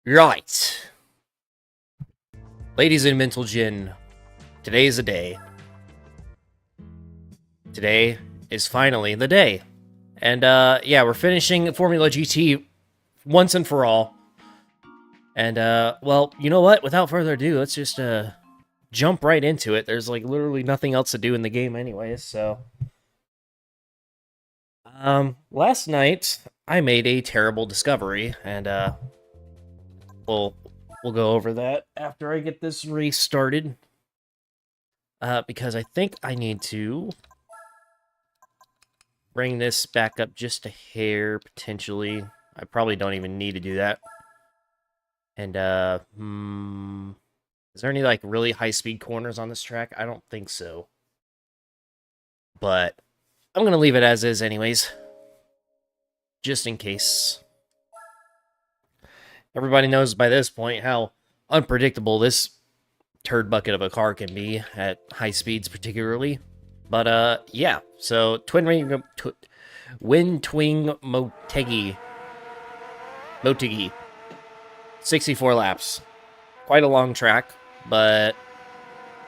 Right. Ladies and mental gin, today is a day. Today is finally the day. And, yeah, we're finishing Formula GT once and for all. And, well, you know what? Without further ado, let's just, jump right into it. There's, like, literally nothing else to do in the game anyways, so... last night, I made a terrible discovery, and, we'll go over that after I get this race started. Because I think I need to bring this back up just a hair, potentially. I probably don't even need to do that. And, is there any, like, really high-speed corners on this track? I don't think so. But I'm gonna leave it as is anyways. Just in case. Everybody knows by this point how unpredictable this turd bucket of a car can be at high speeds particularly. But, yeah. So, Windwing Motegi. 64 laps. Quite a long track, but,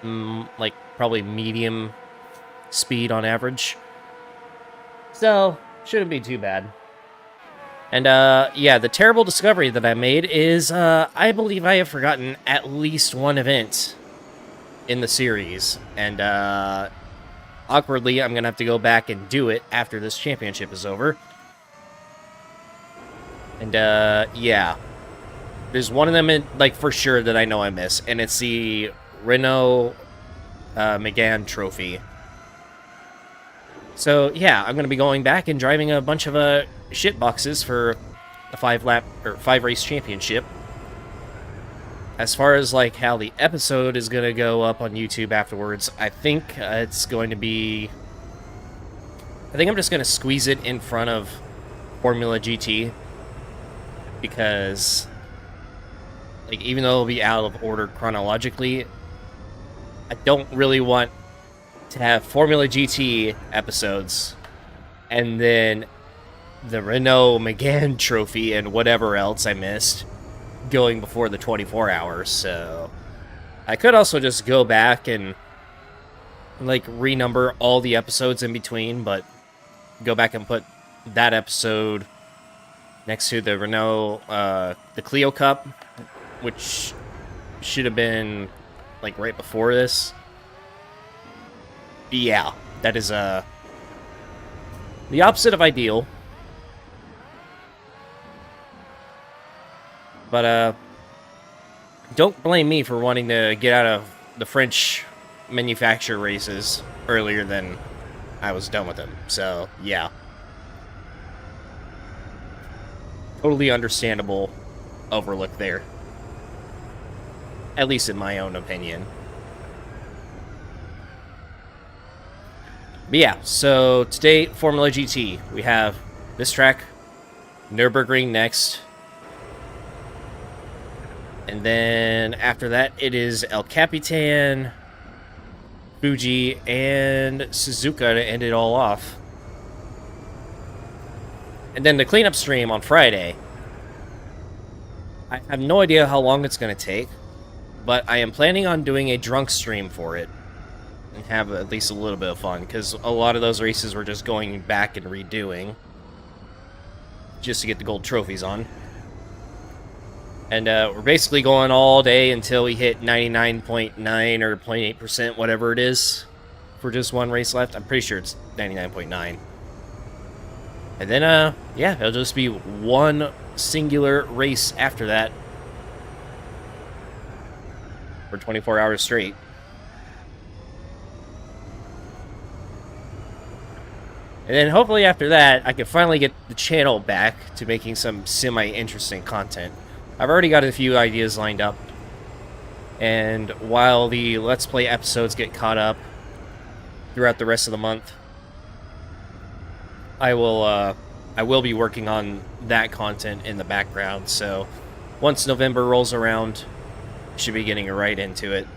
like, probably medium speed on average. So, shouldn't be too bad. And, yeah, the terrible discovery that I made is, I believe I have forgotten at least one event in the series. And, awkwardly, I'm gonna have to go back and do it after this championship is over. And, yeah. There's one of them, like, for sure that I know I miss, and it's the Renault Megane Trophy. So, yeah, I'm going to be going back and driving a bunch of shit boxes for a 5-race championship. As far as, like, how the episode is going to go up on YouTube afterwards, I think it's going to be... I think I'm just going to squeeze it in front of Formula GT. Because, like, even though it'll be out of order chronologically, I don't really want to have Formula GT episodes and then the Renault Megane Trophy and whatever else I missed going before the 24 hours. So I could also just go back and, like, renumber all the episodes in between, but go back and put that episode next to the Renault, the Clio Cup, which should have been, like, right before this. Yeah, that is, the opposite of ideal. But, don't blame me for wanting to get out of the French manufacturer races earlier than I was done with them. So, yeah. Totally understandable overlook there. At least in my own opinion. But yeah, so today, Formula GT. We have this track, Nurburgring next. And then after that, it is El Capitan, Fuji, and Suzuka to end it all off. And then the cleanup stream on Friday. I have no idea how long it's going to take, but I am planning on doing a drunk stream for it and have at least a little bit of fun, because a lot of those races were just going back and redoing just to get the gold trophies on. And we're basically going all day until we hit 99.9 or 0.8%, whatever it is, for just one race left. I'm pretty sure it's 99.9. And then, yeah, it'll just be one singular race after that for 24 hours straight. And then hopefully after that, I can finally get the channel back to making some semi-interesting content. I've already got a few ideas lined up. And while the Let's Play episodes get caught up throughout the rest of the month, I will be working on that content in the background. So once November rolls around, I should be getting right into it.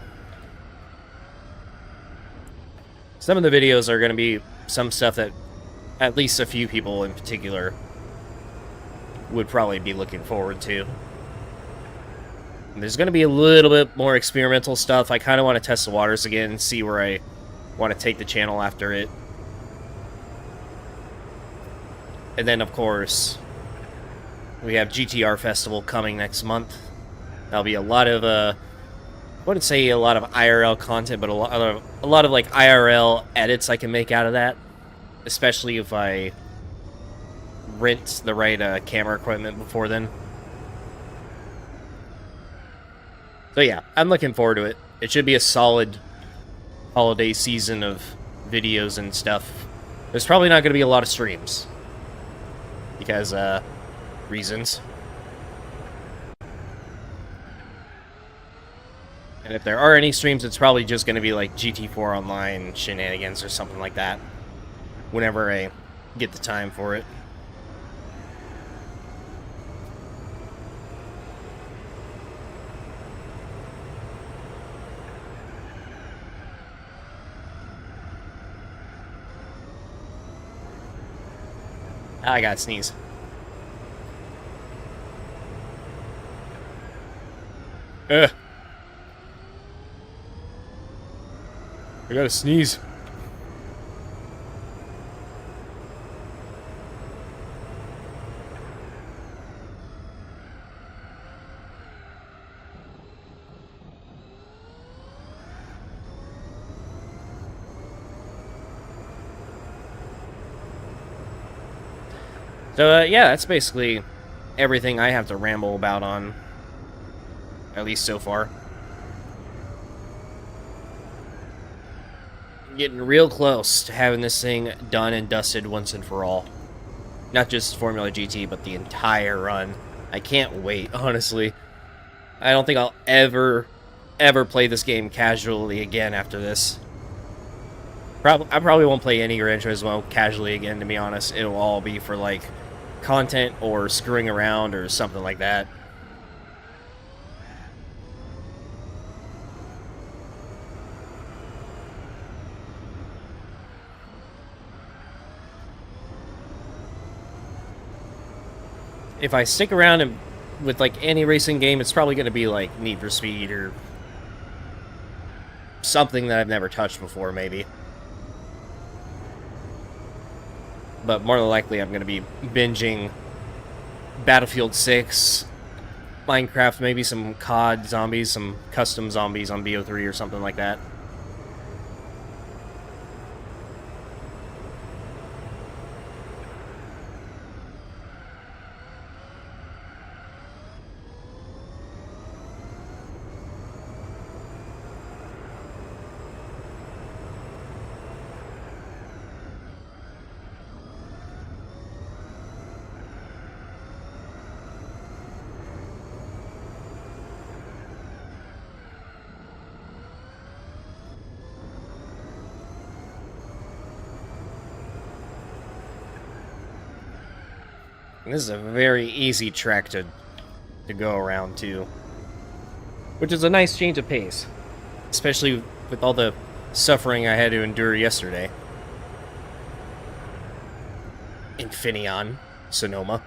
Some of the videos are going to be some stuff that at least a few people in particular would probably be looking forward to. There's going to be a little bit more experimental stuff. I kind of want to test the waters again and see where I want to take the channel after it. And then, of course, we have GTR Festival coming next month. That'll be a lot of, I wouldn't say a lot of IRL content, but a lot of like IRL edits I can make out of that. Especially if I rent the right camera equipment before then. So yeah, I'm looking forward to it. It should be a solid holiday season of videos and stuff. There's probably not going to be a lot of streams. Because, reasons. And if there are any streams, it's probably just going to be like GT4 Online shenanigans or something like that. Whenever I get the time for it. I gotta sneeze. I gotta sneeze. So, yeah, that's basically everything I have to ramble about on, at least so far. Getting real close to having this thing done and dusted once and for all. Not just Formula GT, but the entire run. I can't wait, honestly. I don't think I'll ever play this game casually again after this. I probably won't play any Gran Turismo casually again, to be honest. It'll all be for, like, content or screwing around or something like that. If I stick around with like any racing game, it's probably going to be like Need for Speed or something that I've never touched before, maybe. But more than likely, I'm going to be binging Battlefield 6, Minecraft, maybe some COD zombies, some custom zombies on BO3 or something like that. And this is a very easy track to go around, too. Which is a nice change of pace. Especially with all the suffering I had to endure yesterday. Infineon, Sonoma.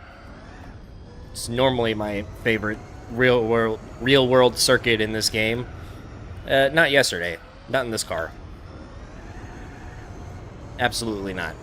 It's normally my favorite real world circuit in this game. Not yesterday. Not in this car. Absolutely not.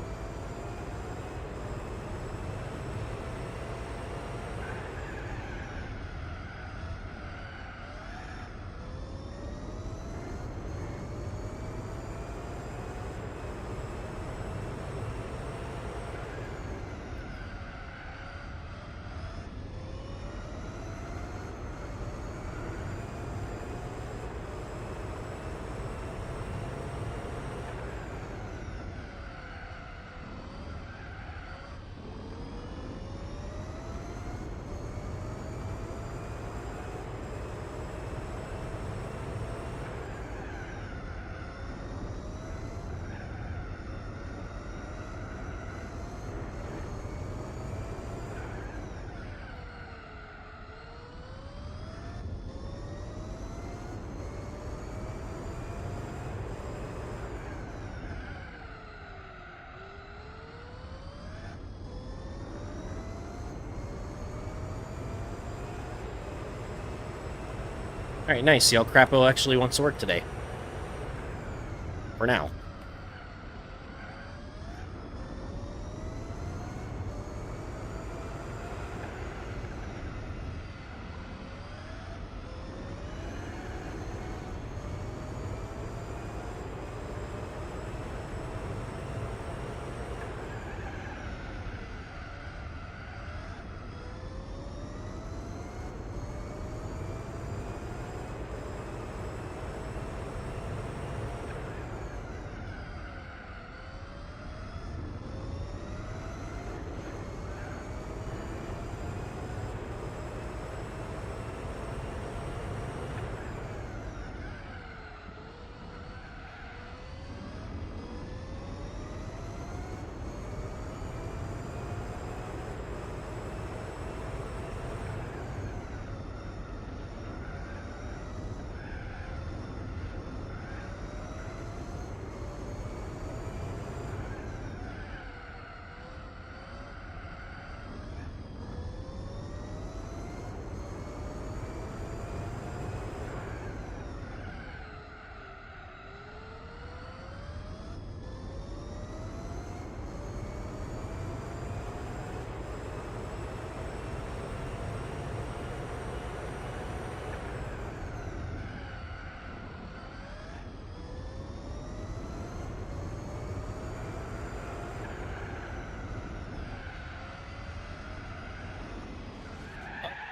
Alright, nice. See how Crapo actually wants to work today. For now.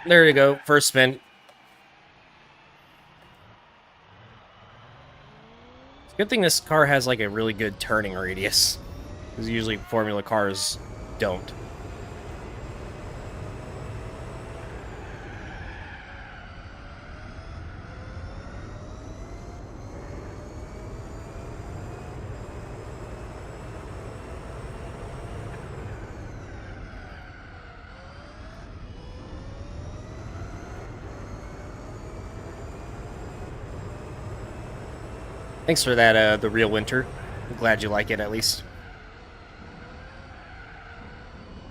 There you go. First spin. It's a good thing this car has like a really good turning radius. Because usually Formula cars don't. Thanks for that, the real winter. I'm glad you like it, at least.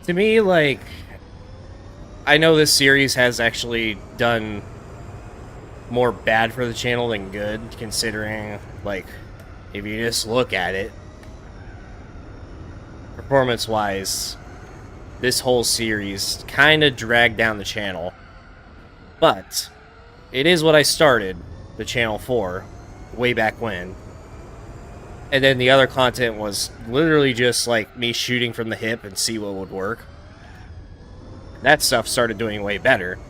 To me, like, I know this series has actually done more bad for the channel than good, considering, like, if you just look at it, performance-wise, this whole series kind of dragged down the channel. But it is what I started the channel for, way back when. And then the other content was literally just like me shooting from the hip and see what would work. That stuff started doing way better.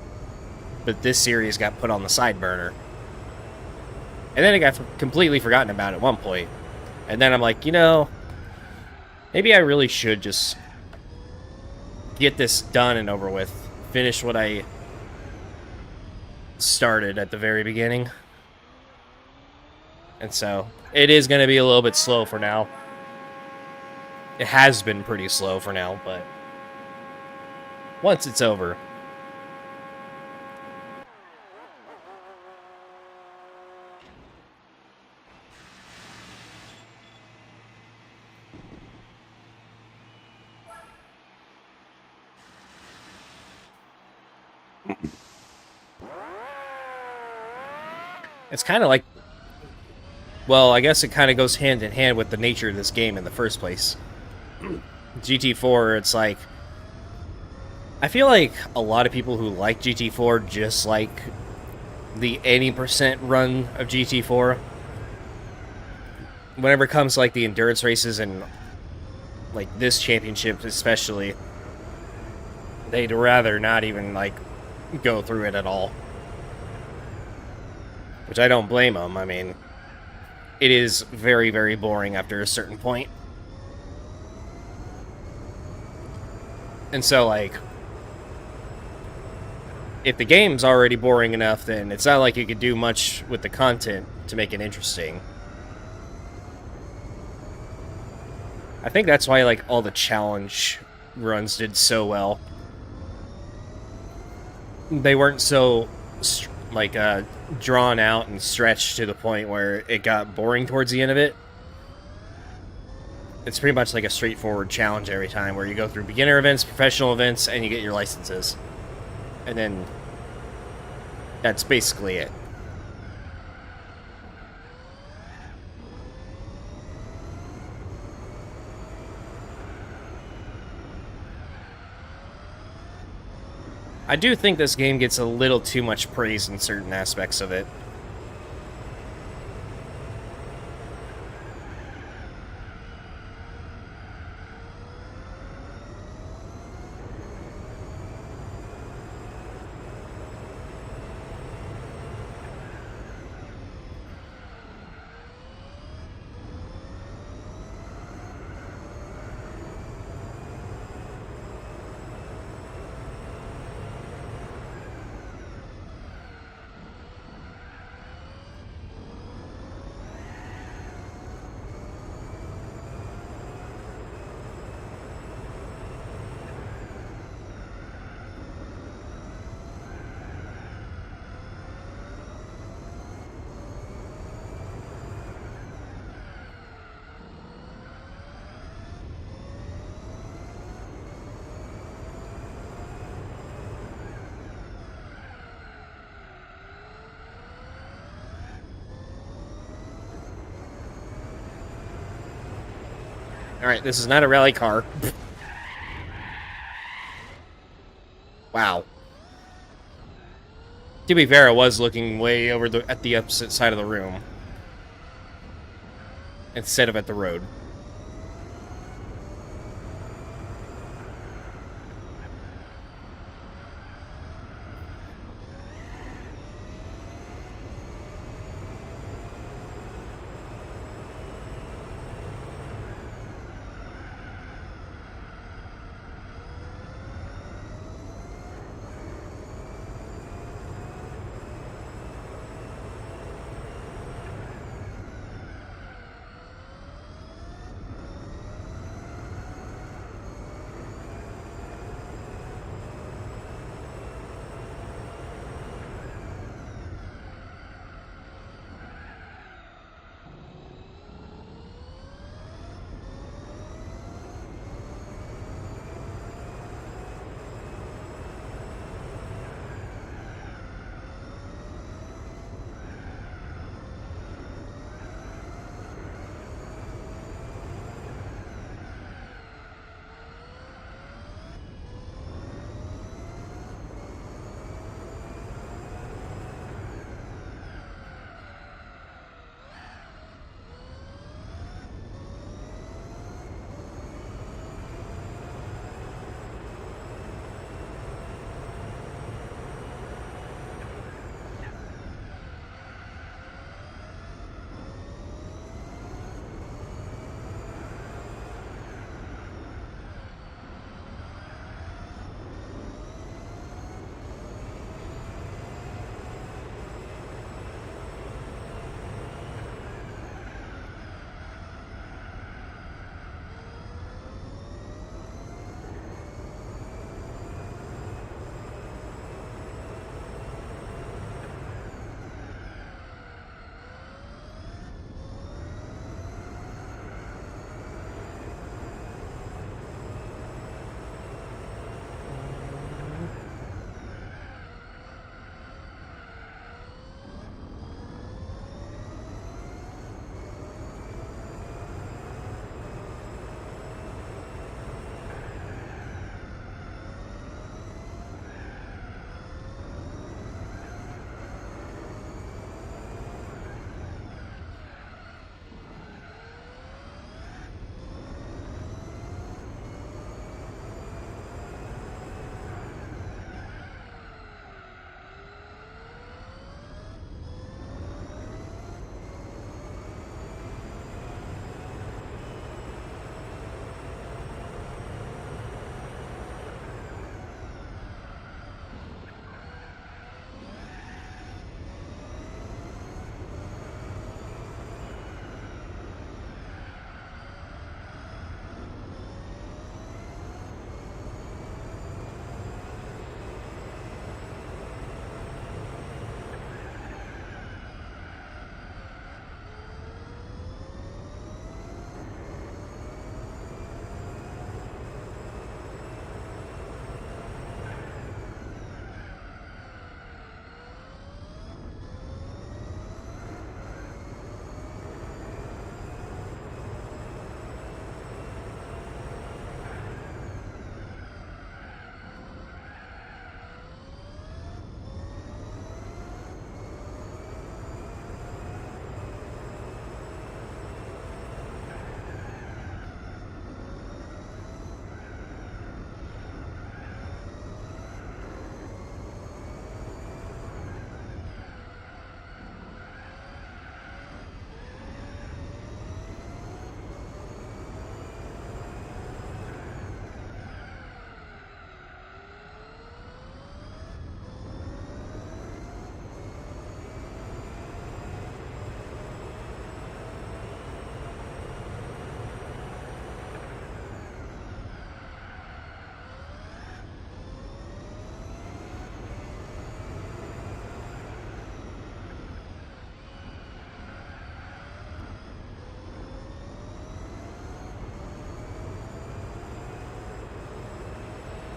But this series got put on the side burner. And then it got completely forgotten about at one point. And then I'm like, you know, maybe I really should just get this done and over with. Finish what I started at the very beginning. And so, it is going to be a little bit slow for now. It has been pretty slow for now, but once it's over. It's kind of like, well, I guess it kind of goes hand in hand with the nature of this game in the first place. GT4, it's like, I feel like a lot of people who like GT4 just like the 80% run of GT4. Whenever it comes to like the endurance races and like this championship especially, they'd rather not even like go through it at all. Which I don't blame them. I mean, it is very, very boring after a certain point. And so, like, if the game's already boring enough, then it's not like you could do much with the content to make it interesting. I think that's why, like, all the challenge runs did so well. They weren't so, like, drawn out and stretched to the point where it got boring towards the end of it. It's pretty much like a straightforward challenge every time, where you go through beginner events, professional events, and you get your licenses. And then that's basically it. I do think this game gets a little too much praise in certain aspects of it. Alright, this is not a rally car. Wow. To be fair, I was looking way over at the opposite side of the room. Instead of at the road.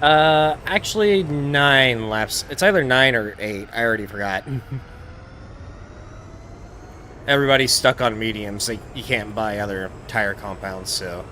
Actually 9 laps. It's either 9 or 8. I already forgot. Everybody's stuck on mediums. Like, you can't buy other tire compounds, so...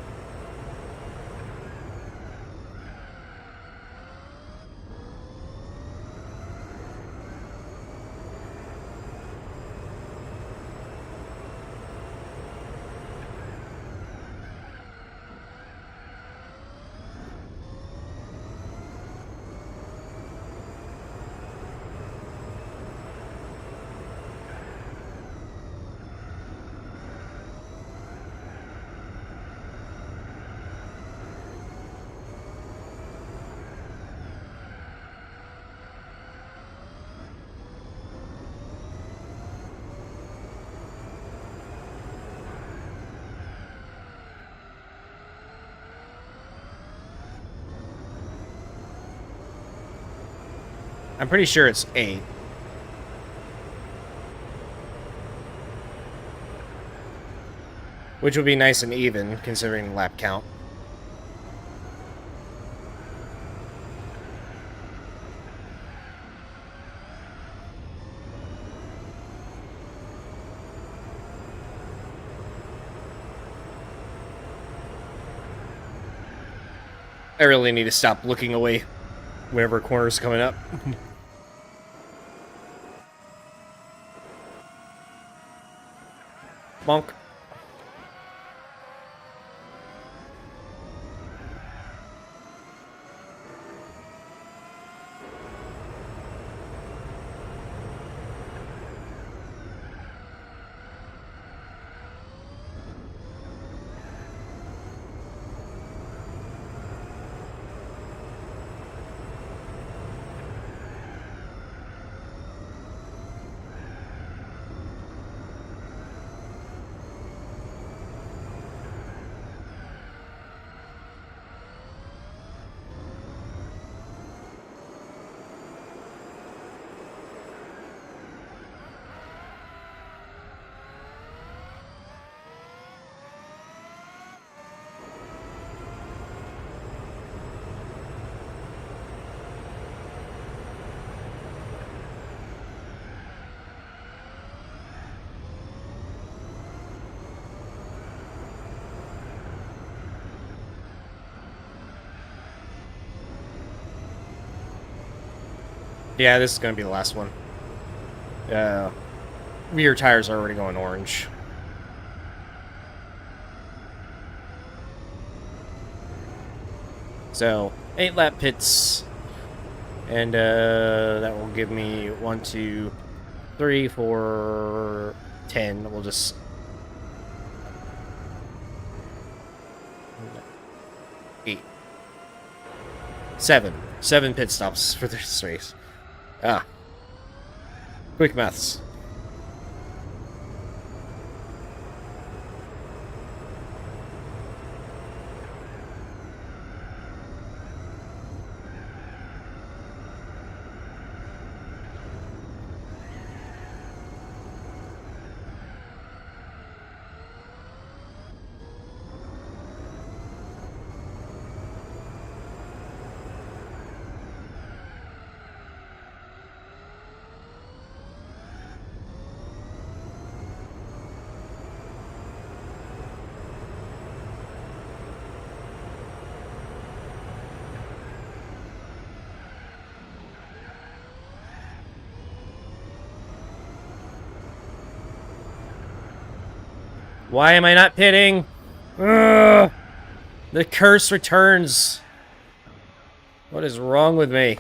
I'm pretty sure it's 8. Which would be nice and even, considering the lap count. I really need to stop looking away whenever a corner's coming up. Bonk. Yeah, this is gonna be the last one. Rear tires are already going orange. So, 8 lap pits. And that will give me 1, 2, 3, 4, 10. We'll just... 8. 7. 7 pit stops for this race. Ah. Quick maths. Why am I not pitting? Ugh! The curse returns. What is wrong with me?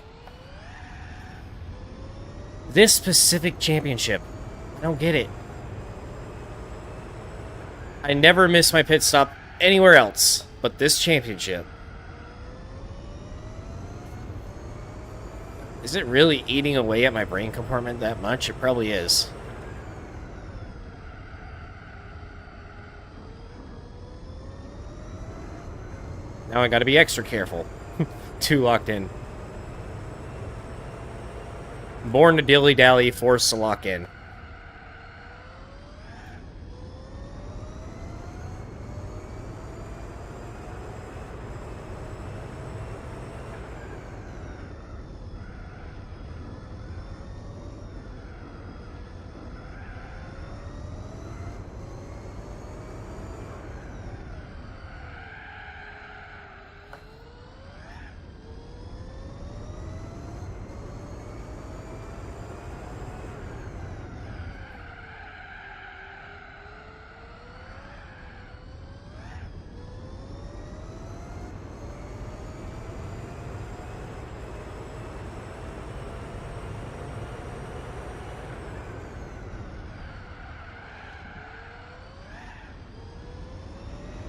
This specific championship. I don't get it. I never miss my pit stop anywhere else, but this championship. Is it really eating away at my brain compartment that much? It probably is. Now I gotta be extra careful. Too locked in. Born to dilly-dally, forced to lock in.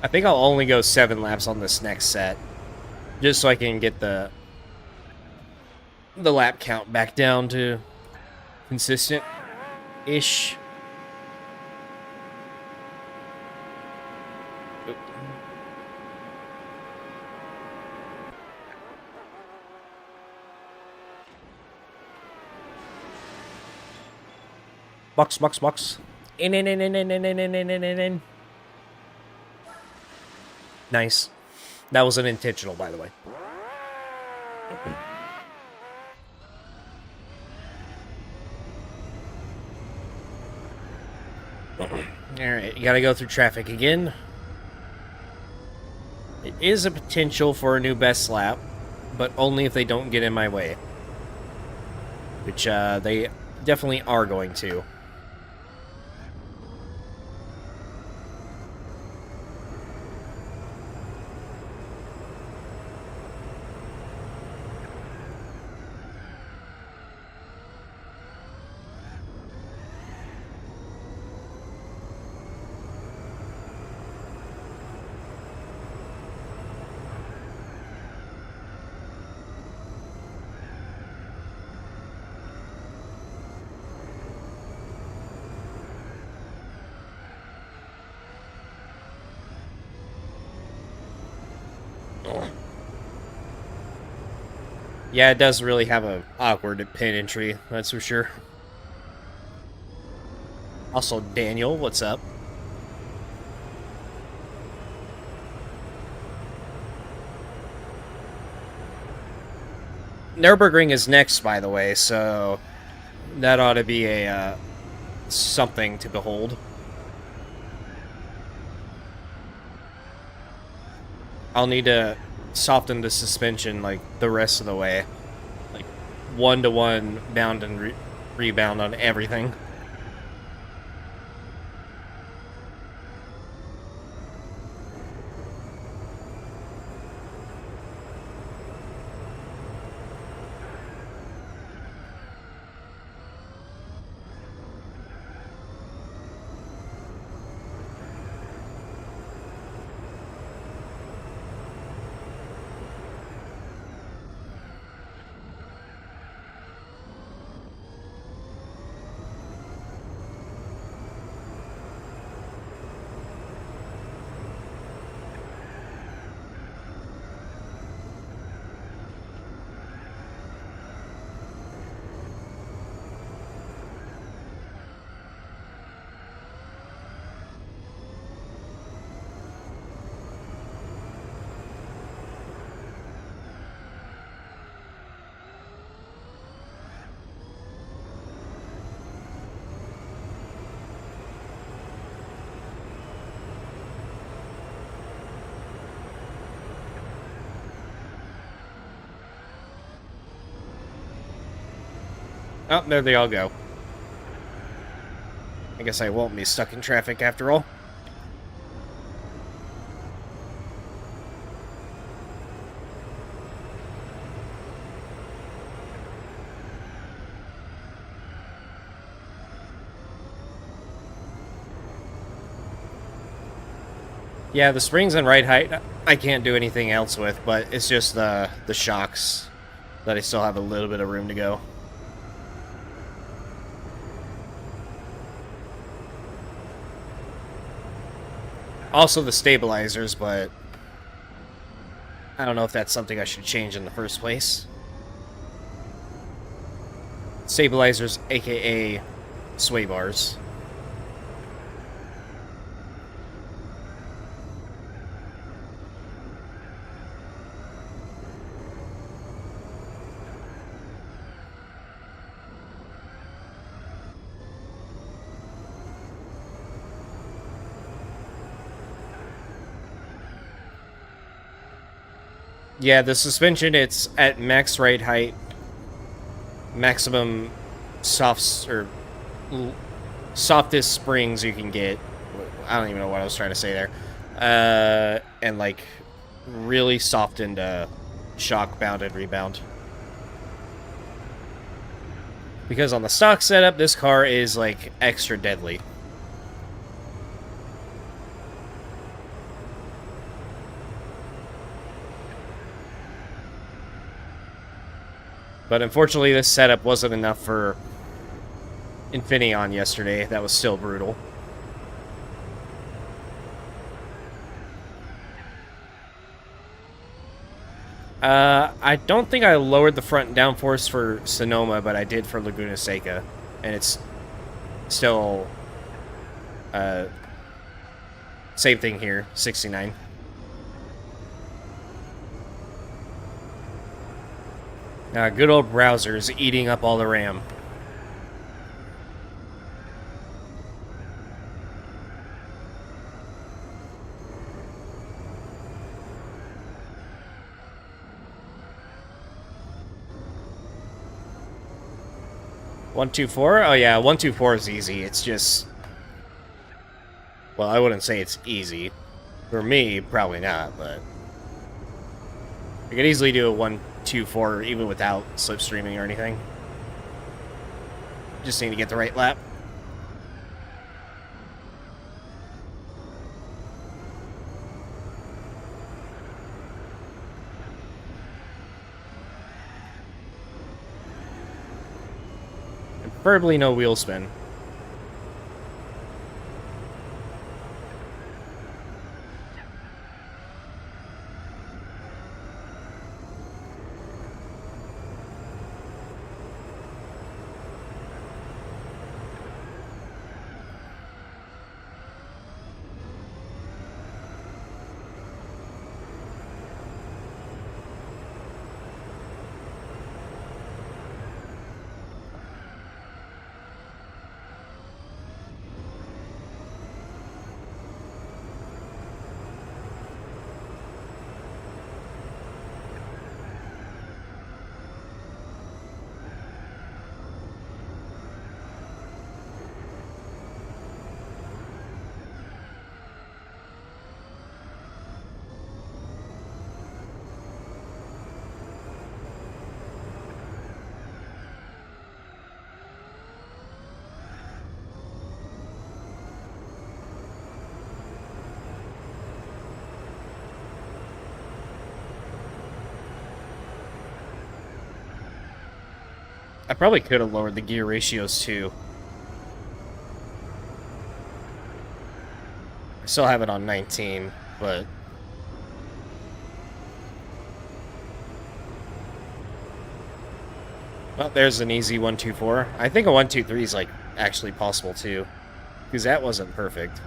I think I'll only go 7 laps on this next set, just so I can get the lap count back down to consistent-ish. Box. In. Nice. That was unintentional, by the way. Alright, you gotta go through traffic again. It is a potential for a new best lap, but only if they don't get in my way. Which, they definitely are going to. Yeah, it does really have a awkward pin entry, that's for sure. Also, Daniel, what's up? Nurburgring is next, by the way, so that ought to be a something to behold. I'll need to soften the suspension like the rest of the way, like 1-to-1 bound and rebound on everything. Oh, there they all go. I guess I won't be stuck in traffic after all. Yeah, the springs and ride height, I can't do anything else with, but it's just the shocks that I still have a little bit of room to go. Also the stabilizers, but I don't know if that's something I should change in the first place. Stabilizers, aka sway bars. Yeah, the suspension, it's at max ride height, maximum softest springs you can get. I don't even know what I was trying to say there. And like really softened shock bound and rebound. Because on the stock setup, this car is like extra deadly. But unfortunately, this setup wasn't enough for Infineon yesterday. That was still brutal. I don't think I lowered the front downforce for Sonoma, but I did for Laguna Seca. And it's still... same thing here, 69. Good old browsers eating up all the RAM. One, two, four? Oh yeah, 124 is easy. It's just... Well, I wouldn't say it's easy. For me, probably not, but... I could easily do a 124 even without slipstreaming or anything. Just need to get the right lap. And preferably no wheel spin. I probably could have lowered the gear ratios too. I still have it on 19, but... Well, there's an easy 124. I think a 123 is like actually possible too, because that wasn't perfect.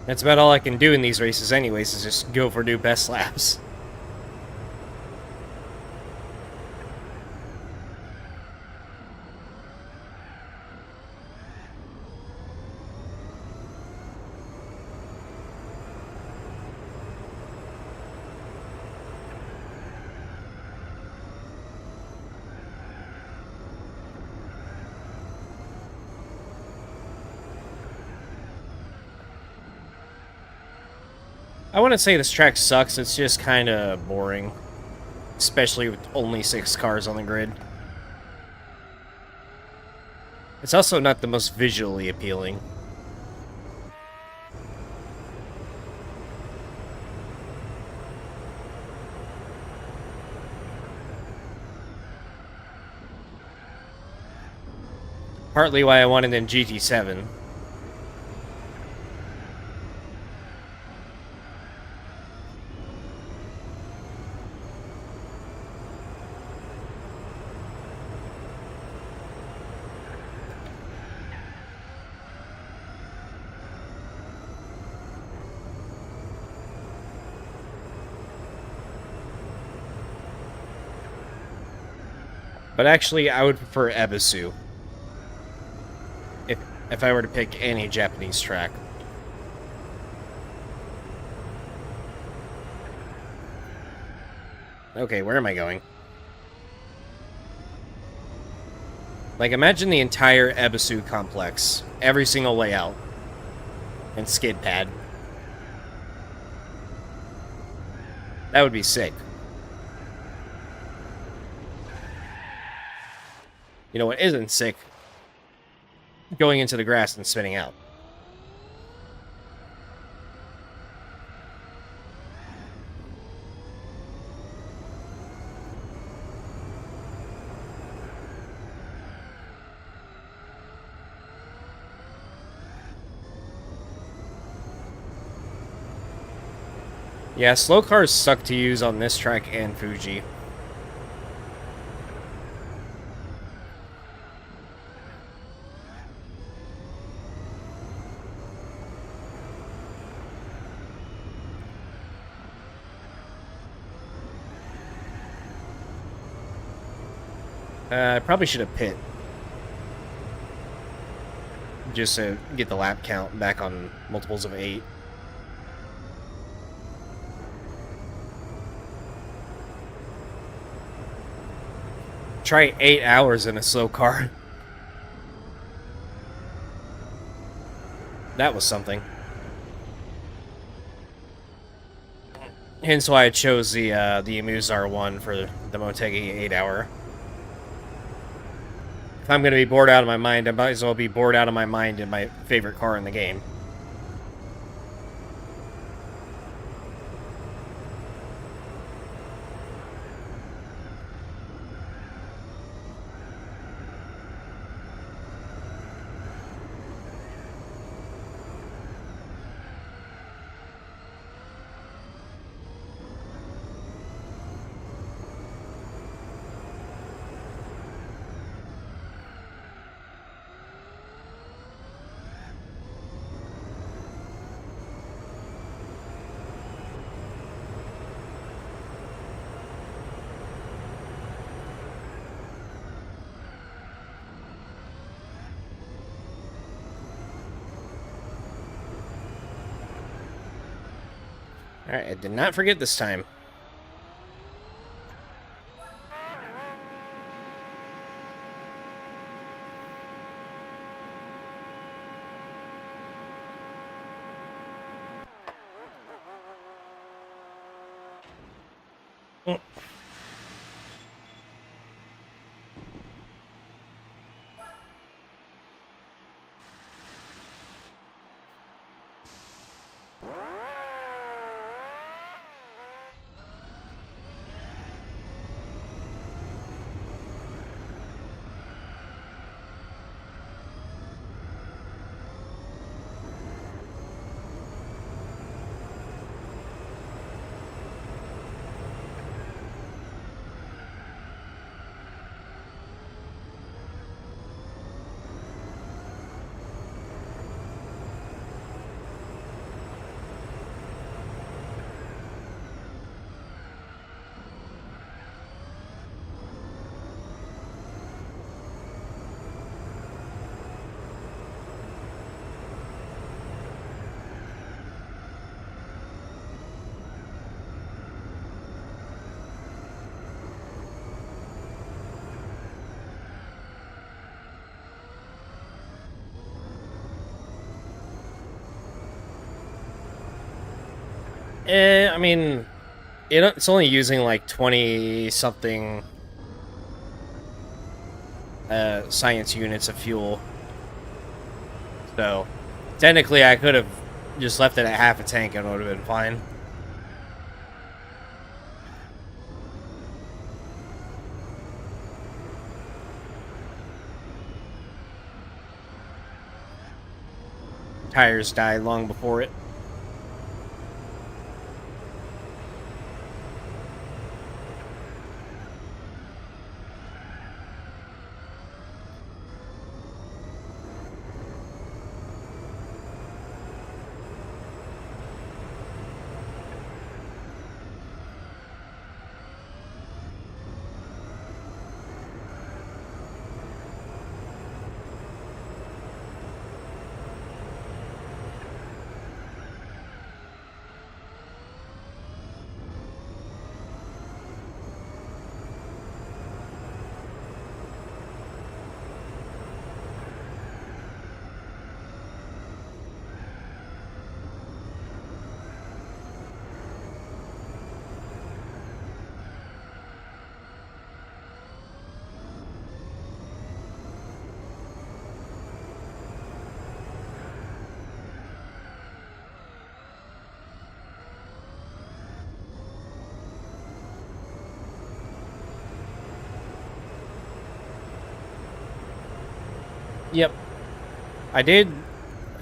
That's about all I can do in these races anyways, is just go for new best laps. I wouldn't say this track sucks, it's just kind of boring. Especially with only 6 cars on the grid. It's also not the most visually appealing. Partly why I wanted in GT7. But actually, I would prefer Ebisu. If I were to pick any Japanese track. Okay, where am I going? Like, imagine the entire Ebisu complex. Every single layout. And skid pad. That would be sick. You know what isn't sick? going into the grass and spinning out. Yeah, slow cars suck to use on this track and Fuji. I probably should have pit. Just to get the lap count back on multiples of 8. Try 8 hours in a slow car. That was something. Hence why I chose the Amuzar one for the Motegi 8-hour. If I'm going to be bored out of my mind, I might as well be bored out of my mind in my favorite car in the game. Alright, I did not forget this time. I mean, it's only using like 20-something science units of fuel. So, technically I could have just left it at half a tank and it would have been fine. Tires died long before it. Yep. I did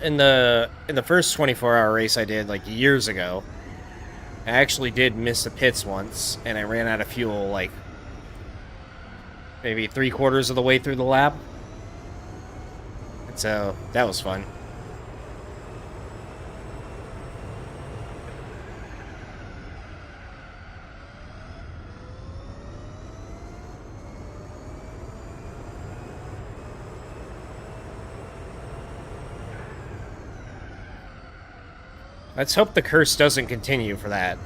in the first 24-hour race I did like years ago. I actually did miss the pits once, and I ran out of fuel like maybe 3/4 of the way through the lap. And so that was fun. Let's hope the curse doesn't continue for that.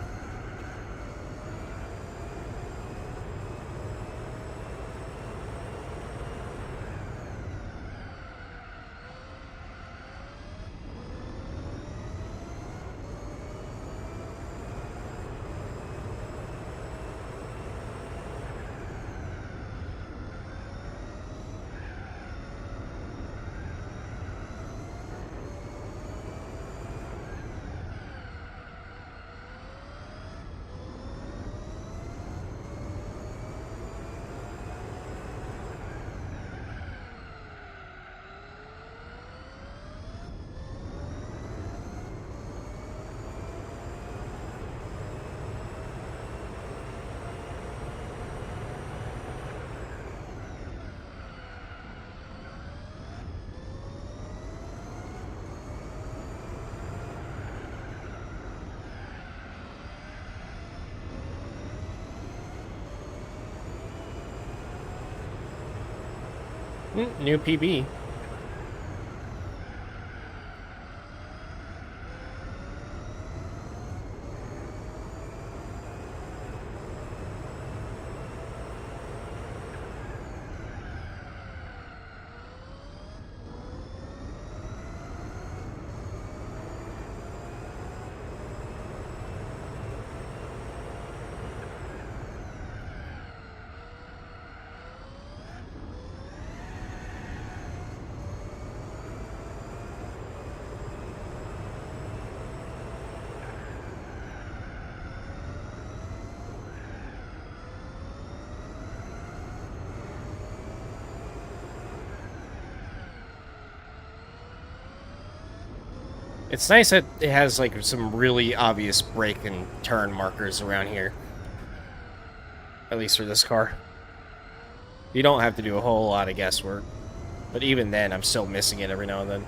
New PB. It's nice that it has like some really obvious brake and turn markers around here. At least for this car. You don't have to do a whole lot of guesswork. But even then, I'm still missing it every now and then.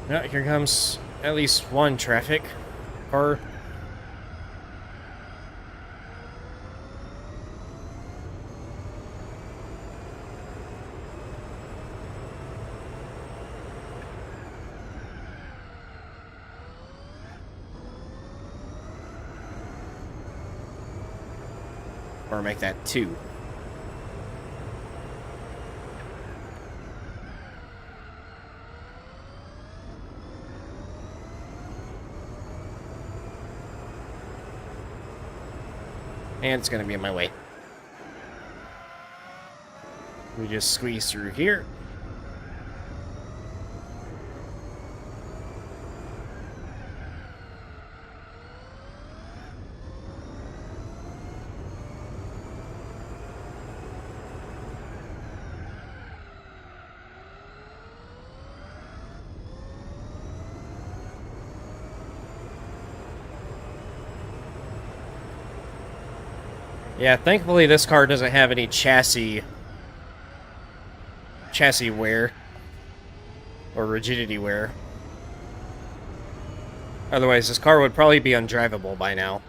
Now, here comes at least one traffic car. Or make that 2. And it's going to be in my way. We just squeeze through here. Yeah, thankfully this car doesn't have any chassis wear or rigidity wear. Otherwise, this car would probably be undrivable by now.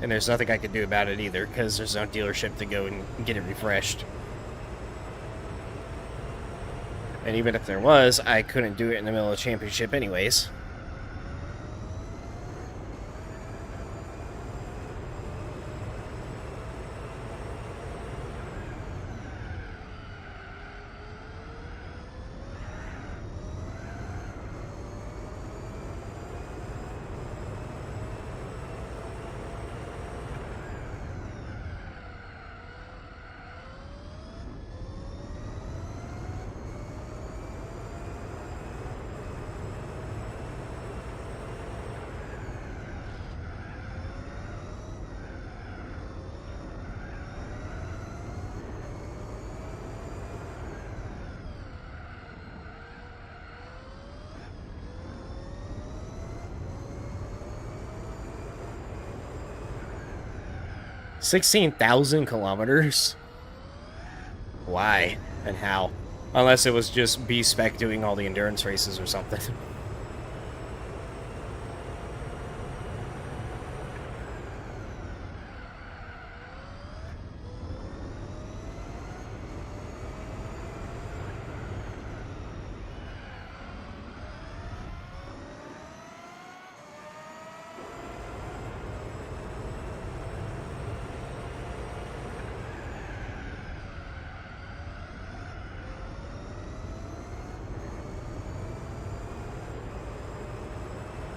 And there's nothing I could do about it either, because there's no dealership to go and get it refreshed. And even if there was, I couldn't do it in the middle of the championship anyways. 16,000 kilometers? Why and how? Unless it was just B-Spec doing all the endurance races or something.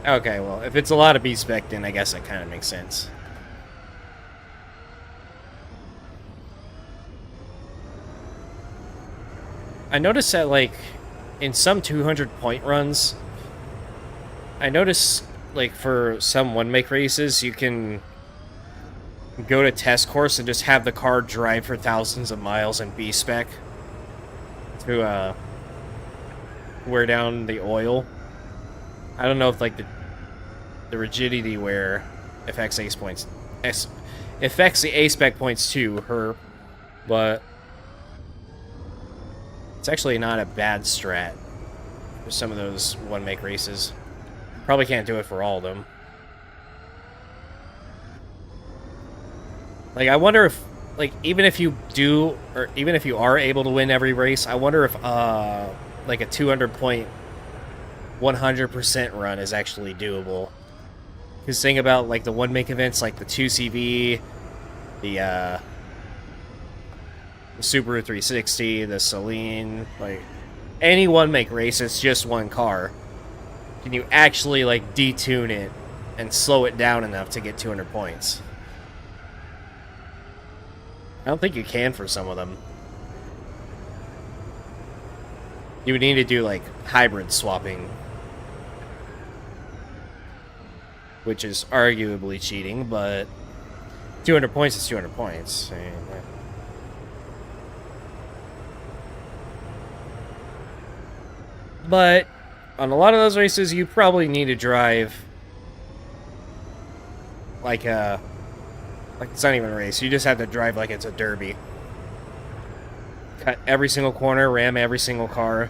Okay, well, if it's a lot of B-Spec, then I guess that kind of makes sense. I noticed that, like, in some 200-point runs, I noticed, like, for some one-make races, you can go to test course and just have the car drive for thousands of miles in B-Spec to, wear down the oil. I don't know if, like, the rigidity wear affects the A-Spec points too, but it's actually not a bad strat for some of those one-make races. Probably can't do it for all of them. Like, I wonder if, like, even if you do, or even if you are able to win every race, I wonder if, like, a 200-point 100% run is actually doable. Because think about, like, the one-make events, like the 2CV, the Subaru 360, the Celine, like, any one-make race, it's just one car. Can you actually, like, detune it and slow it down enough to get 200 points? I don't think you can for some of them. You would need to do, like, hybrid swapping, which is arguably cheating, but 200 points is 200 points. I mean, but on a lot of those races, you probably need to drive like it's not even a race. You just have to drive like it's a derby. Cut every single corner, ram every single car.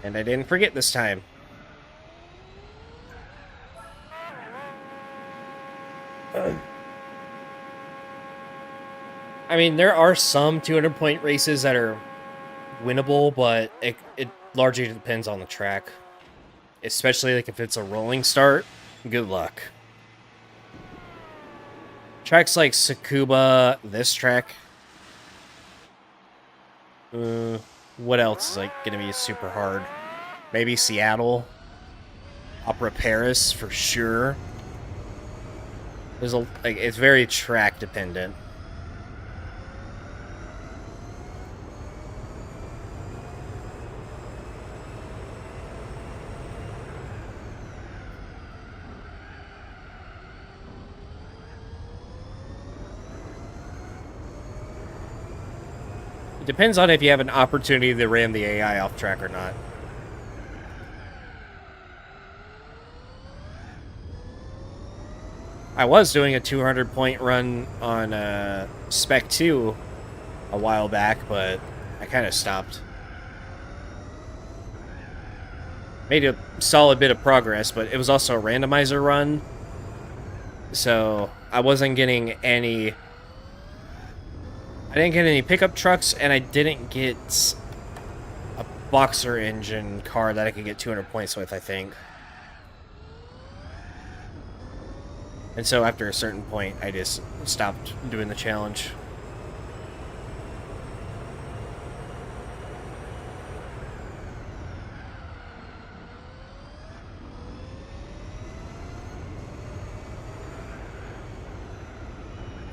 And I didn't forget this time. I mean, there are some 200-point races that are winnable, but it largely depends on the track. Especially like if it's a rolling start, good luck. Tracks like Tsukuba, this track. What else is like gonna be super hard? Maybe Seattle, Opera Paris for sure. There's a like it's very track dependent. It depends on if you have an opportunity to ram the AI off track or not. I was doing a 200-point run on Spec 2 a while back, but I kind of stopped. Made a solid bit of progress, but it was also a randomizer run, so I wasn't getting any... I didn't get any pickup trucks, and I didn't get a boxer engine car that I could get 200 points with, I think. And so after a certain point, I just stopped doing the challenge.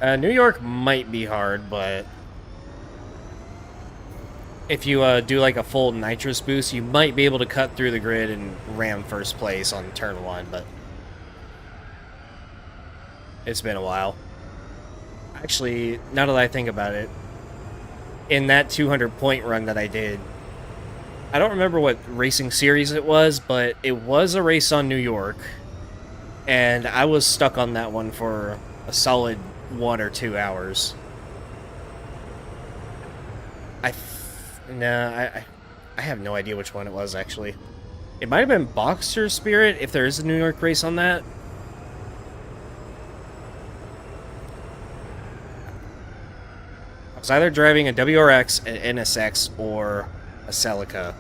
New York might be hard, but if you do like a full nitrous boost, you might be able to cut through the grid and ram first place on turn 1, but it's been a while. Actually, now that I think about it, in that 200-point run that I did, I don't remember what racing series it was, but it was a race on New York, and I was stuck on that one for a solid 1 or 2 hours. I have no idea which one it was, actually. It might have been Boxer Spirit, if there is a New York race on that. I was either driving a WRX, an NSX, or a Celica.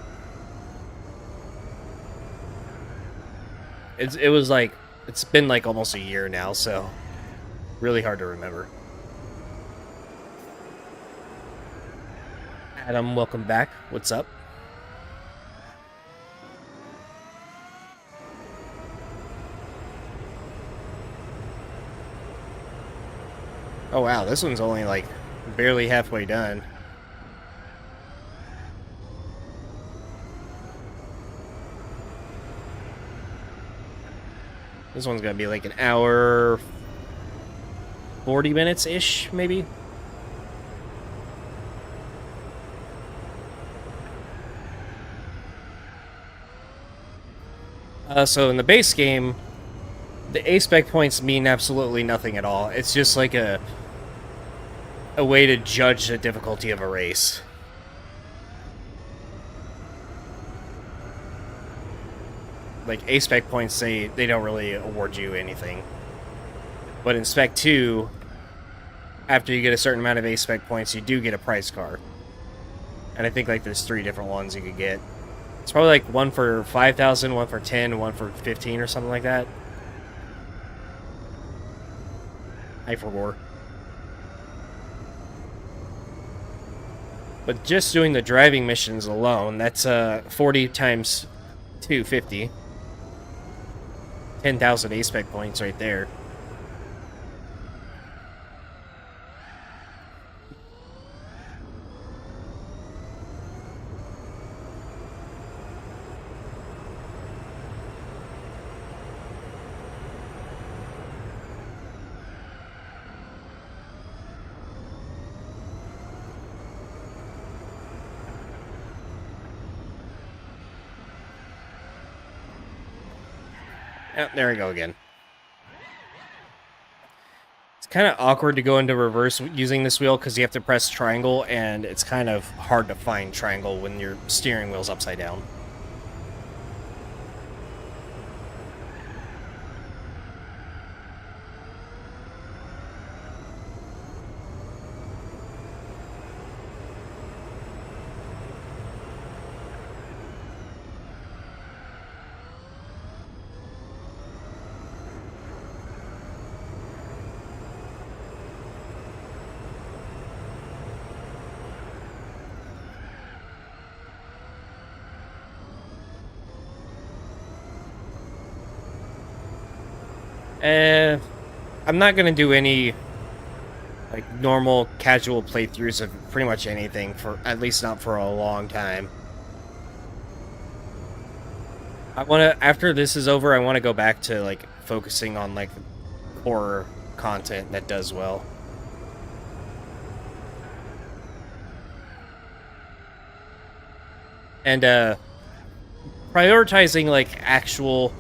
It was like, it's been like almost a year now, so really hard to remember. Adam, welcome back. What's up? Oh wow, this one's only like barely halfway done. This one's gonna be like an hour, 40 minutes-ish, maybe? So in the base game, the A-Spec points mean absolutely nothing at all. It's just like a way to judge the difficulty of a race. Like, A-Spec points, they don't really award you anything. But in Spec 2, after you get a certain amount of A-Spec points, you do get a prize car. And I think, like, there's 3 different ones you could get. It's probably, like, one for 5,000, one for 10, one for 15, or something like that. I forgot. But just doing the driving missions alone, that's 40 times 250. 10,000 A-Spec points right there. Oh, there we go again. It's kind of awkward to go into reverse using this wheel because you have to press triangle, and it's kind of hard to find triangle when your steering wheel's upside down. I'm not gonna do any like normal casual playthroughs of pretty much anything, for at least not for a long time. After this is over, I wanna go back to like focusing on like core content that does well. And prioritizing like actual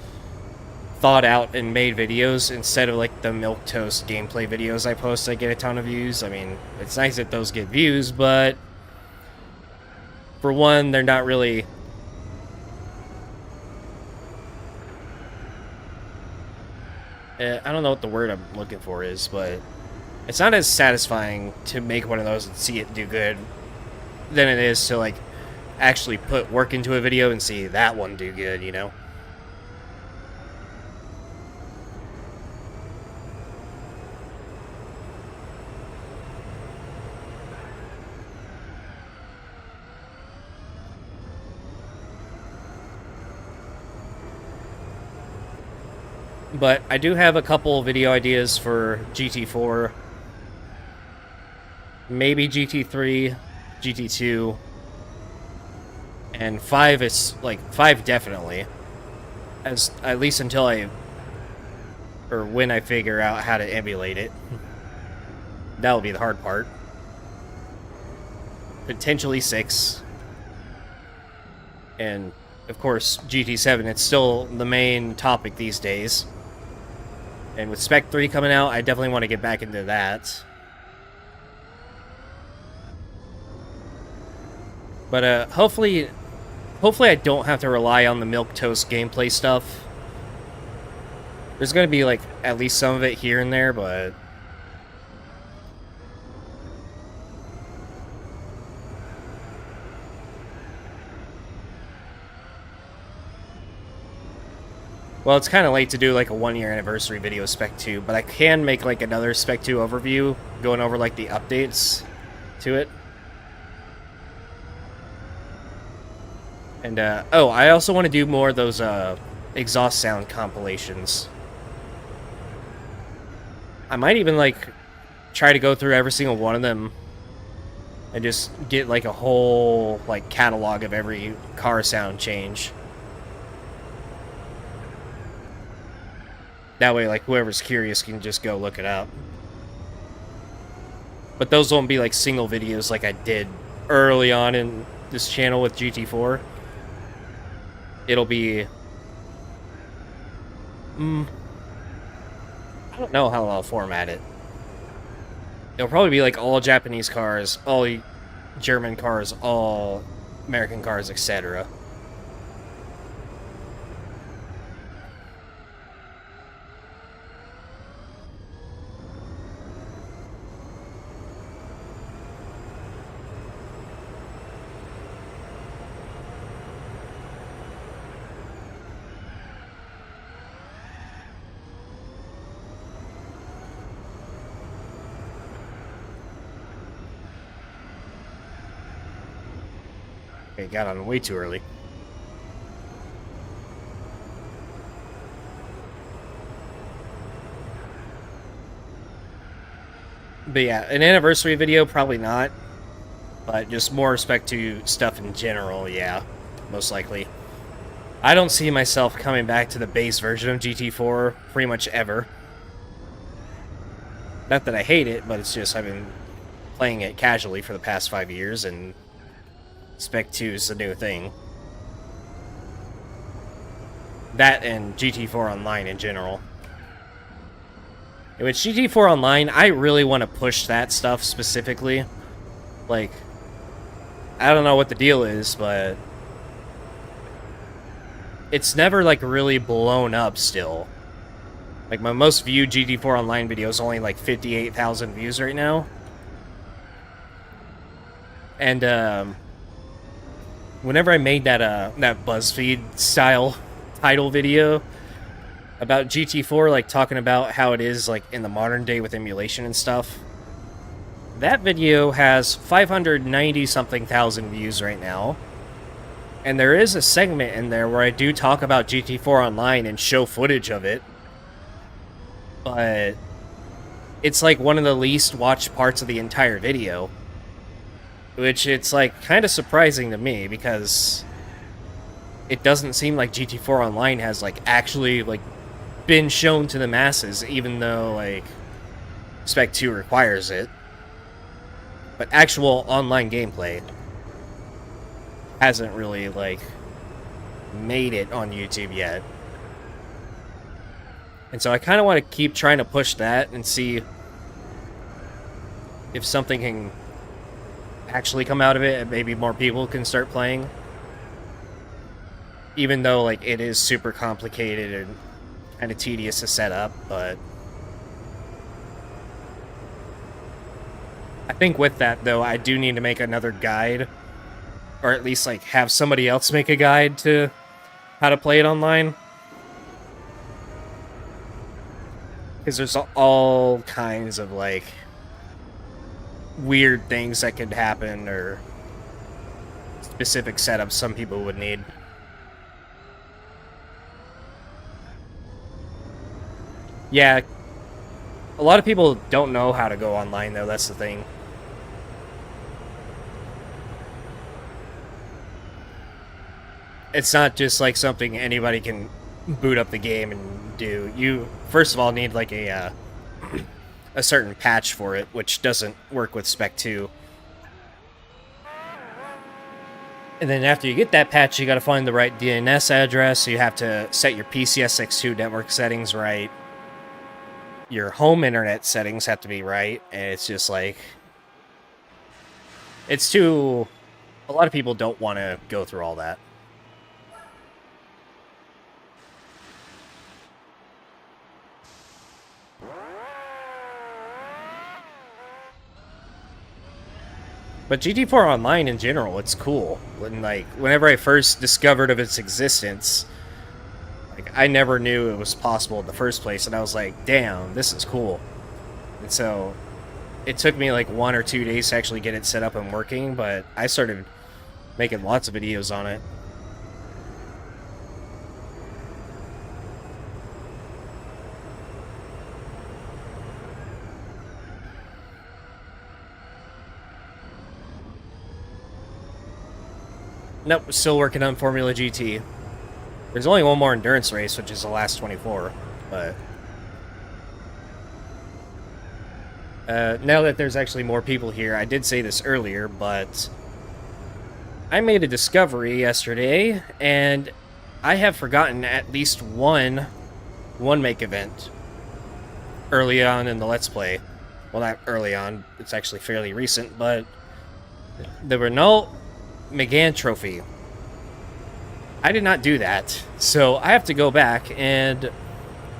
thought out and made videos instead of like the milquetoast gameplay videos I post that get a ton of views. I mean, it's nice that those get views, but for one, they're not really I don't know what the word I'm looking for is, but it's not as satisfying to make one of those and see it do good than it is to like actually put work into a video and see that one do good, you know? But I do have a couple video ideas for GT4 maybe GT3, GT2, and 5 is, like, 5 definitely. As, at least until or when I figure out how to emulate it. That'll be the hard part. Potentially 6. And, of course, GT7, it's still the main topic these days. And with Spec 3 coming out, I definitely want to get back into that. But, hopefully I don't have to rely on the milquetoast gameplay stuff. There's going to be, like, at least some of it here and there, but... Well, it's kind of late to do, like, a 1-year anniversary video of Spec 2, but I can make, like, another Spec 2 overview, going over, like, the updates to it. And, oh, I also want to do more of those, exhaust sound compilations. I might even, like, try to go through every single one of them and just get, like, a whole, like, catalog of every car sound change. That way, like, whoever's curious can just go look it up. But those won't be, like, single videos like I did early on in this channel with GT4. It'll be... I don't know how I'll format it. It'll probably be, like, all Japanese cars, all German cars, all American cars, etc. Okay, got on way too early. But yeah, an anniversary video, probably not. But just more respect to stuff in general, yeah, most likely. I don't see myself coming back to the base version of GT4 pretty much ever. Not that I hate it, but it's just I've been playing it casually for the past 5 years, and Spec 2 is the new thing. That and GT4 Online in general. And with GT4 Online, I really want to push that stuff specifically. Like, I don't know what the deal is, but it's never, like, really blown up still. Like, my most viewed GT4 Online video is only, like, 58,000 views right now. And, whenever I made that, that BuzzFeed style title video about GT4, like, talking about how it is, like, in the modern day with emulation and stuff, that video has 590-something thousand views right now. And there is a segment in there where I do talk about GT4 Online and show footage of it. But it's, like, one of the least watched parts of the entire video. Which, it's, like, kind of surprising to me, because it doesn't seem like GT4 Online has, like, actually, like, been shown to the masses, even though, like, Spec 2 requires it. But actual online gameplay hasn't really, like, made it on YouTube yet. And so I kind of want to keep trying to push that and see if something can actually come out of it and maybe more people can start playing. Even though, like, it is super complicated and kind of tedious to set up, but I think with that, though, I do need to make another guide, or at least, like, have somebody else make a guide to how to play it online. Because there's all kinds of, like, weird things that could happen, or specific setups some people would need. Yeah, a lot of people don't know how to go online, though, that's the thing. it's not just like something anybody can boot up the game and do. You first of all need like a certain patch for it, which doesn't work with Spec 2. And then after you get that patch, you got to find the right DNS address. So you have to set your PCSX2 network settings right. Your home internet settings have to be right. And it's just like... it's too... a lot of people don't want to go through all that. But GT4 Online in general, it's cool. Whenever I first discovered of its existence, like, I never knew it was possible in the first place, and I was like, damn, this is cool. And so, it took me like 1 or 2 days to actually get it set up and working, but I started making lots of videos on it. Nope, still working on Formula GT. There's only one more endurance race, which is the last 24, but... now that there's actually more people here, I did say this earlier, but... I made a discovery yesterday, and I have forgotten at least one make event early on in the Let's Play. Well, not early on, it's actually fairly recent, but... the Renault Megane Trophy. I did not do that, so I have to go back and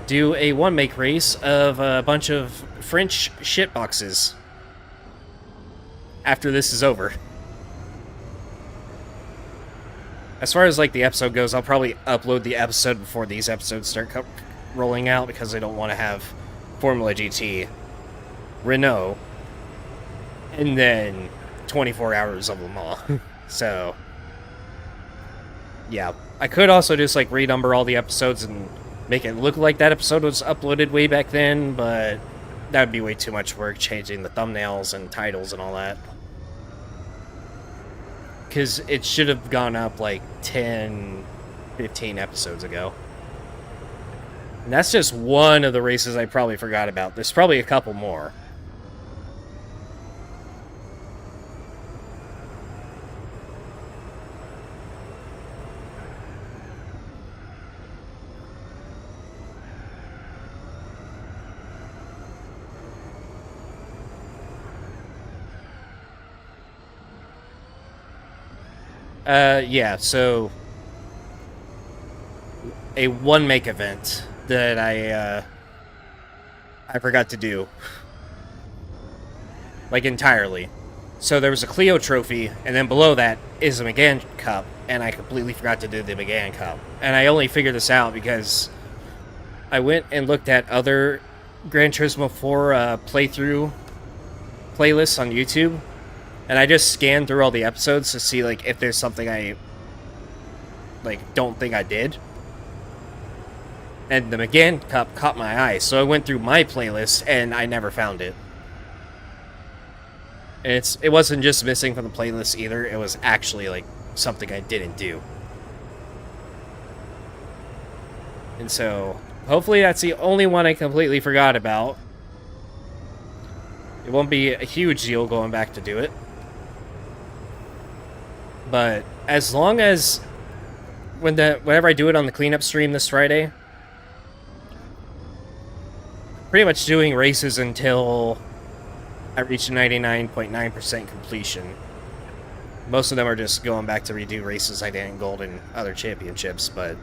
do a one-make race of a bunch of French shitboxes after this is over. As far as like the episode goes, I'll probably upload the episode before these episodes start rolling out, because I don't want to have Formula GT, Renault, and then 24 hours of Le Mans. So, yeah. I could also just, like, renumber all the episodes and make it look like that episode was uploaded way back then, but that would be way too much work, changing the thumbnails and titles and all that. Because it should have gone up, like, 10, 15 episodes ago. And that's just one of the races I probably forgot about. There's probably a couple more. Yeah, so a one-make event that I forgot to do. Like, entirely. So there was a Clio trophy, and then below that is a Megane Cup, and I completely forgot to do the Megane Cup. And I only figured this out because I went and looked at other Gran Turismo 4 playthrough playlists on YouTube, and I just scanned through all the episodes to see, like, if there's something I, like, don't think I did. And the Megane Cup caught my eye, so I went through my playlist, and I never found it. And it wasn't just missing from the playlist either, it was actually, like, something I didn't do. And so, hopefully that's the only one I completely forgot about. It won't be a huge deal going back to do it. But as long as whenever I do it on the cleanup stream this Friday, pretty much doing races until I reach 99.9% completion. Most of them are just going back to redo races I didn't gold in other championships, but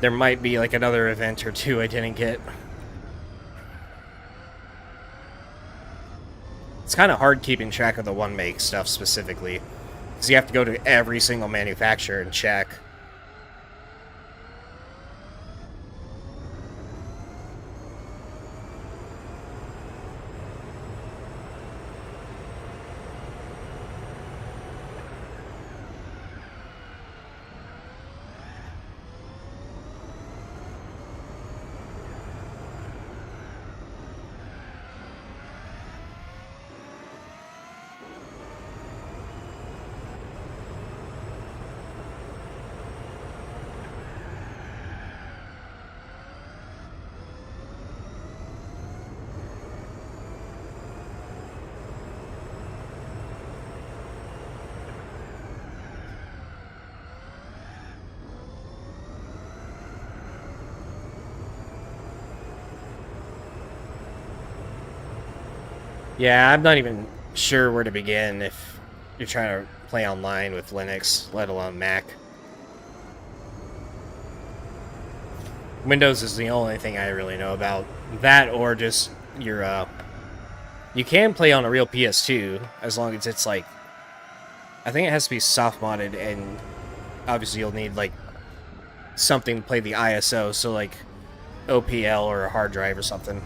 there might be like another event or two I didn't get. It's kind of hard keeping track of the one-make stuff specifically, because you have to go to every single manufacturer and check. Yeah, I'm not even sure where to begin if you're trying to play online with Linux, let alone Mac. Windows is the only thing I really know about. That or just your, you can play on a real PS2 as long as it's like, I think it has to be soft modded, and obviously you'll need like something to play the ISO, so like OPL or a hard drive or something.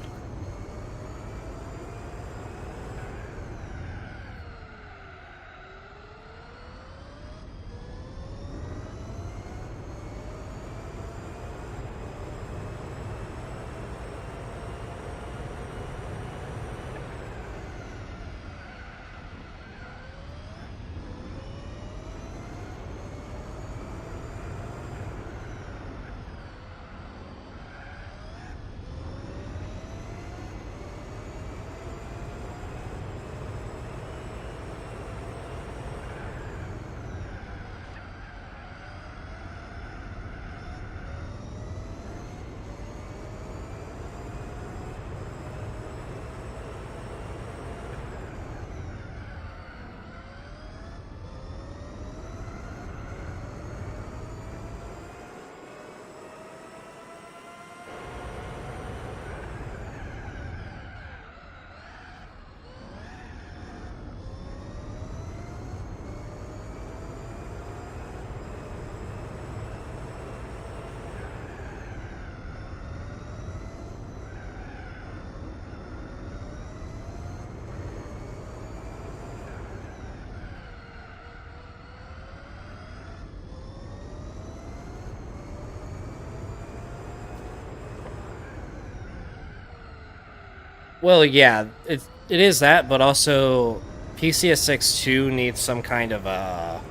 Well, yeah, it is that, but also PCSX 2 needs some kind of I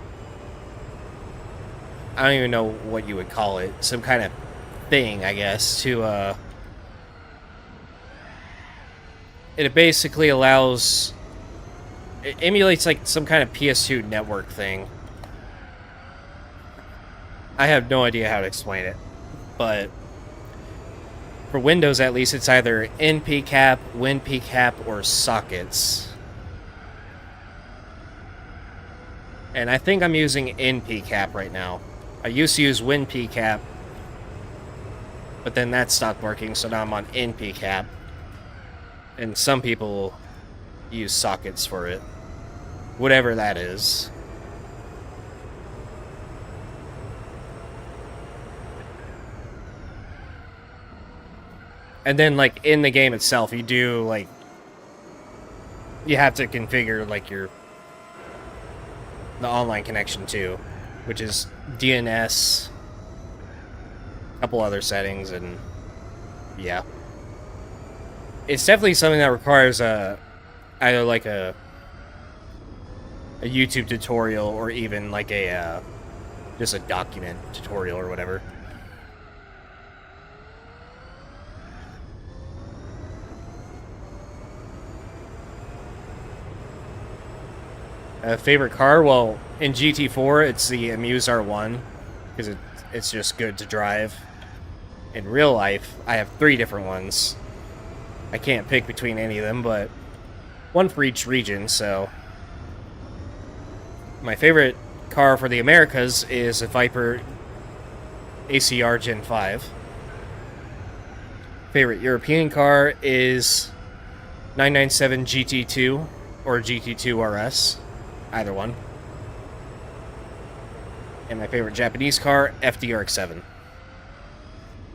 don't even know what you would call it, some kind of thing, I guess, to it basically allows, it emulates like some kind of PS2 network thing. I have no idea how to explain it, but for Windows, at least, it's either NPCap, WinPCap, or sockets. And I think I'm using NPCap right now. I used to use WinPCap, but then that stopped working, so now I'm on NPCap. And some people use sockets for it. Whatever that is. And then, like, in the game itself, you do, like, you have to configure, like, the online connection, too, which is DNS, a couple other settings, and, yeah. It's definitely something that requires, either, like, a YouTube tutorial, or even, like, just a document tutorial or whatever. Favorite car? Well, in GT4, it's the Amuse R1, because it's just good to drive. In real life, I have 3 different ones. I can't pick between any of them, but one for each region, so... My favorite car for the Americas is a Viper ACR Gen 5. Favorite European car is 997 GT2 or GT2 RS. Either one. And my favorite Japanese car, FDRX7.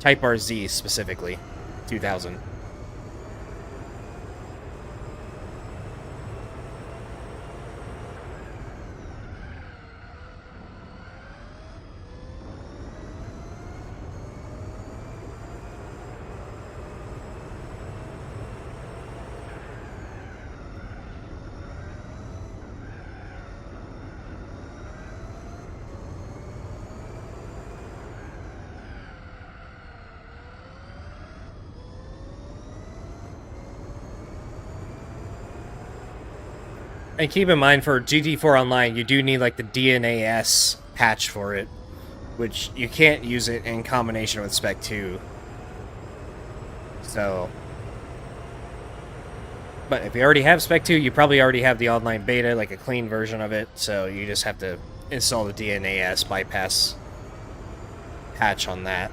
Type RZ specifically. 2000. And keep in mind, for GT4 Online, you do need, like, the DNAS patch for it, which you can't use it in combination with Spec 2. So, But if you already have Spec 2, you probably already have the online beta, like a clean version of it, so you just have to install the DNAS bypass patch on that.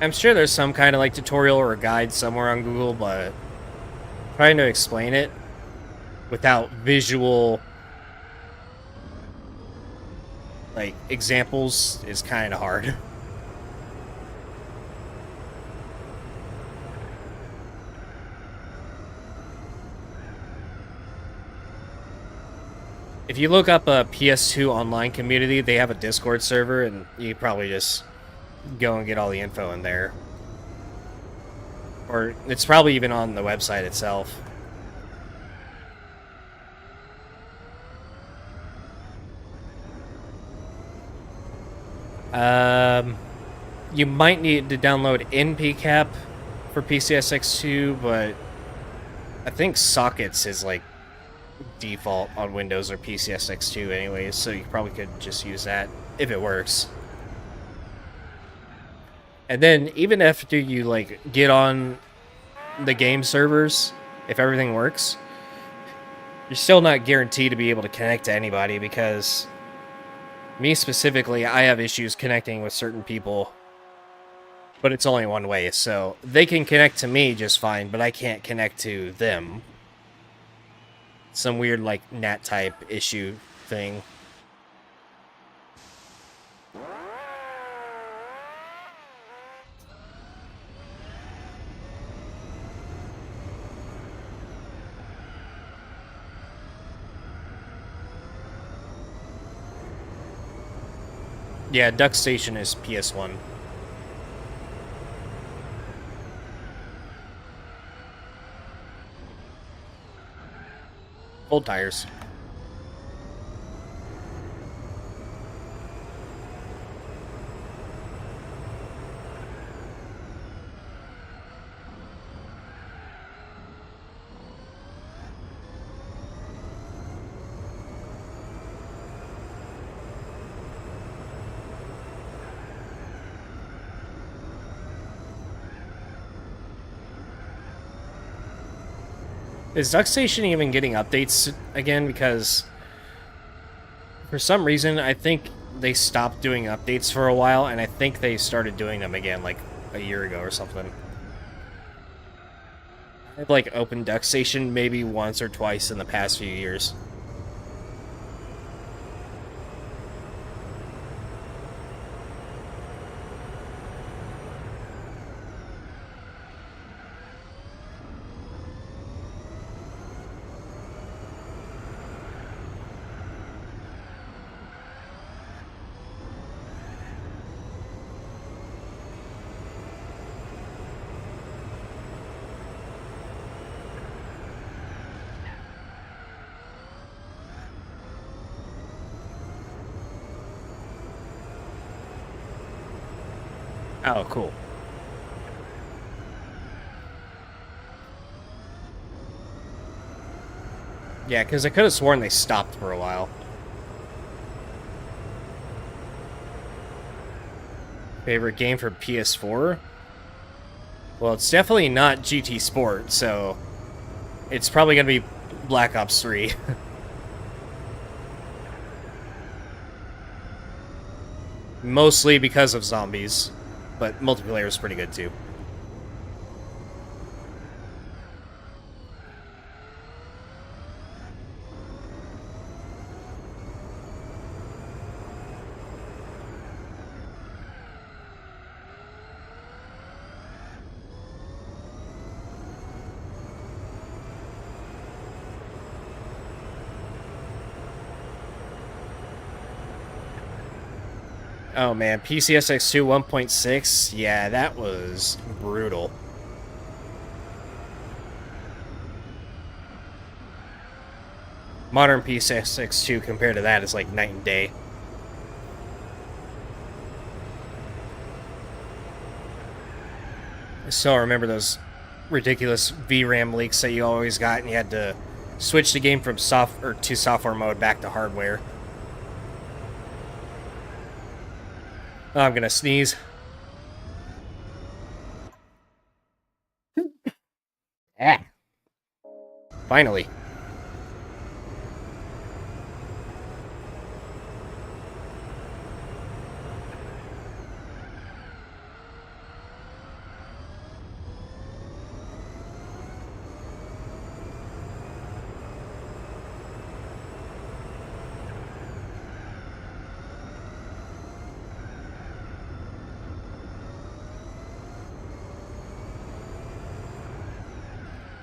I'm sure there's some kind of like tutorial or guide somewhere on Google, but trying to explain it without visual like examples is kind of hard. If you look up a PS2 online community, they have a Discord server, and you probably just go and get all the info in there. Or it's probably even on the website itself. You might need to download NPCap for PCSX2, but I think Sockets is like default on Windows or PCSX2 anyways, so you probably could just use that if it works. And then even after you like get on the game servers, if everything works, you're still not guaranteed to be able to connect to anybody, because me specifically, I have issues connecting with certain people, but it's only one way, so they can connect to me just fine, but I can't connect to them. Some weird like NAT type issue thing. Yeah, Duck Station is PS1. Old tires. Is Duck Station even getting updates again? Because for some reason, I think they stopped doing updates for a while, and I think they started doing them again like a year ago or something. I've like opened Duck Station maybe once or twice in the past few years. Oh, cool. Yeah, because I could have sworn they stopped for a while. Favorite game for PS4? Well, it's definitely not GT Sport, so it's probably going to be Black Ops 3. Mostly because of zombies, but multiplayer is pretty good too. Oh man, PCSX2 1.6, yeah, that was brutal. Modern PS6 compared to that is like night and day. I still remember those ridiculous VRAM leaks that you always got, and you had to switch the game from software mode back to hardware. Oh, I'm gonna sneeze. Ah. Finally.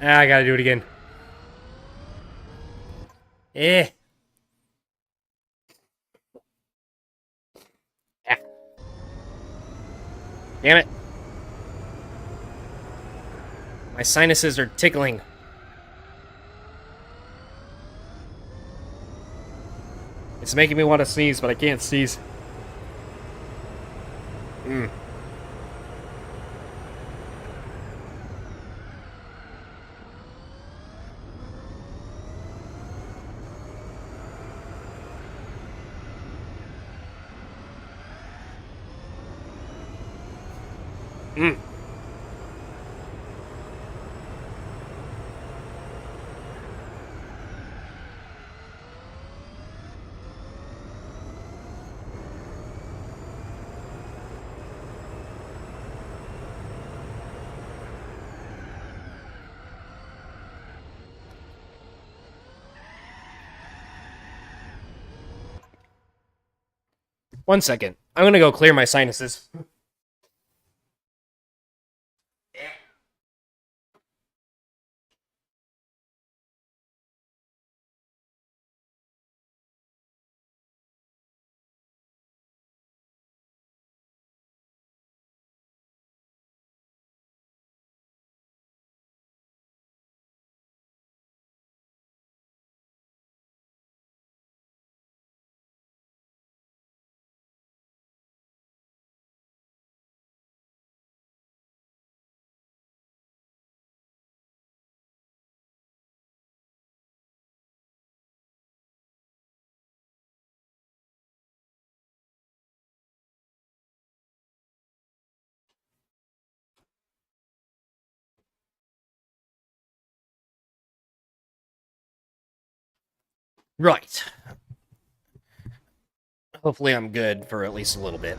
I gotta do it again. Ah. Damn it. My sinuses are tickling. It's making me want to sneeze, but I can't sneeze. One second. I'm gonna go clear my sinuses. Right. Hopefully I'm good for at least a little bit.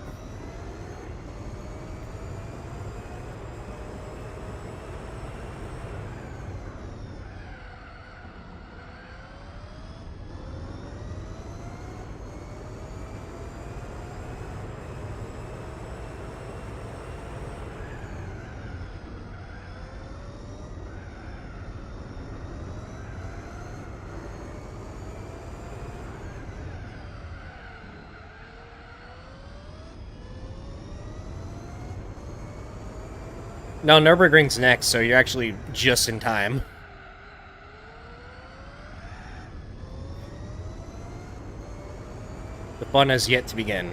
No, Nurburgring's next, so you're actually just in time. The fun has yet to begin.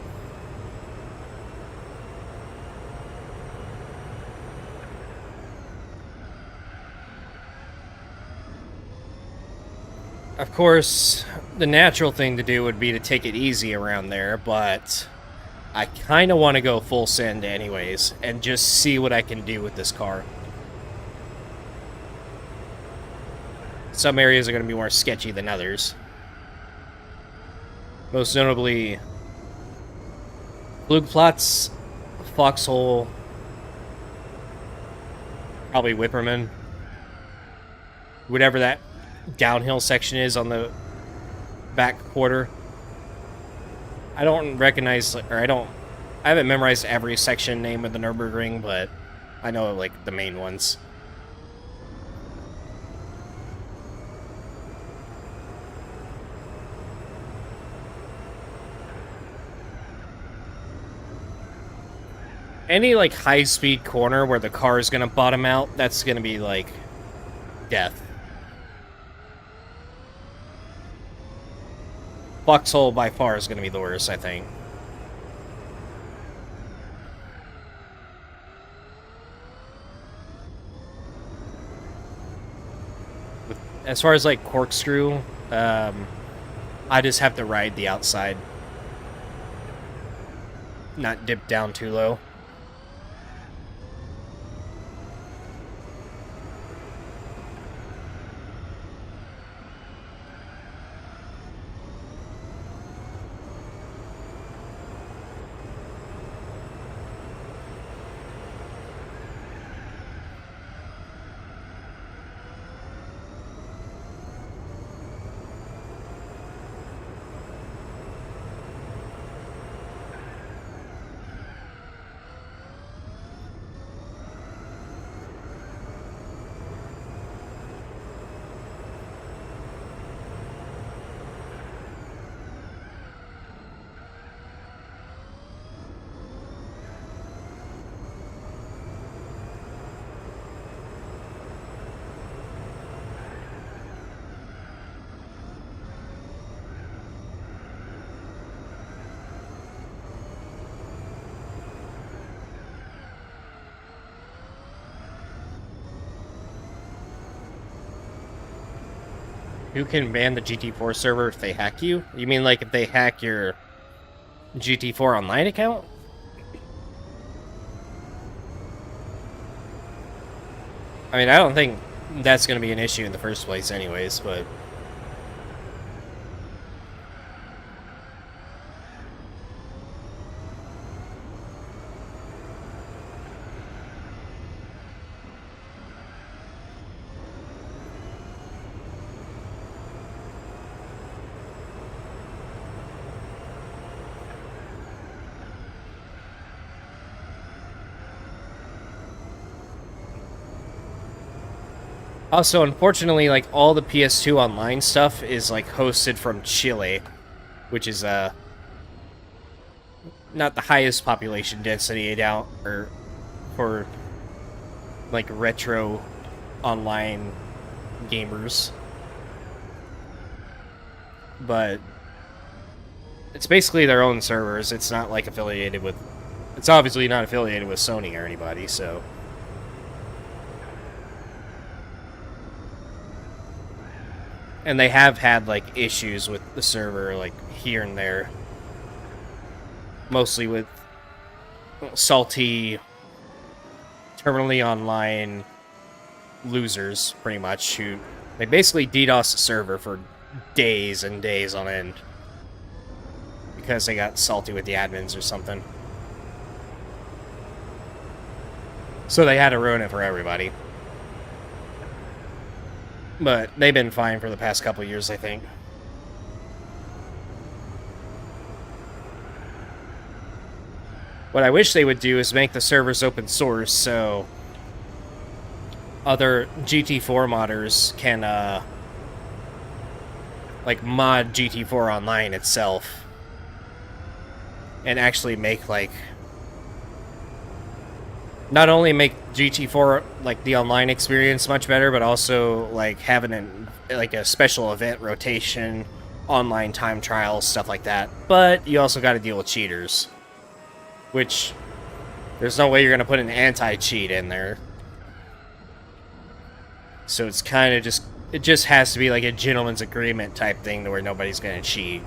Of course, the natural thing to do would be to take it easy around there, but I kind of want to go full send anyways, and just see what I can do with this car. Some areas are going to be more sketchy than others. Most notably, Flugplatz, Foxhole, probably Whipperman. Whatever that downhill section is on the back quarter. I don't recognize, or I haven't memorized every section name of the Nurburgring, but I know, like, the main ones. Any, like, high-speed corner where the car is gonna bottom out, that's gonna be, like, death. Foxhole by far is going to be the worst, I think. As far as like corkscrew, I just have to ride the outside, not dip down too low. Who can ban the GT4 server if they hack you? You mean like if they hack your GT4 online account? I mean, I don't think that's going to be an issue in the first place anyways, but... Also, unfortunately, like, all the PS2 online stuff is, like, hosted from Chile, which is, not the highest population density down, or for, like, retro online gamers. But it's basically their own servers. It's not, like, affiliated with... It's obviously not affiliated with Sony or anybody, so... And they have had, like, issues with the server, like, here and there. Mostly with salty, terminally online losers, pretty much, who... They basically DDoS the server for days and days on end. Because they got salty with the admins or something. So they had to ruin it for everybody. But they've been fine for the past couple of years, I think. What I wish they would do is make the servers open source so other GT4 modders can, like, mod GT4 Online itself. And actually make, like... Not only make GT4, like, the online experience much better, but also, like, having like a special event rotation, online time trials, stuff like that. But you also got to deal with cheaters. Which, there's no way you're going to put an anti-cheat in there. So it's kind of just... It just has to be, like, a gentleman's agreement type thing to where nobody's going to cheat.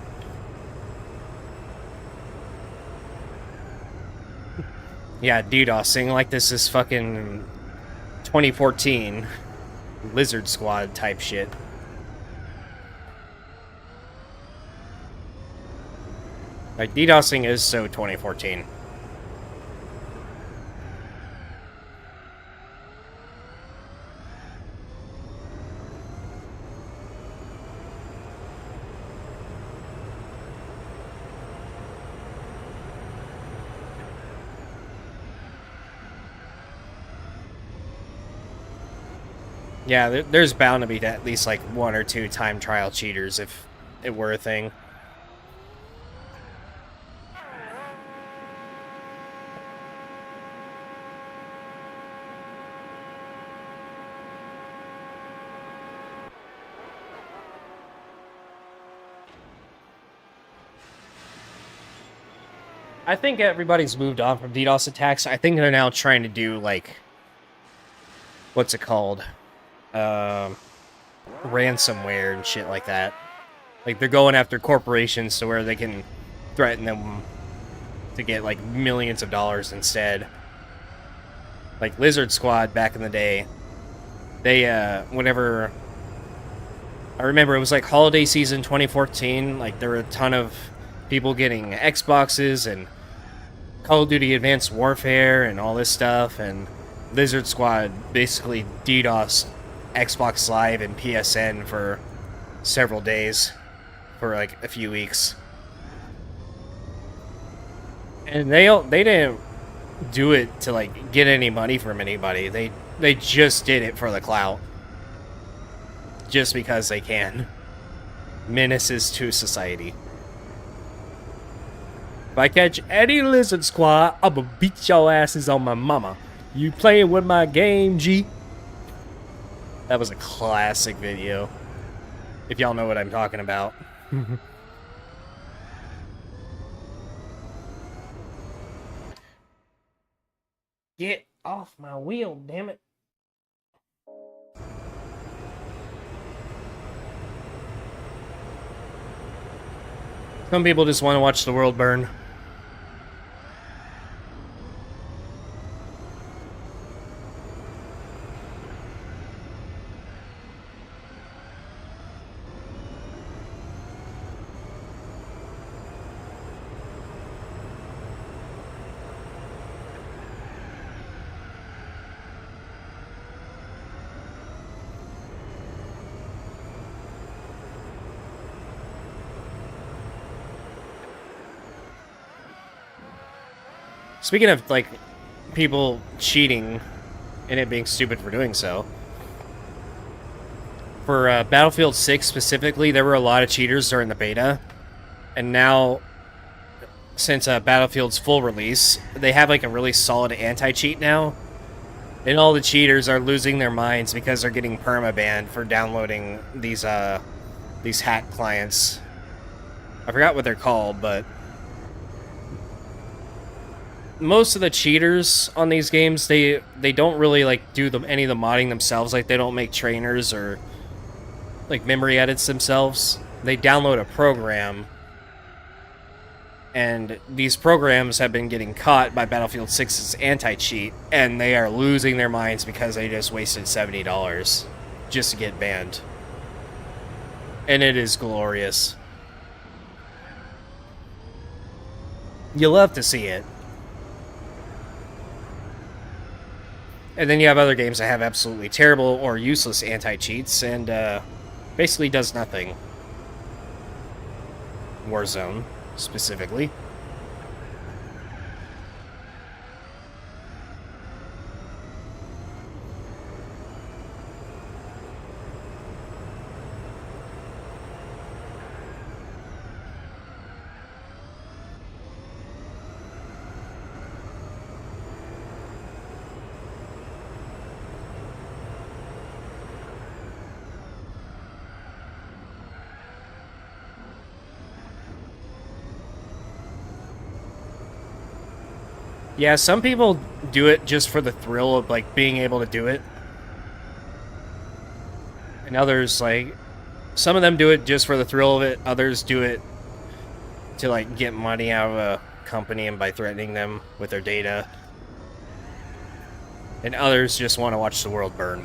Yeah, DDoSing like this is fucking 2014 Lizard Squad type shit. Like, DDoSing is so 2014. Yeah, there's bound to be at least, like, 1 or 2 time trial cheaters if it were a thing. I think everybody's moved on from DDoS attacks. I think they're now trying to do, like, what's it called? Ransomware and shit like that. Like, they're going after corporations to where they can threaten them to get, like, millions of dollars instead. Like, Lizard Squad back in the day, they, whenever... I remember it was, like, holiday season 2014, like, there were a ton of people getting Xboxes and Call of Duty Advanced Warfare and all this stuff, and Lizard Squad basically DDoS Xbox Live and PSN for several days, for like a few weeks. And they didn't do it to like get any money from anybody. They just did it for the clout. Just because they can. Menaces to society. If I catch any Lizard Squad, I'ma beat your asses on my mama. You playing with my game, G? That was a classic video. If y'all know what I'm talking about. Get off my wheel, damn it. Some people just want to watch the world burn. Speaking of, like, people cheating and it being stupid for doing so, for Battlefield 6 specifically, there were a lot of cheaters during the beta, and now, since Battlefield's full release, they have, like, a really solid anti-cheat now, and all the cheaters are losing their minds because they're getting perma-banned for downloading these hack clients. I forgot what they're called, but most of the cheaters on these games, they don't really like do any of the modding themselves. Like, they don't make trainers or like memory edits themselves. They download a program, and these programs have been getting caught by Battlefield 6's anti-cheat, and they are losing their minds because they just wasted $70 just to get banned. And it is glorious. You love to see it. And then you have other games that have absolutely terrible or useless anti-cheats, and basically does nothing. Warzone, specifically. Yeah, some people do it just for the thrill of, like, being able to do it. And others, like, some of them do it just for the thrill of it. Others do it to, like, get money out of a company and by threatening them with their data. And others just want to watch the world burn.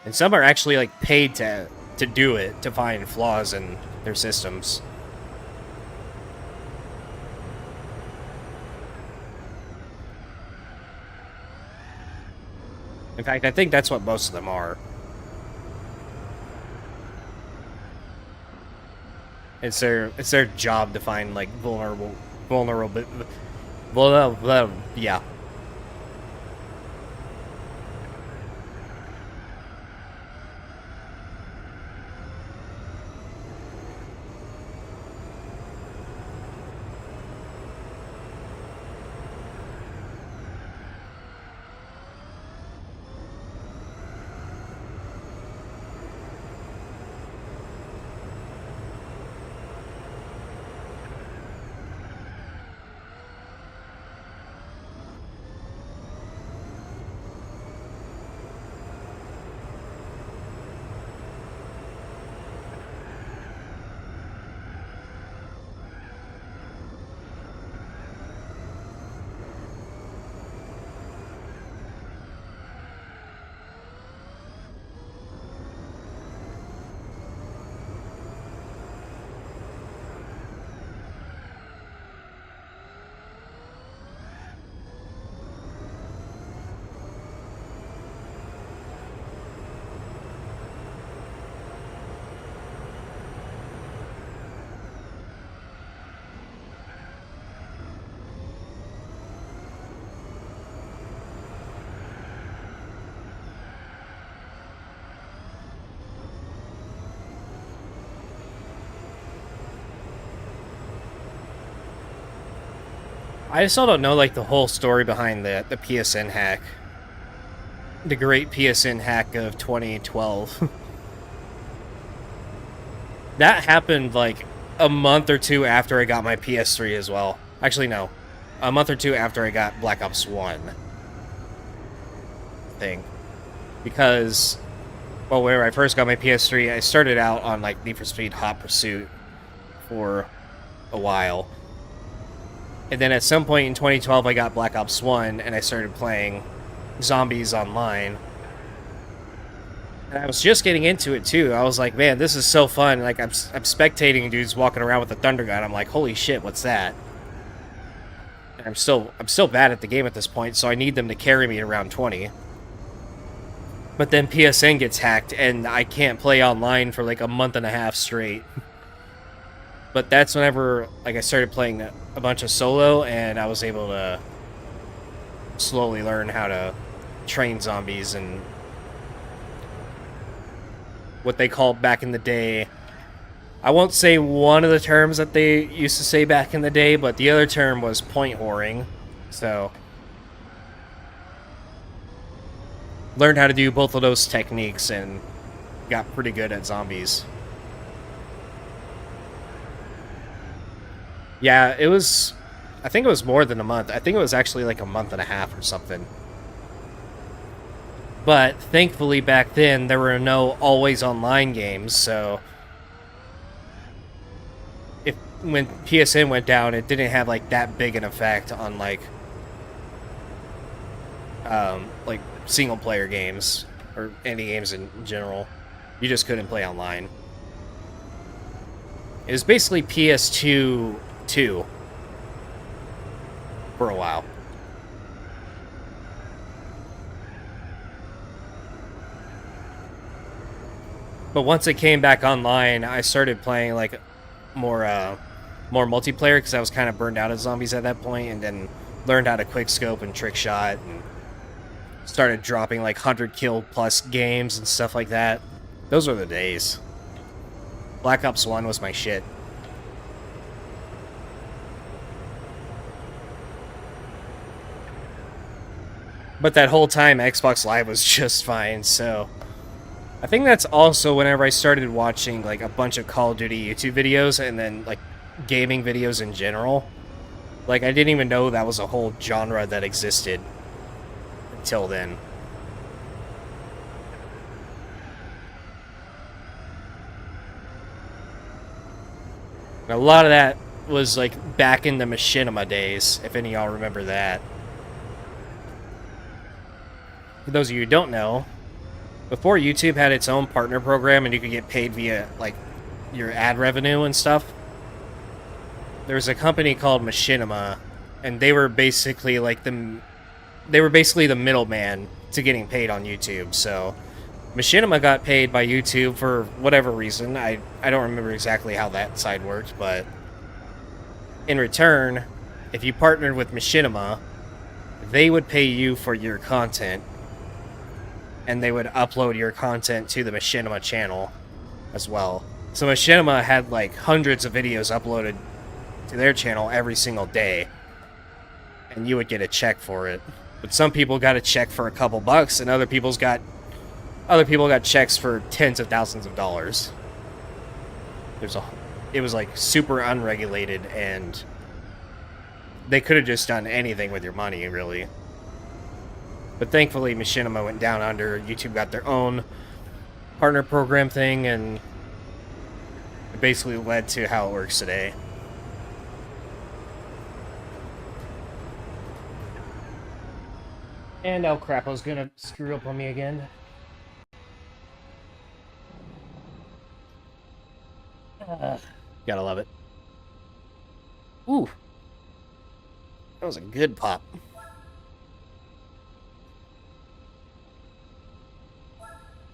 And some are actually, like, paid to do it, to find flaws in their systems. In fact, I think that's what most of them are. It's their job to find, like, vulnerable, yeah. I still don't know, like, the whole story behind the PSN hack. The great PSN hack of 2012. That happened, like, a month or two after I got my PS3 as well. Actually, no. A month or two after I got Black Ops 1. Thing. Because, well, where I first got my PS3, I started out on, like, Need for Speed Hot Pursuit for a while. And then at some point in 2012, I got Black Ops 1, and I started playing Zombies Online. And I was just getting into it, too. I was like, man, this is so fun. Like, I'm spectating dudes walking around with a thunder gun. I'm like, holy shit, what's that? And I'm still bad at the game at this point, so I need them to carry me around 20. But then PSN gets hacked, and I can't play online for like a month and a half straight. But that's whenever, like, I started playing a bunch of solo, and I was able to slowly learn how to train zombies and what they called back in the day. I won't say one of the terms that they used to say back in the day, but the other term was point whoring. So, learned how to do both of those techniques and got pretty good at zombies. Yeah, it was... I think it was more than a month. I think it was actually like a month and a half or something. But thankfully back then there were no always online games, so when PSN went down, it didn't have like that big an effect on like single player games or any games in general. You just couldn't play online. It was basically PS2 2 for a while. But once it came back online, I started playing like more multiplayer because I was kind of burned out of zombies at that point, and then learned how to quickscope and trick shot, and started dropping like 100 kill plus games and stuff like that. Those were the days. Black Ops 1 was my shit. But that whole time, Xbox Live was just fine, so... I think that's also whenever I started watching, like, a bunch of Call of Duty YouTube videos, and then, like, gaming videos in general. Like, I didn't even know that was a whole genre that existed until then. And a lot of that was, like, back in the Machinima days, if any of y'all remember that. For those of you who don't know, before YouTube had its own partner program and you could get paid via, like, your ad revenue and stuff, there was a company called Machinima, and they were basically, like, the middleman to getting paid on YouTube, so... Machinima got paid by YouTube for whatever reason. I don't remember exactly how that side worked, but... in return, if you partnered with Machinima, they would pay you for your content, and they would upload your content to the Machinima channel as well. So Machinima had like hundreds of videos uploaded to their channel every single day, and you would get a check for it. But some people got a check for a couple bucks, and other people got checks for tens of thousands of dollars. It was like super unregulated, and they could have just done anything with your money, really. But thankfully, Machinima went down under. YouTube got their own partner program thing, and it basically led to how it works today. And oh crap, I was gonna screw up on me again. Gotta love it. Ooh. That was a good pop.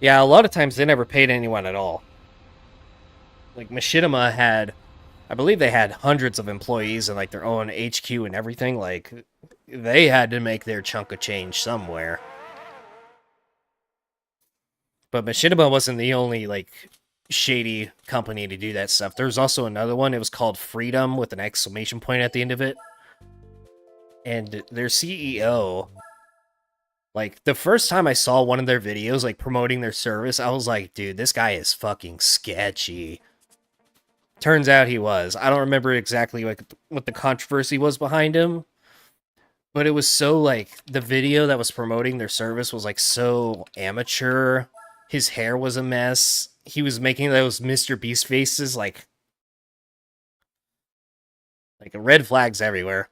Yeah, a lot of times they never paid anyone at all. Like, Machinima had... I believe they had hundreds of employees and, like, their own HQ and everything. Like, they had to make their chunk of change somewhere. But Machinima wasn't the only, like, shady company to do that stuff. There was also another one. It was called Freedom with an exclamation point at the end of it. and their CEO, like, the first time I saw one of their videos, like, promoting their service, I was like, dude, this guy is fucking sketchy. Turns out he was. I don't remember exactly, like, what the controversy was behind him, but it was so, like, the video that was promoting their service was, like, so amateur. His hair was a mess. He was making those Mr. Beast faces, like red flags everywhere.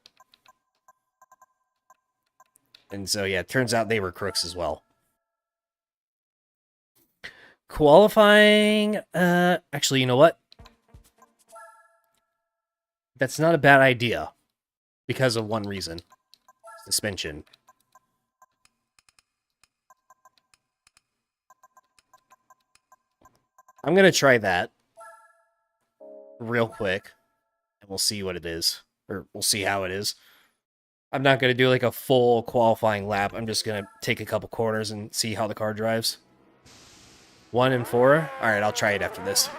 And so, yeah, it turns out they were crooks as well. Qualifying, actually, you know what? That's not a bad idea. Because of one reason. Suspension. I'm gonna try that. Real quick. And we'll see what it is. Or we'll see how it is. I'm not gonna do like a full qualifying lap. I'm just gonna take a couple corners and see how the car drives. 1 and 4? Alright, I'll try it after this.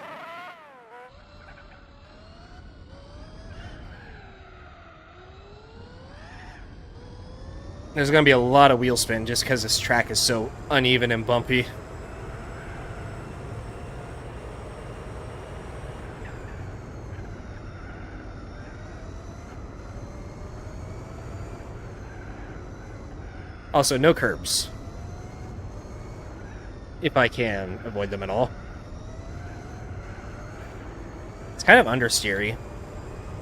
There's going to be a lot of wheel spin just because this track is so uneven and bumpy. Also, no curbs. If I can avoid them at all. It's kind of understeery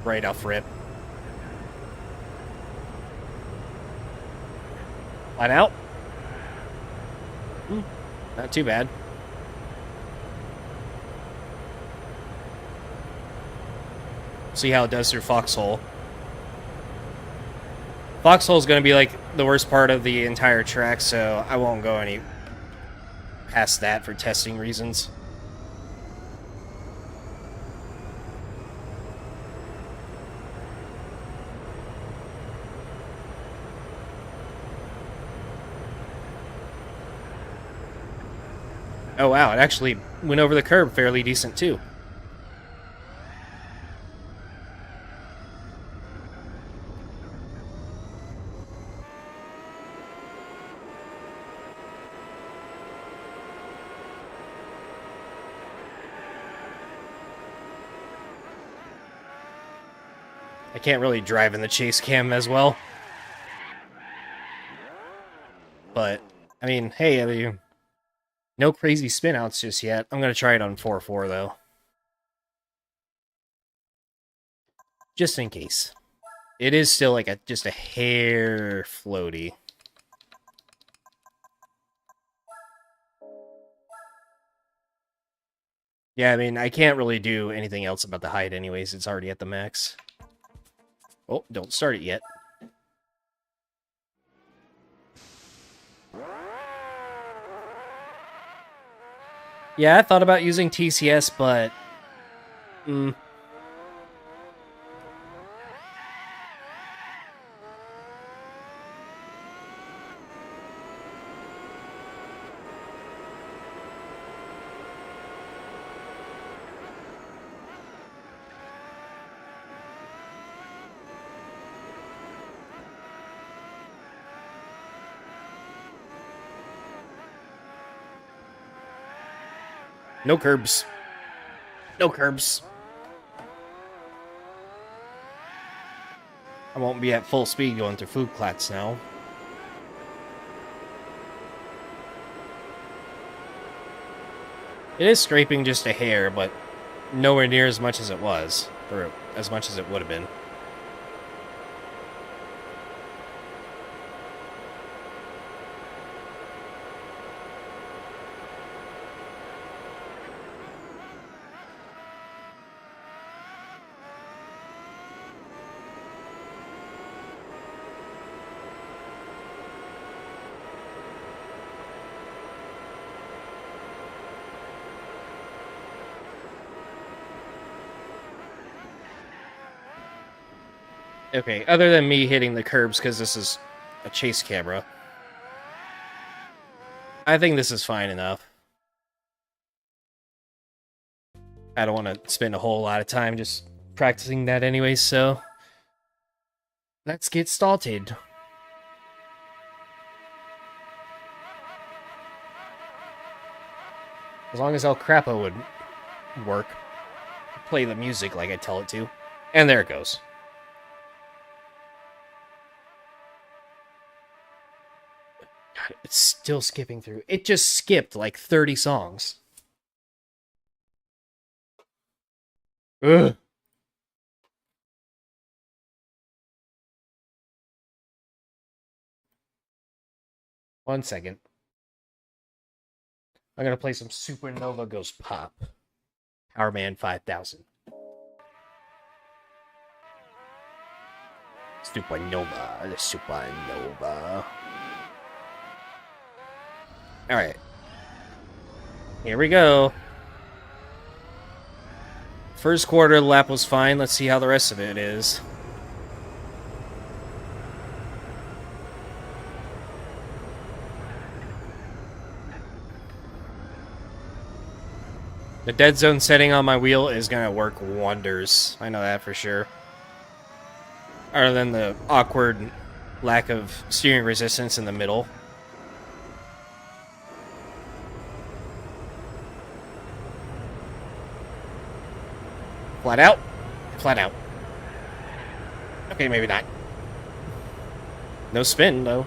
right off rip. Flat out. Not too bad. See how it does through Foxhole. Foxhole is going to be like the worst part of the entire track, so I won't go any past that for testing reasons. Oh wow, it actually went over the curb fairly decent too. I can't really drive in the chase cam as well. But, I mean, hey, no crazy spin-outs just yet. I'm going to try it on 4.4, though. Just in case. It is still like just a hair floaty. Yeah, I mean, I can't really do anything else about the height anyways. It's already at the max. Oh, don't start it yet. Yeah, I thought about using TCS, but... no curbs. No curbs. I won't be at full speed going through food clats now. It is scraping just a hair, but nowhere near as much as it was. Or as much as it would have been. Okay, other than me hitting the curbs because this is a chase camera, I think this is fine enough. I don't want to spend a whole lot of time just practicing that anyways, so... Let's get started. As long as El Crapo would work. Play the music like I tell it to. And there it goes. God, it's still skipping through. It just skipped like 30 songs. Ugh. One second. I'm gonna play some Supernova Goes Pop. Powerman 5000. Supernova, the Supernova. Alright. Here we go. First quarter of the lap was fine. Let's see how the rest of it is. The dead zone setting on my wheel is going to work wonders. I know that for sure. Other than the awkward lack of steering resistance in the middle. Flat out. Flat out. Okay, maybe not. No spin, though.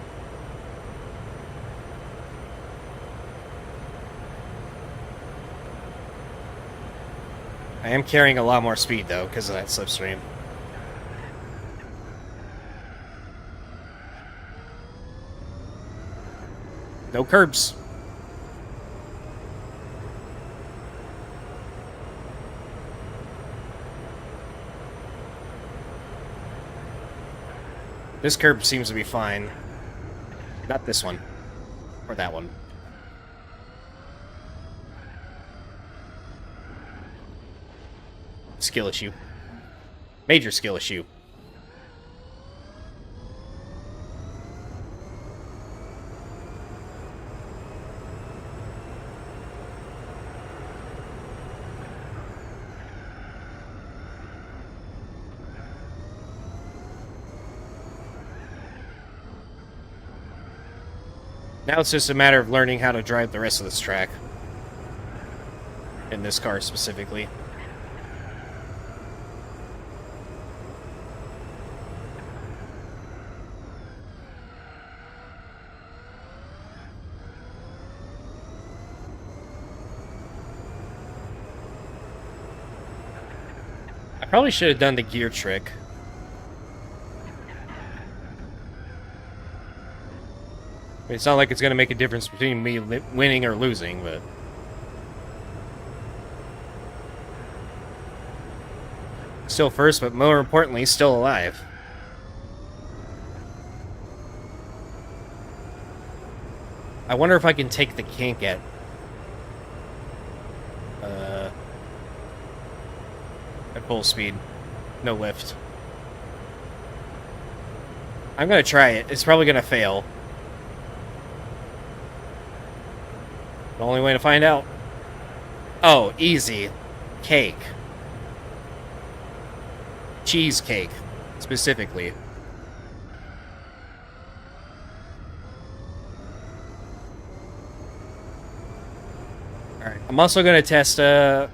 I am carrying a lot more speed, though, because of that slipstream. No curbs. This curb seems to be fine. Not this one. Or that one. Skill issue. Major skill issue. Now it's just a matter of learning how to drive the rest of this track. In this car specifically. I probably should have done the gear trick. It's not like it's going to make a difference between me winning or losing, but... Still first, but more importantly, still alive. I wonder if I can take the kink at... at full speed. No lift. I'm going to try it. It's probably going to fail. The only way to find out. Oh, easy. Cake. Cheesecake, specifically. Alright, I'm also going to test, I'm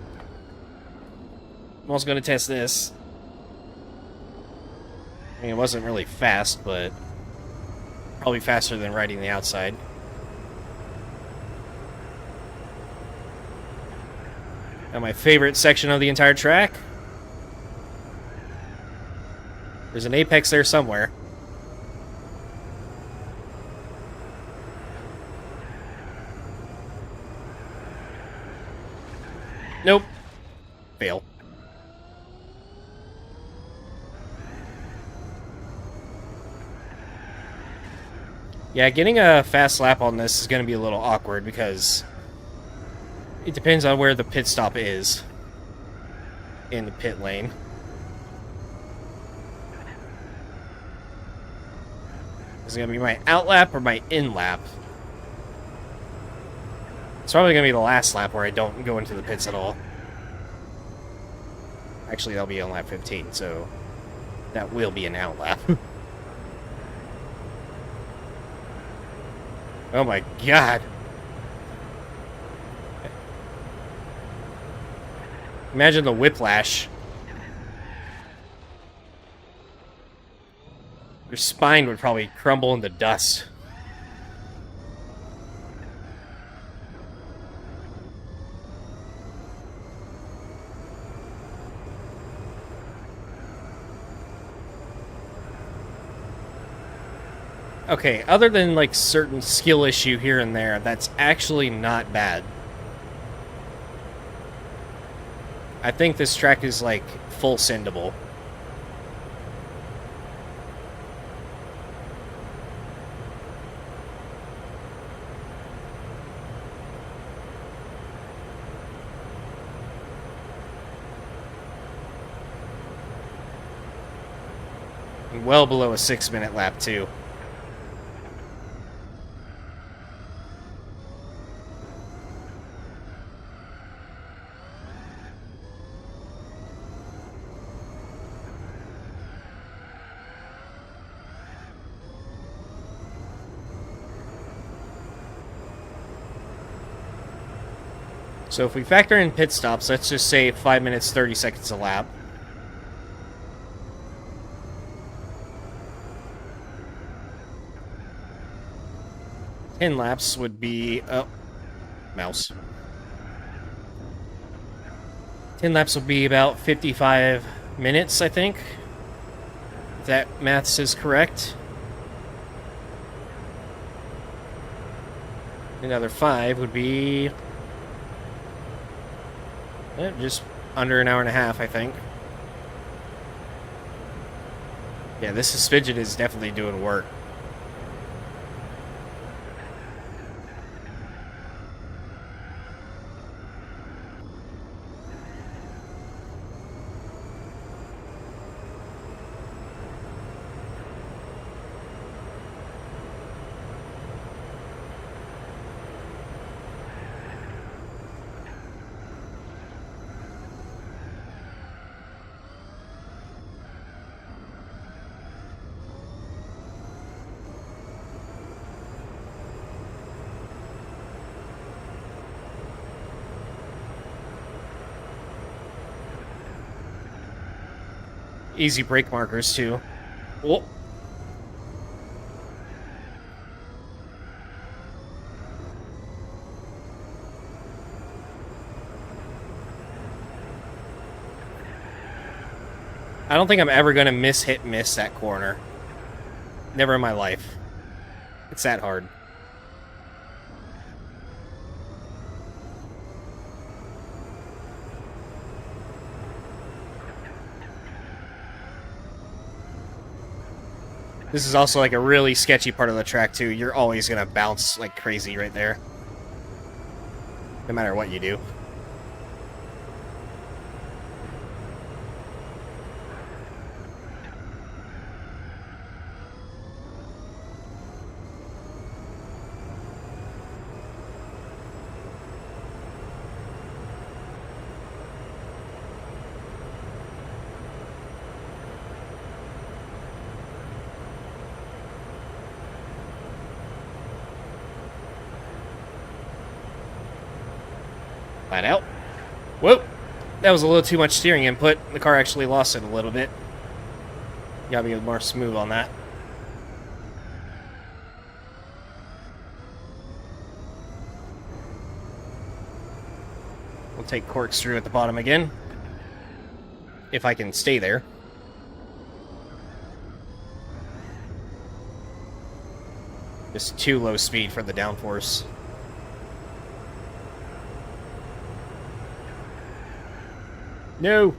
also going to test this. I mean, it wasn't really fast, but probably faster than riding the outside. And my favorite section of the entire track. There's an apex there somewhere. Nope. Fail. Yeah, getting a fast lap on this is going to be a little awkward because it depends on where the pit stop is in the pit lane. Is it going to be my out lap or my in lap? It's probably going to be the last lap where I don't go into the pits at all. Actually, that'll be on lap 15, so that will be an out lap. Oh my god. Imagine the whiplash. Your spine would probably crumble into dust. Okay, other than like certain skill issue here and there, that's actually not bad. I think this track is like full sendable. And well below a 6-minute lap too. So if we factor in pit stops, let's just say 5 minutes, 30 seconds a lap. Ten laps would be... Oh, mouse. 10 laps would be about 55 minutes, I think. If that maths is correct. Another 5 would be... just under an hour and a half, I think. Yeah, this suspension is definitely doing work. Easy brake markers, too. Oh. I don't think I'm ever going to miss that corner. Never in my life. It's that hard. This is also like a really sketchy part of the track too. You're always gonna bounce like crazy right there. No matter what you do. Flat out. Whoa! That was a little too much steering input. The car actually lost it a little bit. Gotta be more smooth on that. We'll take corkscrew at the bottom again. If I can stay there. Just too low speed for the downforce. No!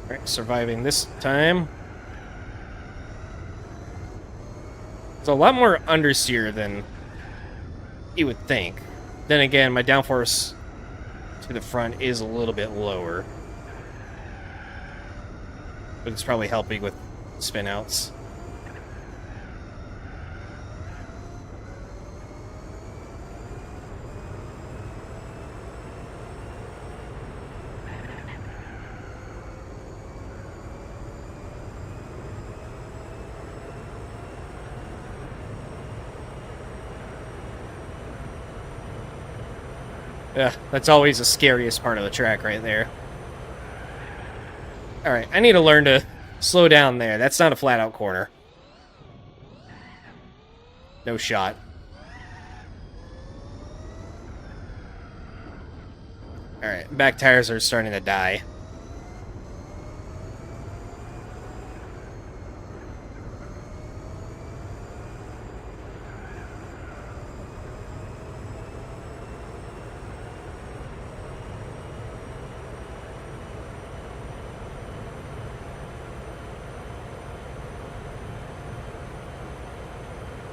Alright, surviving this time. It's a lot more understeer than you would think. Then again, my downforce to the front is a little bit lower. But it's probably helping with spin outs. Yeah, that's always the scariest part of the track right there. Alright, I need to learn to slow down there. That's not a flat-out corner. No shot. Alright, back tires are starting to die.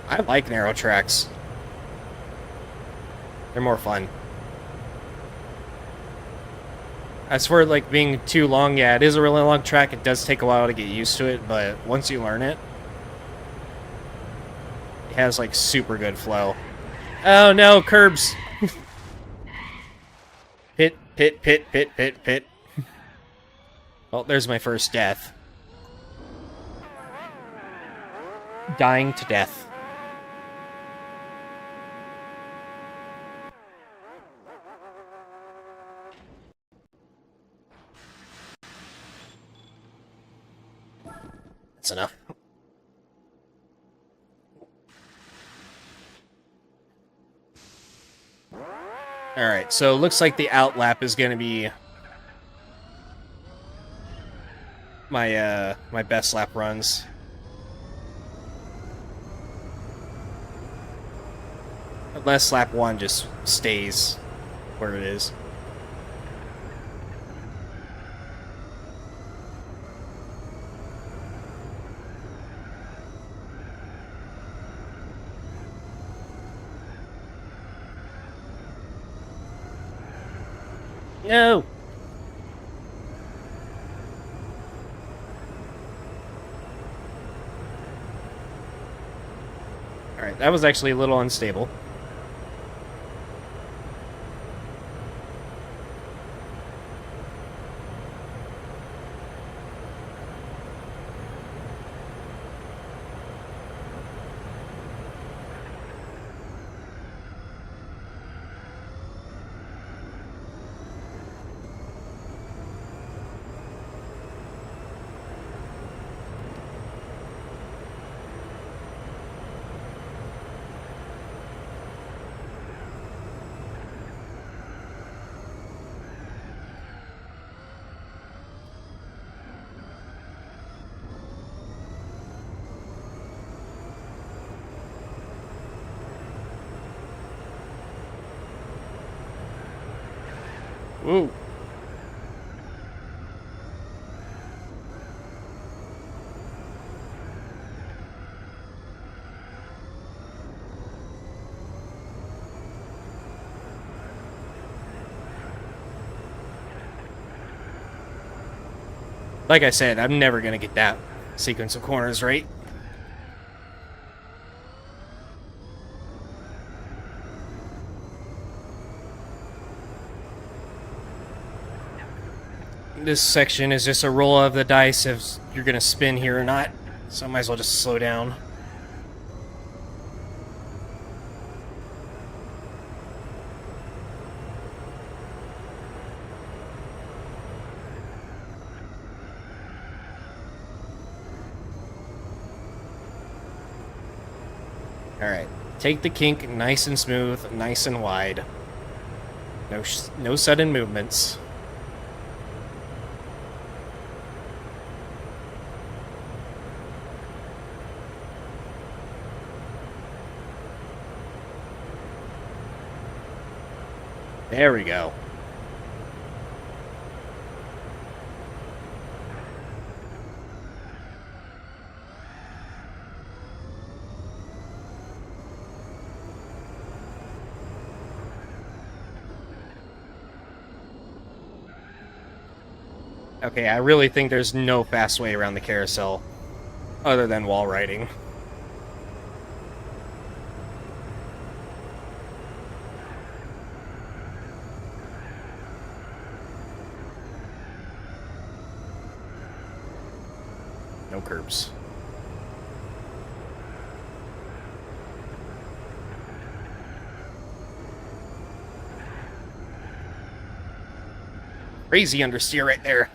I like narrow tracks. They're more fun. As for, like, being too long, yeah, it is a really long track. It does take a while to get used to it, but once you learn it, it has, like, super good flow. Oh, no, curbs! Pit, pit, pit, pit, pit, pit. Well, there's my first death. Dying to death. That's enough. Alright, so it looks like the out lap is gonna be my my best lap runs. Unless lap 1 just stays where it is. No! Alright, that was actually a little unstable. Ooh. Like I said, I'm never gonna get that sequence of corners right. This section is just a roll of the dice if you're gonna spin here or not, so I might as well just slow down. Alright, take the kink nice and smooth, nice and wide. No sudden movements. There we go. Okay, I really think there's no fast way around the carousel other than wall riding. No curbs. Crazy understeer right there.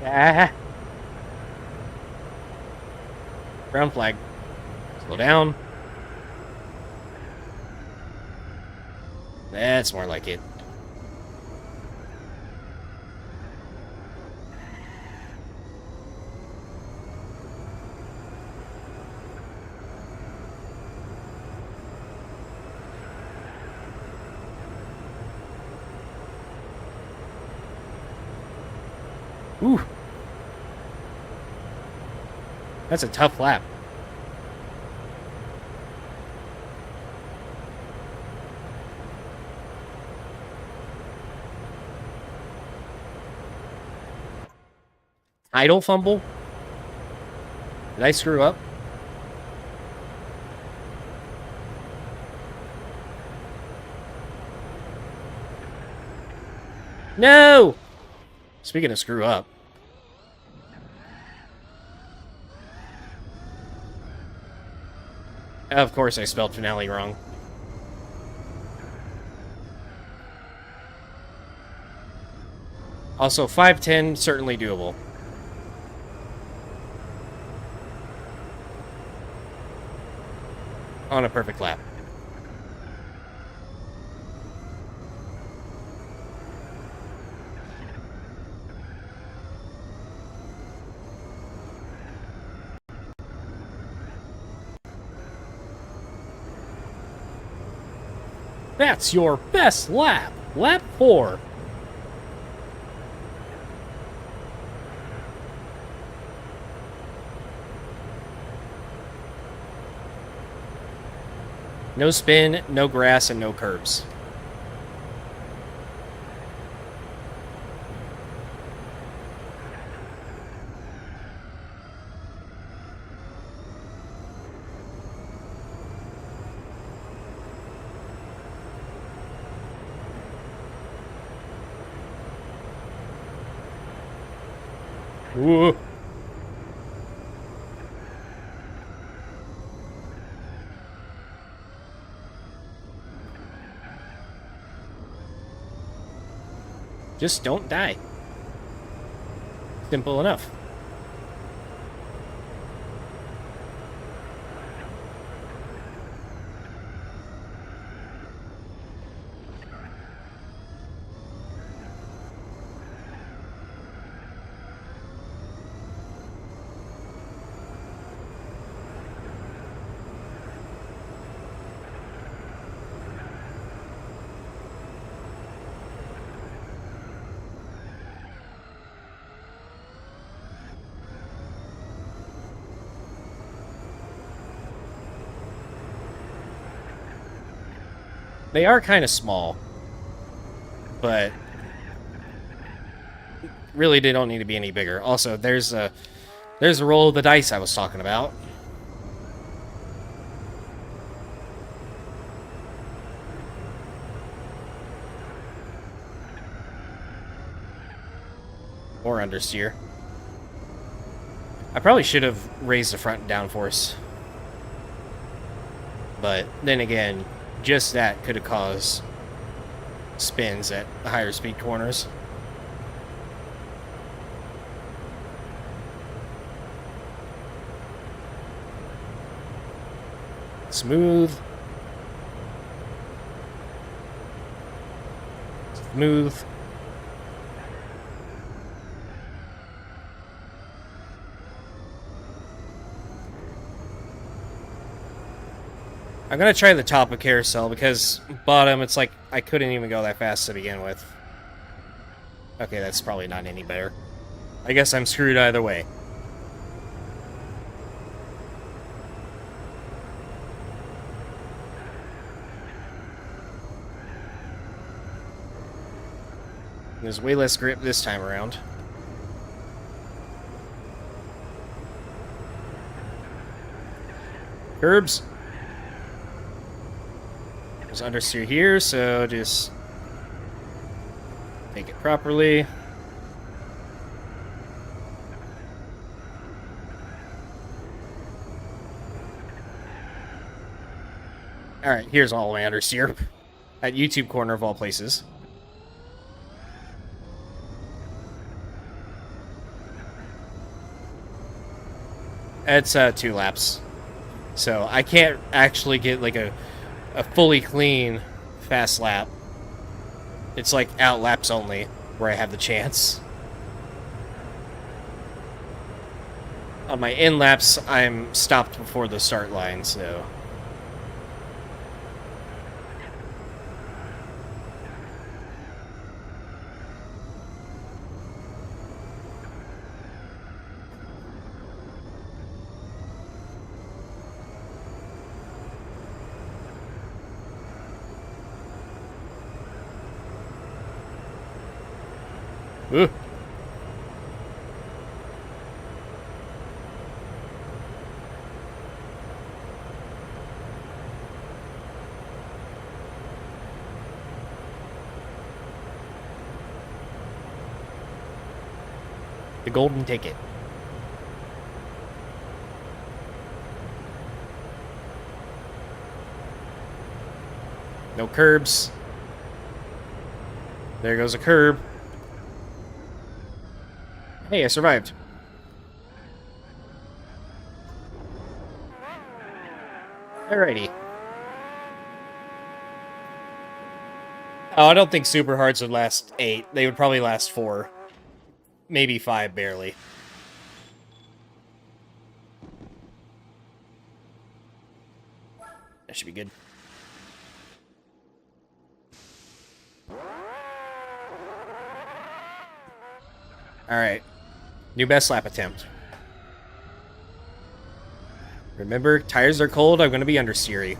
Ah. Brown flag. Slow down. That's more like it. Ooh. That's a tough lap. Idle fumble? Did I screw up? No! Speaking of screw up. Of course I spelled finale wrong. Also, 510, certainly doable. On a perfect lap. That's your best lap. Lap 4. No spin, no grass, and no curbs. Whoa. Just don't die. Simple enough. They are kind of small, but really they don't need to be any bigger. Also, there's a roll of the dice I was talking about. Or understeer. I probably should have raised the front downforce. But then again, just that could have caused spins at higher speed corners. Smooth. Smooth. I'm gonna try the top of carousel because bottom, it's like I couldn't even go that fast to begin with. Okay, that's probably not any better. I guess I'm screwed either way. There's way less grip this time around. Curbs. There's understeer here, so just take it properly. Alright, here's all my understeer. At YouTube corner of all places. It's 2 laps. So I can't actually get like a fully clean fast lap. It's like out laps only where I have the chance. On my in laps, I'm stopped before the start line, so... Ooh. The golden ticket. No curbs. There goes a curb. Hey, I survived. Alrighty. Oh, I don't think super hards would last 8. They would probably last 4. Maybe 5, barely. That should be good. Alright. New best lap attempt. Remember, tires are cold, I'm going to be understeery.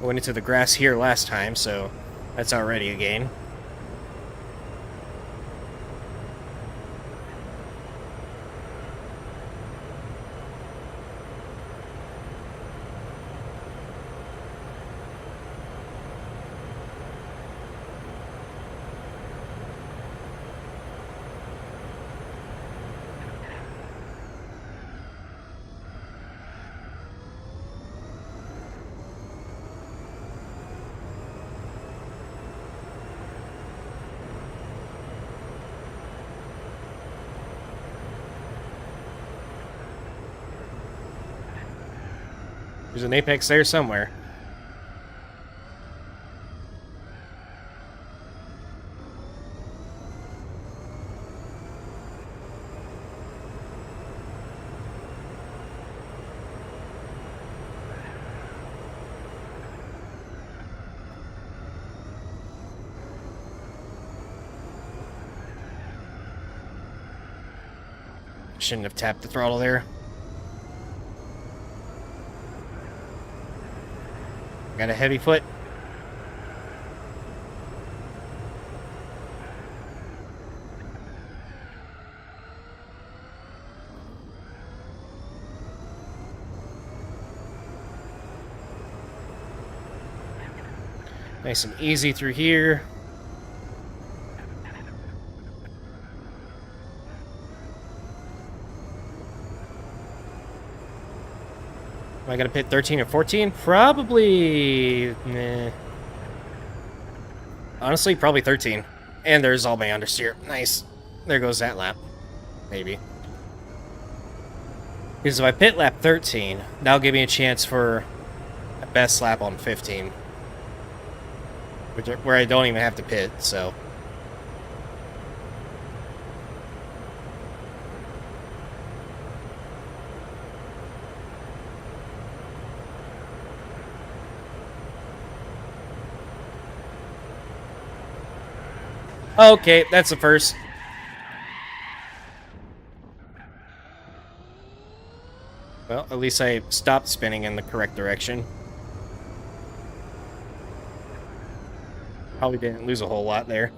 I went into the grass here last time, so that's already a gain. There's an apex there somewhere. Shouldn't have tapped the throttle there. Got a heavy foot. Nice and easy through here. Am I gonna pit 13 or 14? Probably... Nah. Honestly, probably 13. And there's all my understeer. Nice. There goes that lap. Maybe. Because if I pit lap 13, that'll give me a chance for a best lap on 15. Where I don't even have to pit, so... Okay, that's the first. Well, at least I stopped spinning in the correct direction. Probably didn't lose a whole lot there.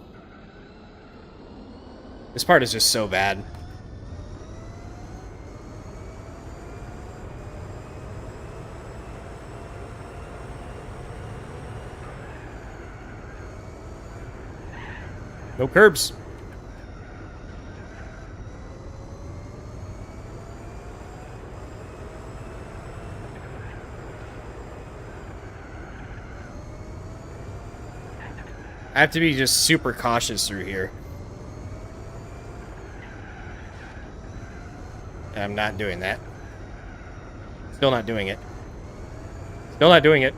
This part is just so bad. No curbs. I have to be just super cautious through here. I'm not doing that. Still not doing it. Still not doing it.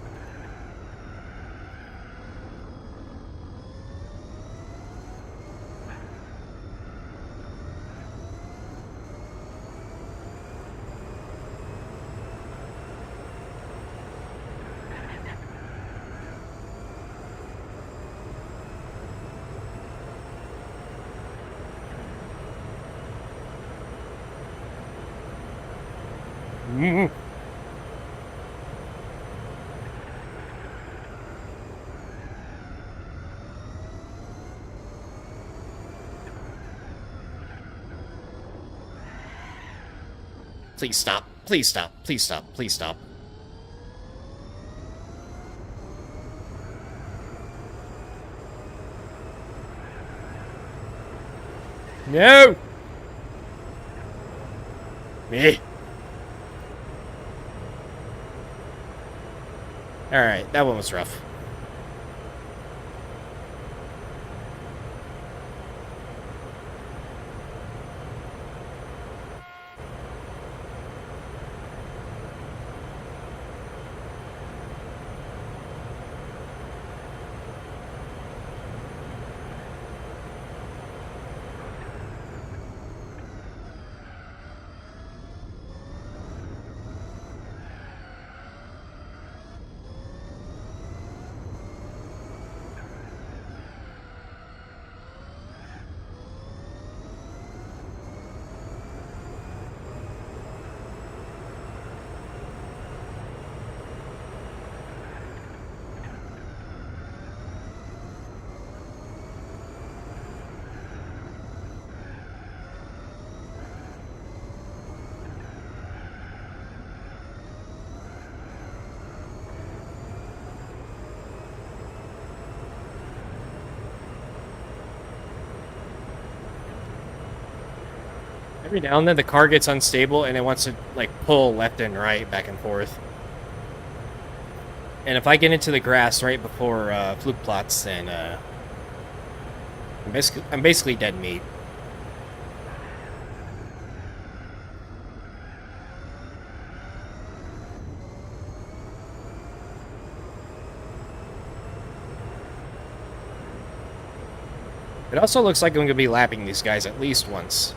Please stop. Please stop. Please stop. Please stop. No! Me. Alright, that one was rough. Every now and then the car gets unstable and it wants to like pull left and right, back and forth. And if I get into the grass right before fluke plots, then I'm basically dead meat. It also looks like I'm going to be lapping these guys at least once.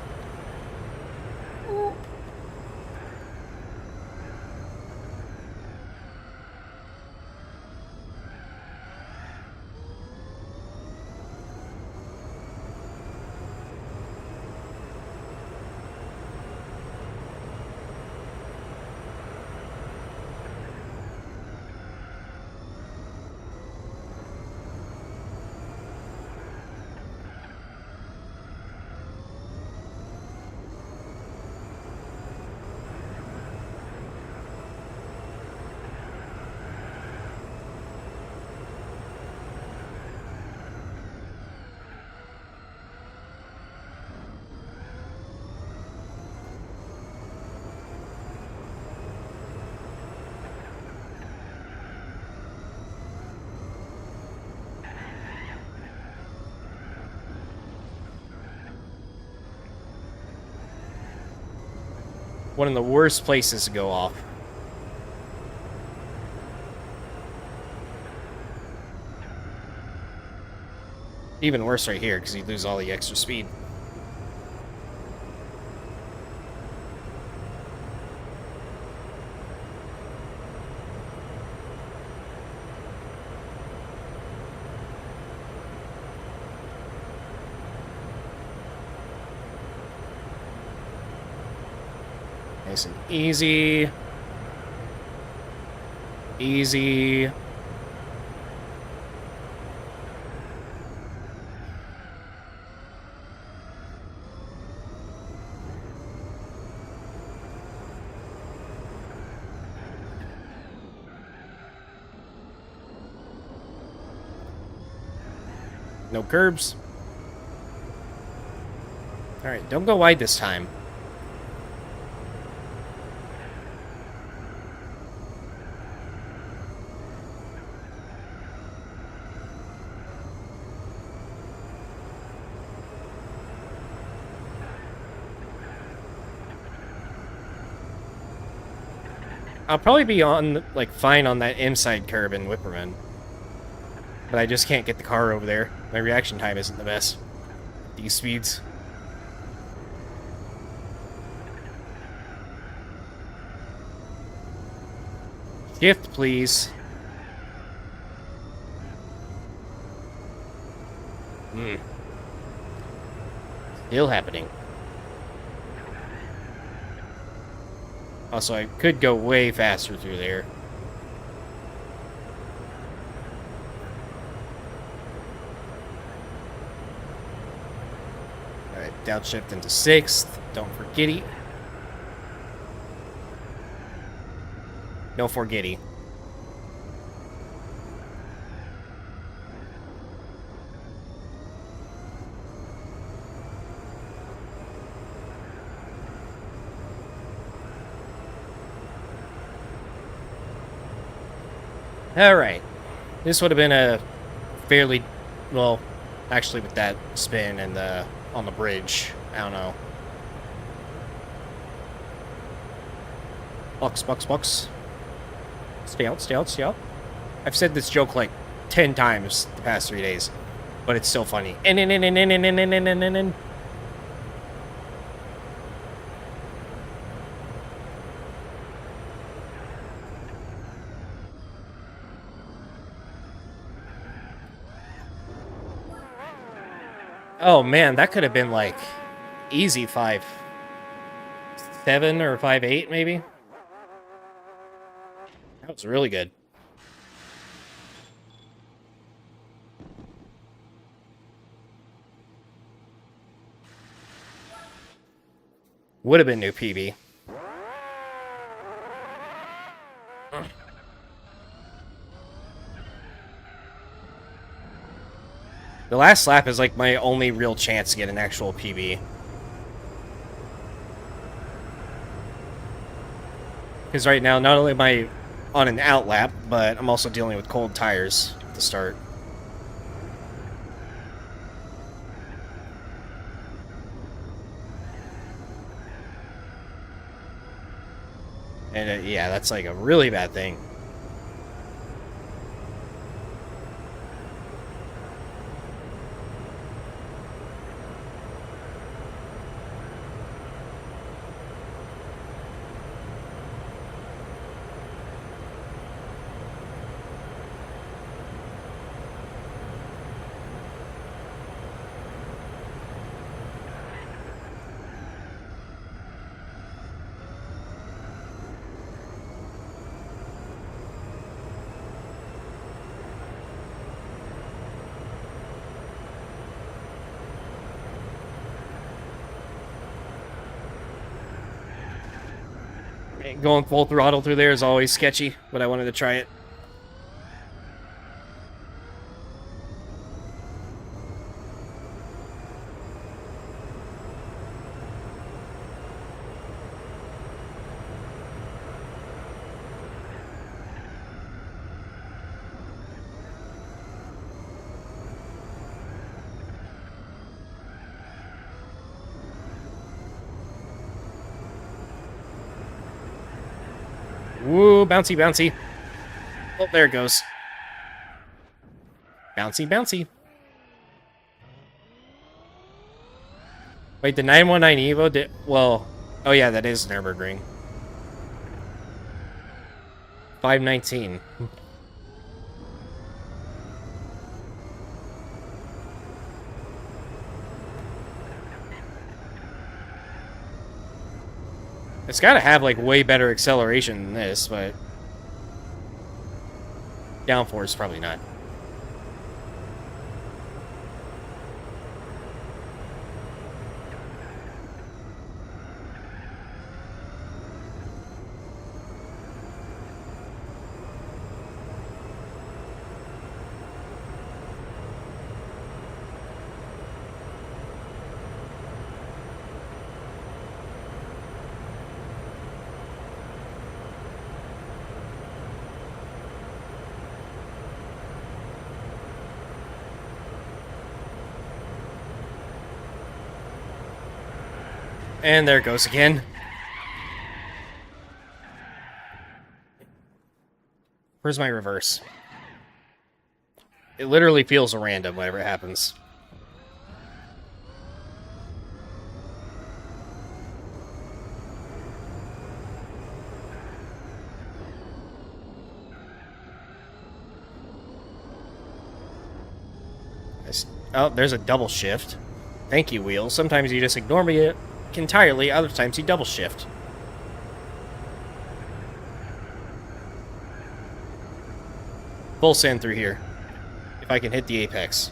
One of the worst places to go off. Even worse right here, because you lose all the extra speed. Nice and easy. Easy. No curbs. Alright, don't go wide this time. I'll probably be on, like, fine on that inside curb in Whipperman. But I just can't get the car over there. My reaction time isn't the best. These speeds. Shift, please. Still happening. Also, I could go way faster through there. Alright, downshift into 6th. Don't forget it. No forgetty. Alright. This would have been a fairly... Well, actually with that spin and the on the bridge. I don't know. Box. Stay out, stay out, stay out. I've said this joke like 10 times the past 3 days. But it's still funny. Oh man, that could have been like easy 5.7 or 5.8 maybe. That was really good. Would have been new PB. The last lap is like my only real chance to get an actual PB. Because right now, not only am I on an out lap, but I'm also dealing with cold tires at the start. And yeah, that's like a really bad thing. Going full throttle through there is always sketchy, but I wanted to try it. Woo, bouncy, bouncy. Oh, there it goes. Bouncy, bouncy. Wait, the 919 Evo did... Well, oh yeah, that is Nurburgring. 519. It's got to have, like, way better acceleration than this, but... downforce, probably not. And there it goes again. Where's my reverse? It literally feels random whenever it happens. Oh, there's a double shift. Thank you, wheel. Sometimes you just ignore me entirely, other times you double shift. Full send through here. If I can hit the apex.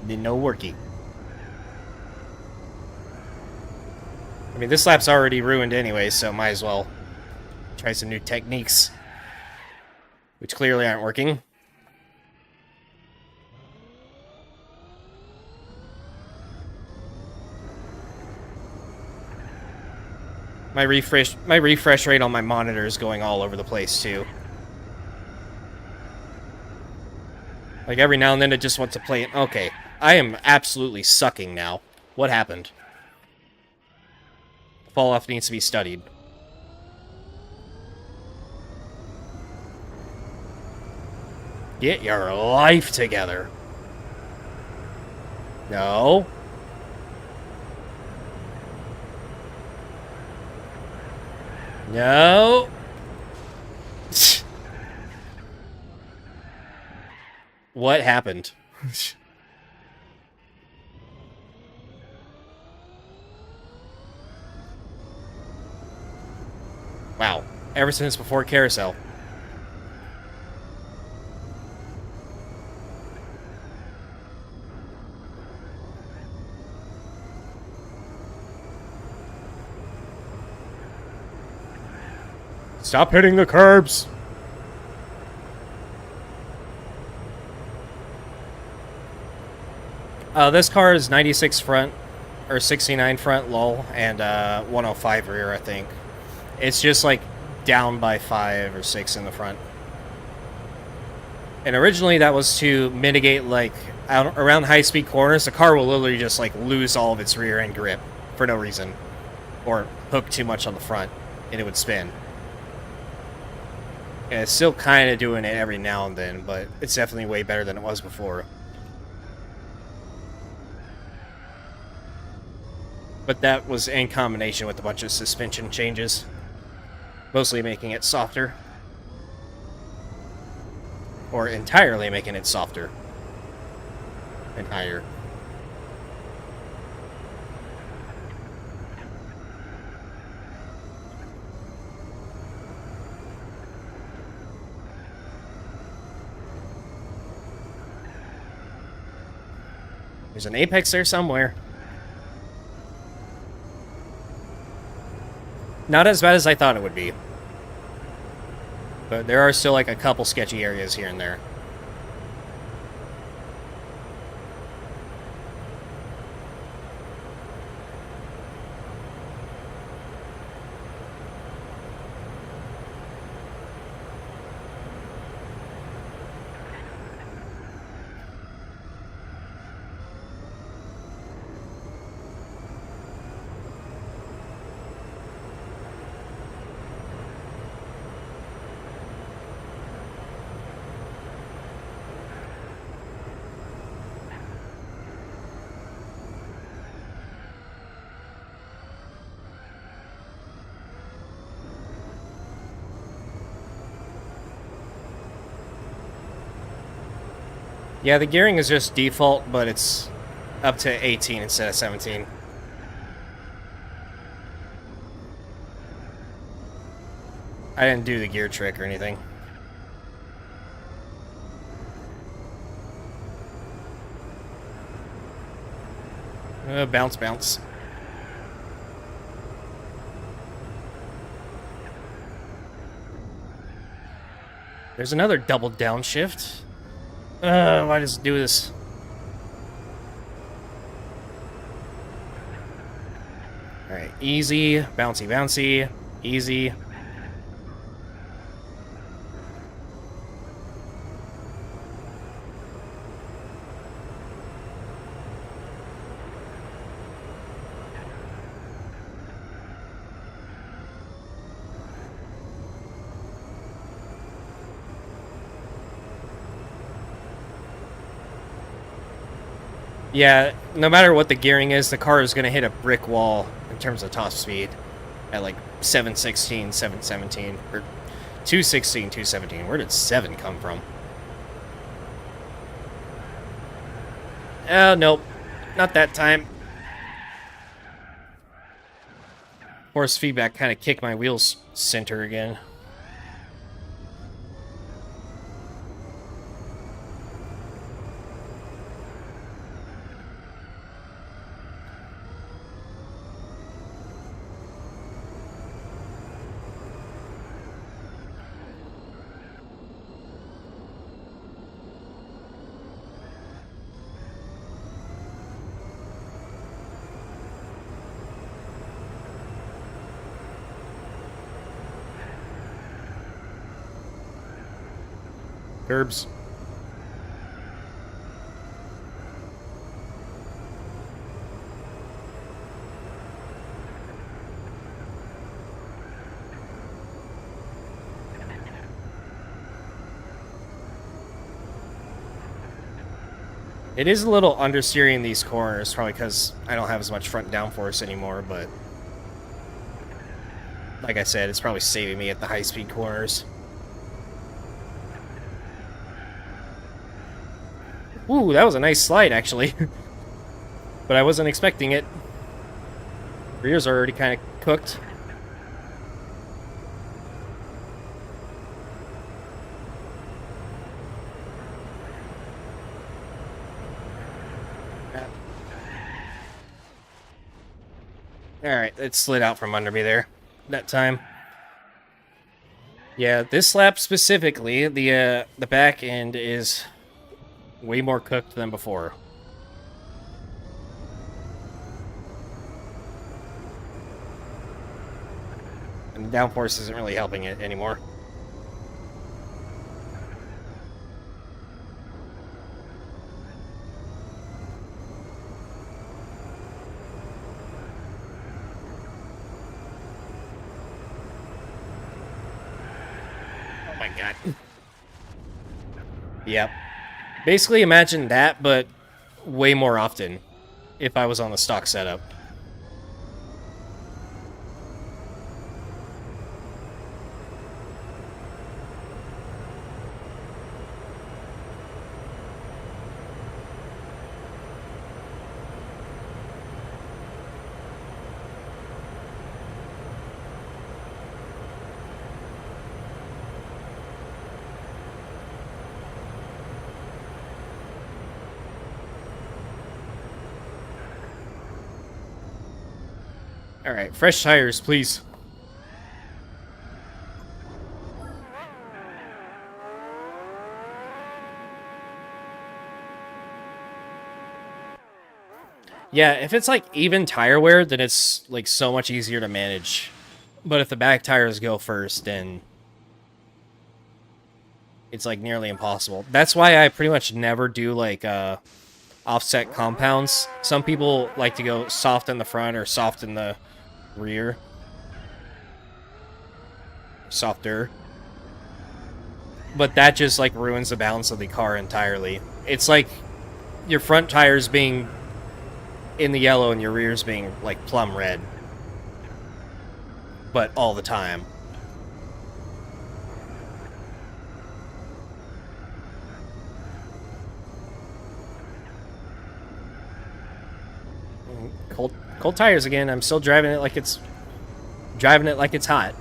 Then no worky. I mean, this lap's already ruined anyway, so might as well try some new techniques. Which clearly aren't working. My refresh rate on my monitor is going all over the place too. Like every now and then it just wants to play it. Okay, I am absolutely sucking now. What happened? Fall off needs to be studied. Get your life together. No. No. What happened? Wow. Ever since before Carousel. Stop hitting the curbs! This car is 96 front, or 69 front, lol, and 105 rear, I think. It's just like down by 5 or 6 in the front. And originally that was to mitigate, like, around high-speed corners, the car will literally just, like, lose all of its rear end grip for no reason. Or hook too much on the front, and it would spin. And it's still kind of doing it every now and then, but it's definitely way better than it was before. But that was in combination with a bunch of suspension changes. Mostly making it softer. Or entirely making it softer. And higher. There's an apex there somewhere. Not as bad as I thought it would be. But there are still like a couple sketchy areas here and there. Yeah, the gearing is just default, but it's up to 18 instead of 17. I didn't do the gear trick or anything. Bounce, bounce. There's another double downshift. Why does it do this? Alright, easy, bouncy, bouncy, easy. Yeah, no matter what the gearing is, the car is going to hit a brick wall in terms of top speed at like 716, 717, or 216, 217. Where did 7 come from? Oh, nope. Not that time. Force feedback kind of kicked my wheels center again. Curbs. It is a little understeering these corners, probably because I don't have as much front downforce anymore, but like I said, it's probably saving me at the high-speed corners. Ooh, that was a nice slide, actually. But I wasn't expecting it. Rears are already kind of cooked. Alright, it slid out from under me there that time. Yeah, this lap specifically, the back end is way more cooked than before. And the downforce isn't really helping it anymore. Oh my god. Yep. Basically imagine that, but way more often if I was on the stock setup. Alright, fresh tires, please. Yeah, if it's like even tire wear, then it's like so much easier to manage. But if the back tires go first, then it's like nearly impossible. That's why I pretty much never do like offset compounds. Some people like to go soft in the front or soft in the rear. Softer. But that just like ruins the balance of the car entirely. It's like your front tires being in the yellow and your rears being like plum red. But all the time. Cold tires again. I'm still driving it like it's hot.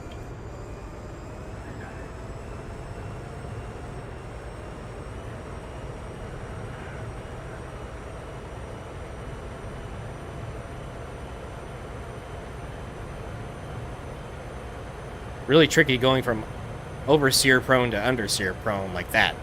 Really tricky going from oversteer prone to understeer prone like that.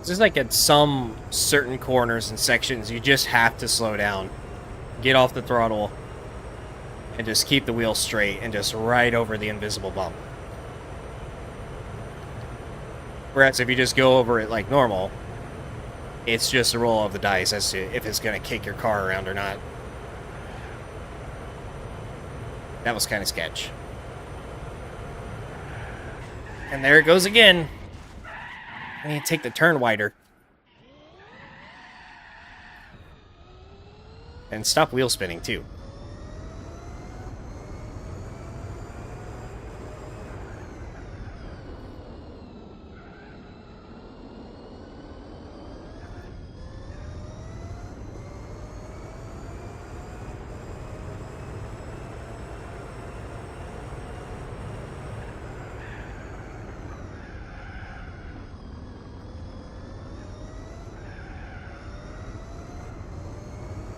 Just like at some certain corners and sections, you just have to slow down, get off the throttle, and just keep the wheel straight and just ride over the invisible bump. Whereas if you just go over it like normal, it's just a roll of the dice as to if it's going to kick your car around or not. That was kind of sketch. And there it goes again. I need to take the turn wider. And stop wheel spinning, too.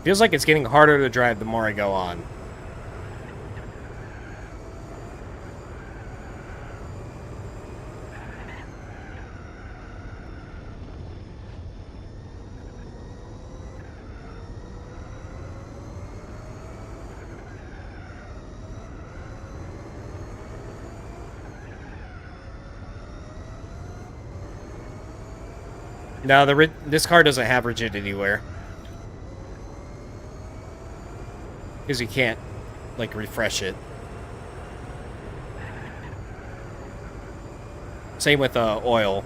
Feels like it's getting harder to drive the more I go on. No, this car doesn't have rigidity wear. Because you can't, like, refresh it. Same with oil.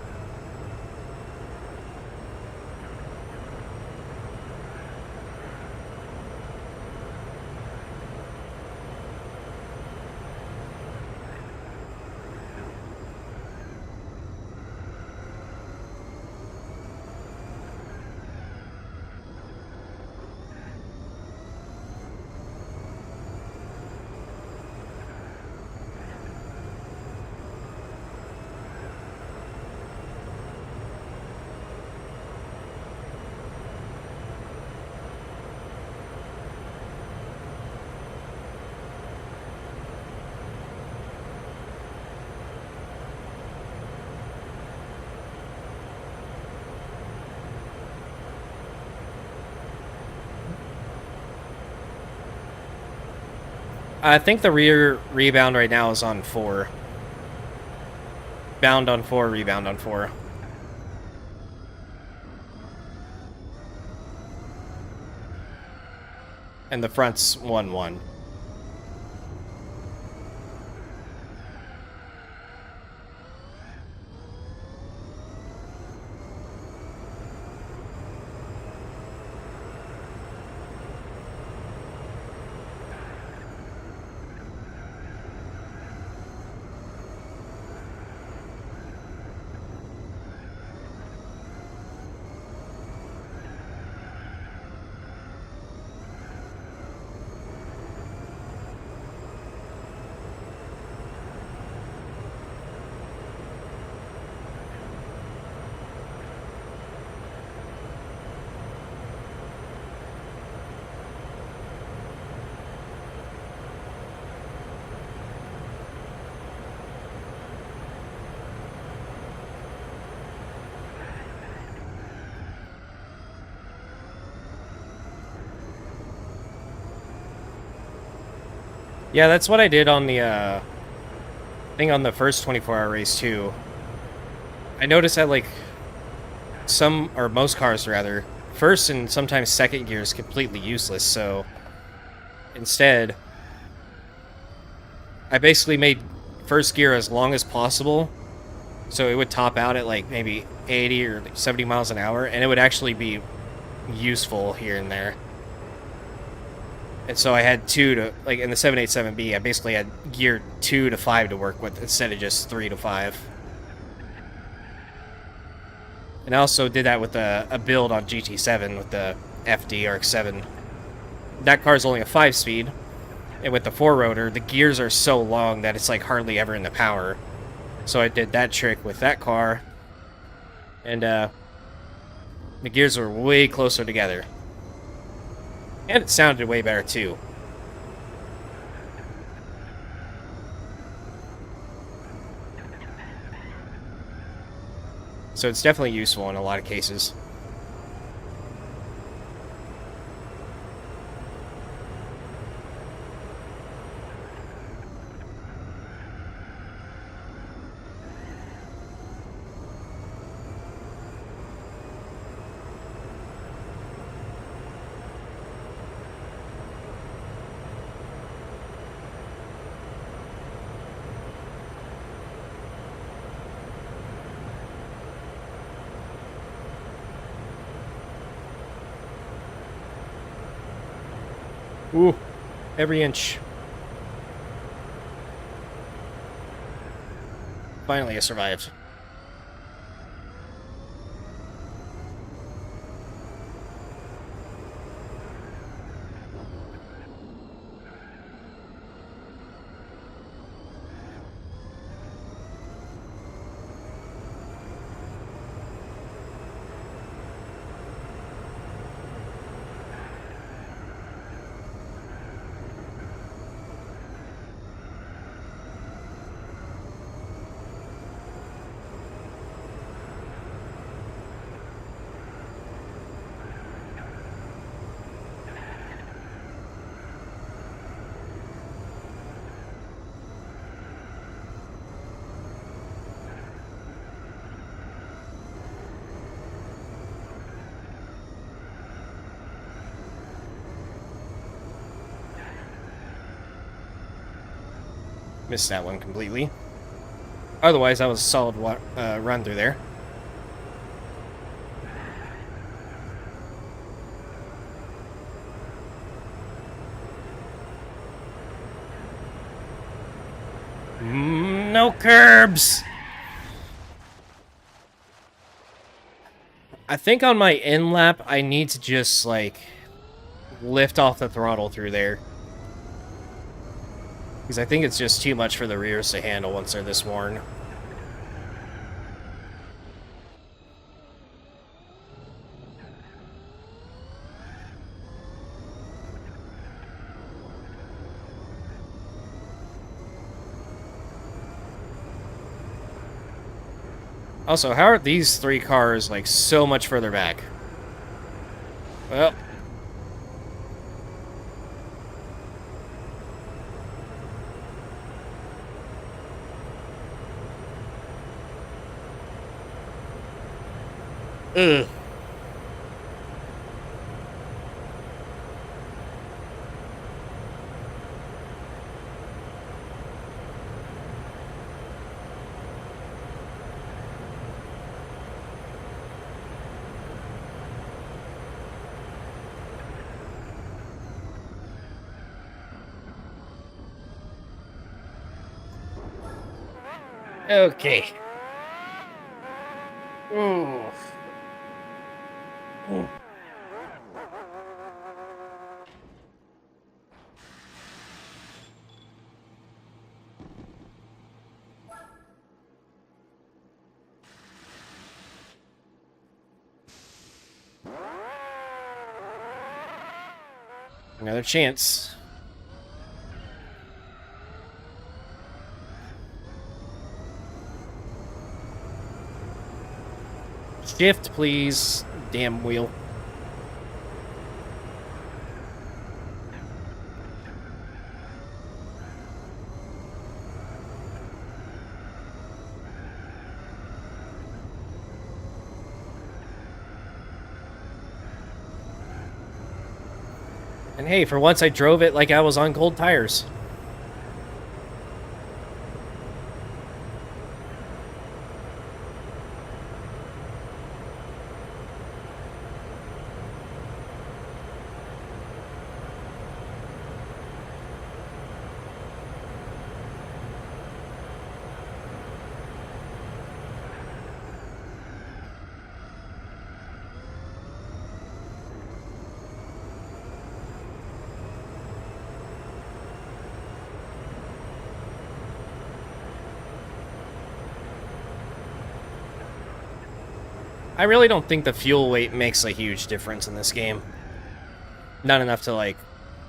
I think the rear rebound right now is on 4. Bound on 4, rebound on 4. And the front's 1-1. Yeah, that's what I did on the, I think on the first 24-hour race, too. I noticed that, like, some, or most cars, rather, first and sometimes second gear is completely useless, so instead, I basically made first gear as long as possible, so it would top out at, like, maybe 80 or 70 miles an hour, and it would actually be useful here and there. And so I had 2 to, like, in the 787B, I basically had gear 2 to 5 to work with instead of just 3 to 5. And I also did that with a build on GT7 with the FD RX-7. That car's only a 5-speed, and with the 4-rotor, the gears are so long that it's like hardly ever in the power. So I did that trick with that car, and the gears were way closer together. And it sounded way better, too. So it's definitely useful in a lot of cases. Ooh, every inch. Finally, I survived. Missed that one completely. Otherwise, that was a solid run through there. No curbs! I think on my end lap, I need to just, like, lift off the throttle through there. Because I think it's just too much for the rears to handle once they're this worn. Also, how are these 3 cars, like, so much further back? Well... Ugh. Okay. Ooh. Ooh. Another chance. Shift, please. Damn wheel. And hey, for once I drove it like I was on cold tires. I really don't think the fuel weight makes a huge difference in this game. Not enough to, like,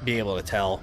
be able to tell.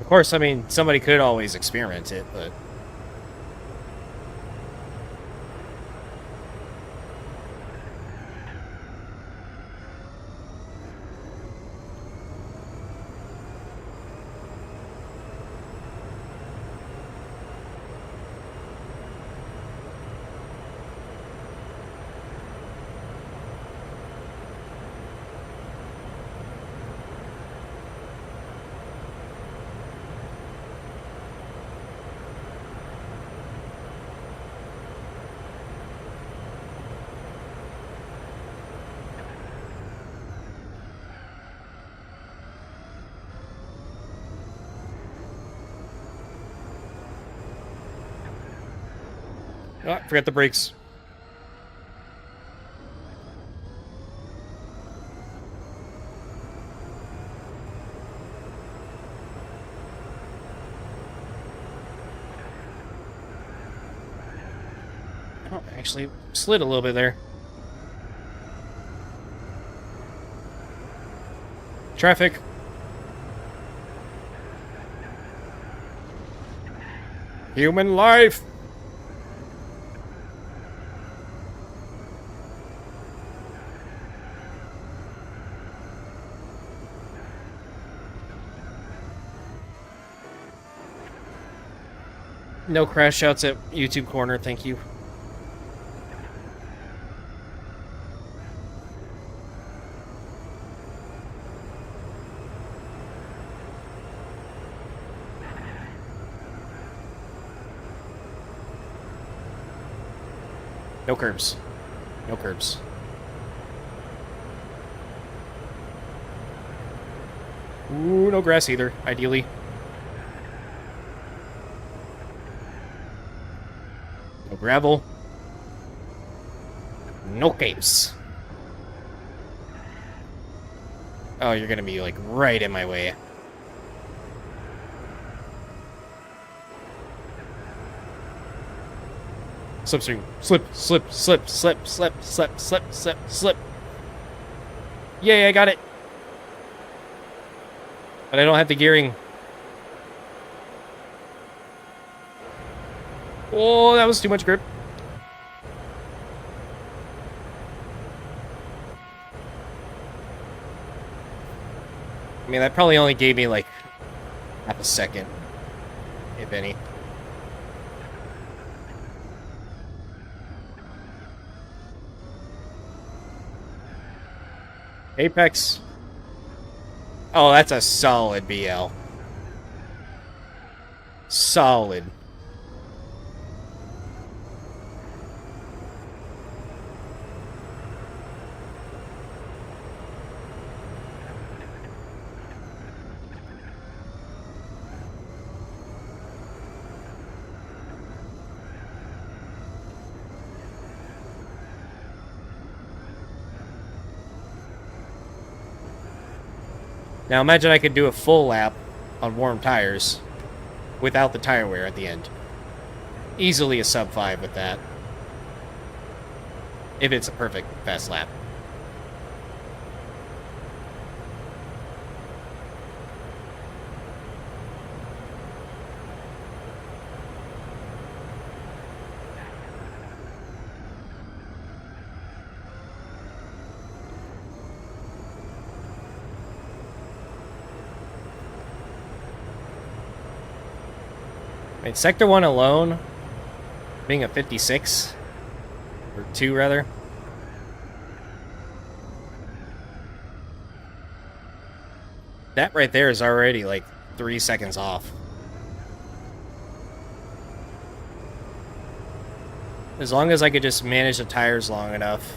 Of course, I mean, somebody could always experiment it, but... Oh, forgot the brakes. Oh, actually slid a little bit there. Traffic. Human life. No crash outs at YouTube corner, thank you. No curbs. No curbs. Ooh, no grass either, ideally. No gravel. No caves. Oh, you're gonna be, like, right in my way. Slipstream. Slip, slip, slip, slip, slip, slip, slip, slip, slip. Yay, I got it. But I don't have the gearing. Oh, that was too much grip. I mean, that probably only gave me, like, half a second, if any. Apex. Oh, that's a solid BL. Solid. Now imagine I could do a full lap on warm tires without the tire wear at the end. Easily a sub 5 with that. If it's a perfect fast lap. I mean, Sector 1 alone, being a 56, or 2 rather, that right there is already like 3 seconds off. As long as I could just manage the tires long enough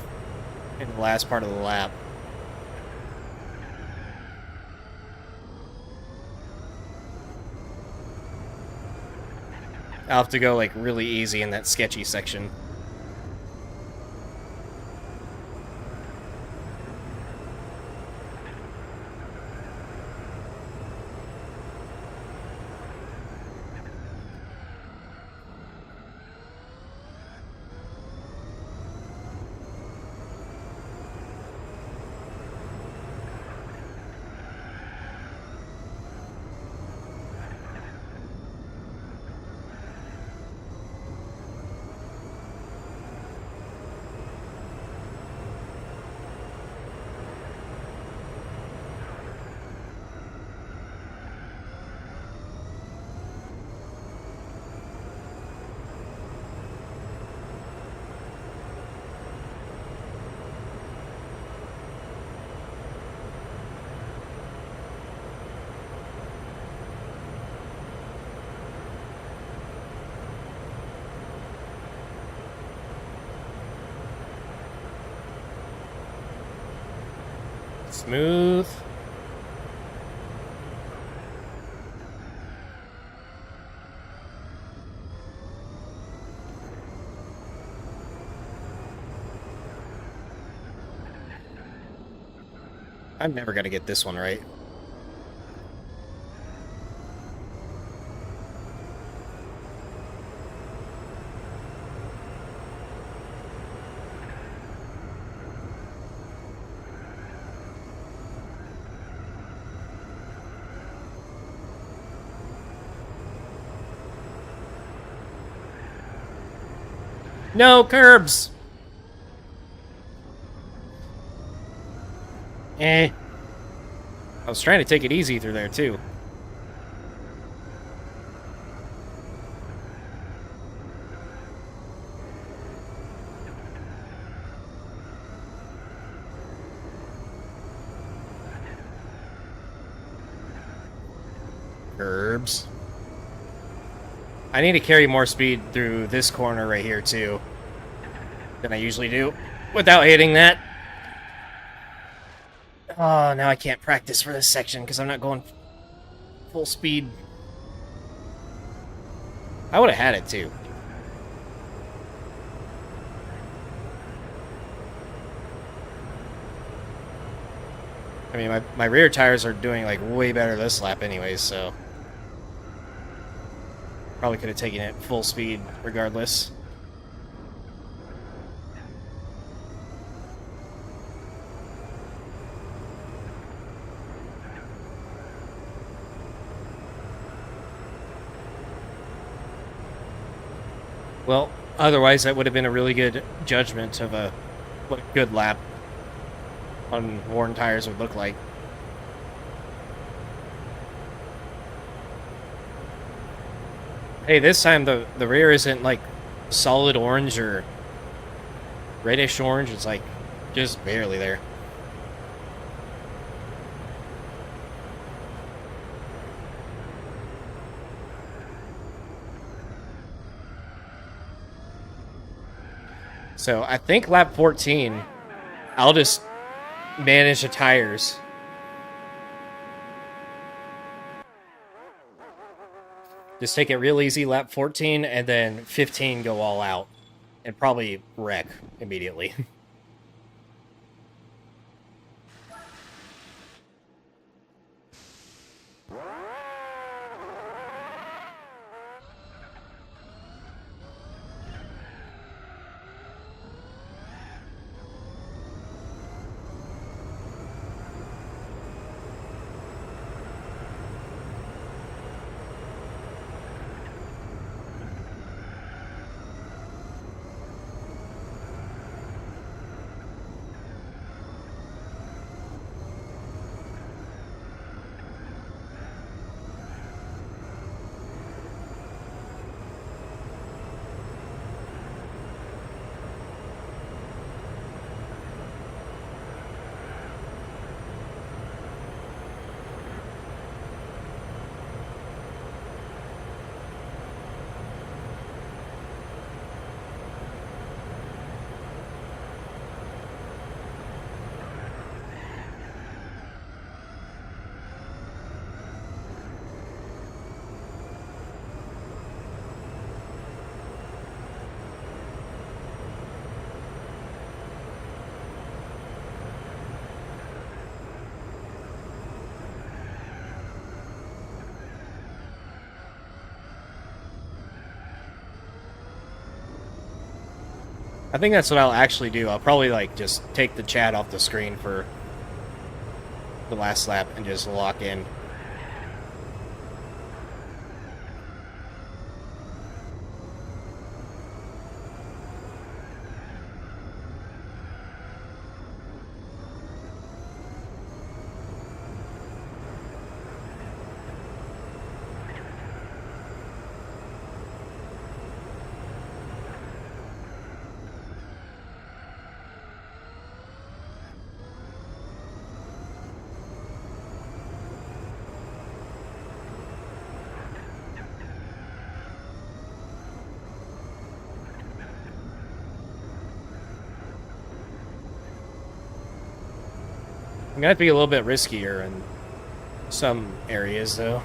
in the last part of the lap. I'll have to go like really easy in that sketchy section. Smooth. I'm never gonna get this one right. No curbs! I was trying to take it easy through there, too. Curbs. I need to carry more speed through this corner right here, too, than I usually do, without hitting that. Oh, now I can't practice for this section because I'm not going full speed. I would have had it, too. I mean, my rear tires are doing, like, way better this lap anyways, so... Probably could have taken it full speed regardless. Well, otherwise that would have been a really good judgment of what a good lap on worn tires would look like. Hey, this time the rear isn't like solid orange or reddish orange, it's like just barely there. So I think lap 14, I'll just manage the tires. Just take it real easy, lap 14, and then 15 go all out. And probably wreck immediately. I think that's what I'll actually do. I'll probably, like, just take the chat off the screen for the last lap and just lock in. I'm gonna have to be a little bit riskier in some areas, though.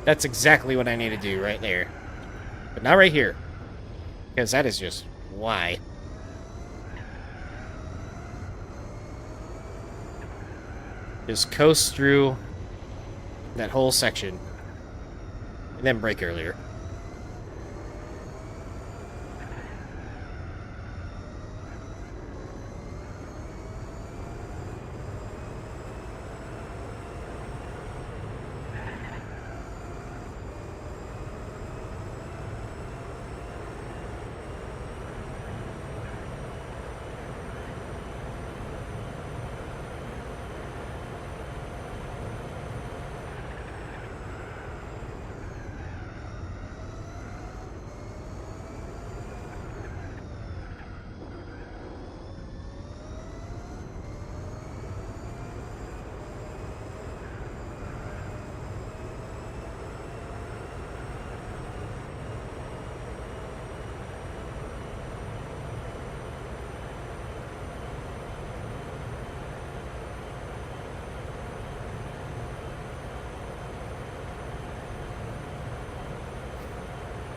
That's exactly what I need to do right there. But not right here. Because that is just... why? Just coast through that whole section. And then brake earlier.